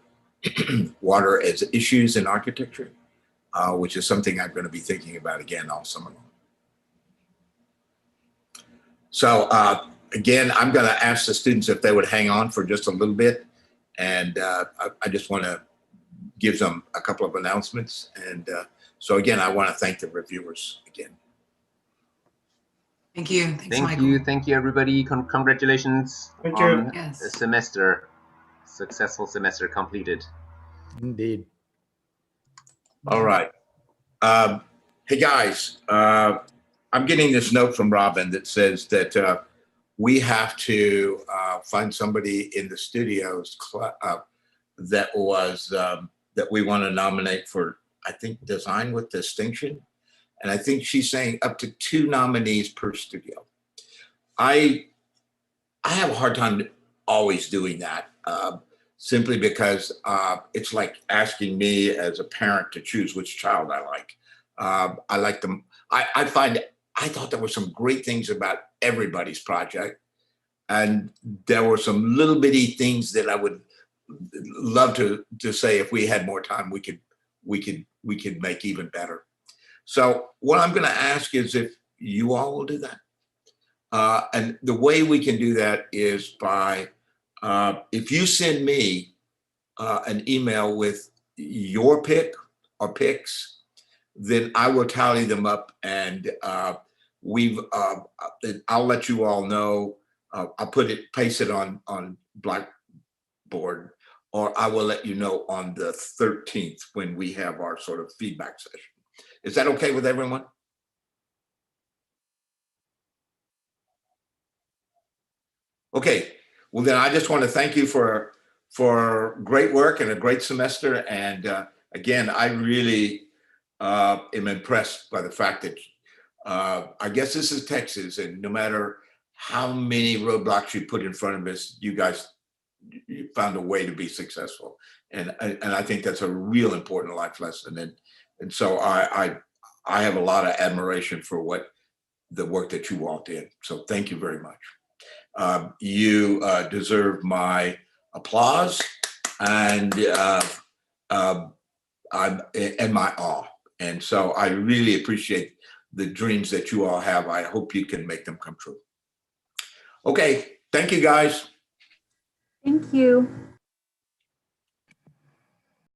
water as issues in architecture, which is something I'm going to be thinking about again all summer long. So again, I'm going to ask the students if they would hang on for just a little bit. And I just want to give them a couple of announcements. And so again, I want to thank the reviewers again. Thank you. Thanks, Thank Michael. you. Thank you, everybody. Congratulations on Yes. the semester. Successful semester completed. Indeed. All right. Hey, guys. I'm getting this note from Robin that says that we have to find somebody in the studios that we want to nominate for, I think, design with distinction. And I think she's saying up to 2 nominees per studio. I have a hard time always doing that, simply because it's like asking me as a parent to choose which child I like. I like them. I thought there were some great things about everybody's project. And there were some little bitty things that I would love to say if we had more time, we could make even better. So what I'm going to ask is if you all will do that. And the way we can do that is by, if you send me an email with your pick or picks, then I will tally them up, and I'll let you all know. I'll paste it on Blackboard, or I will let you know on the 13th when we have our sort of feedback session. Is that okay with everyone? Okay, well then I just want to thank you for great work and a great semester. And again, I really am impressed by the fact that I guess this is Texas, and no matter how many roadblocks you put in front of us, you guys found a way to be successful. And I think that's a real important life lesson. And so I have a lot of admiration for the work that you all did. So thank you very much. You deserve my applause and my awe. And so I really appreciate the dreams that you all have. I hope you can make them come true. Okay, thank you guys. Thank you.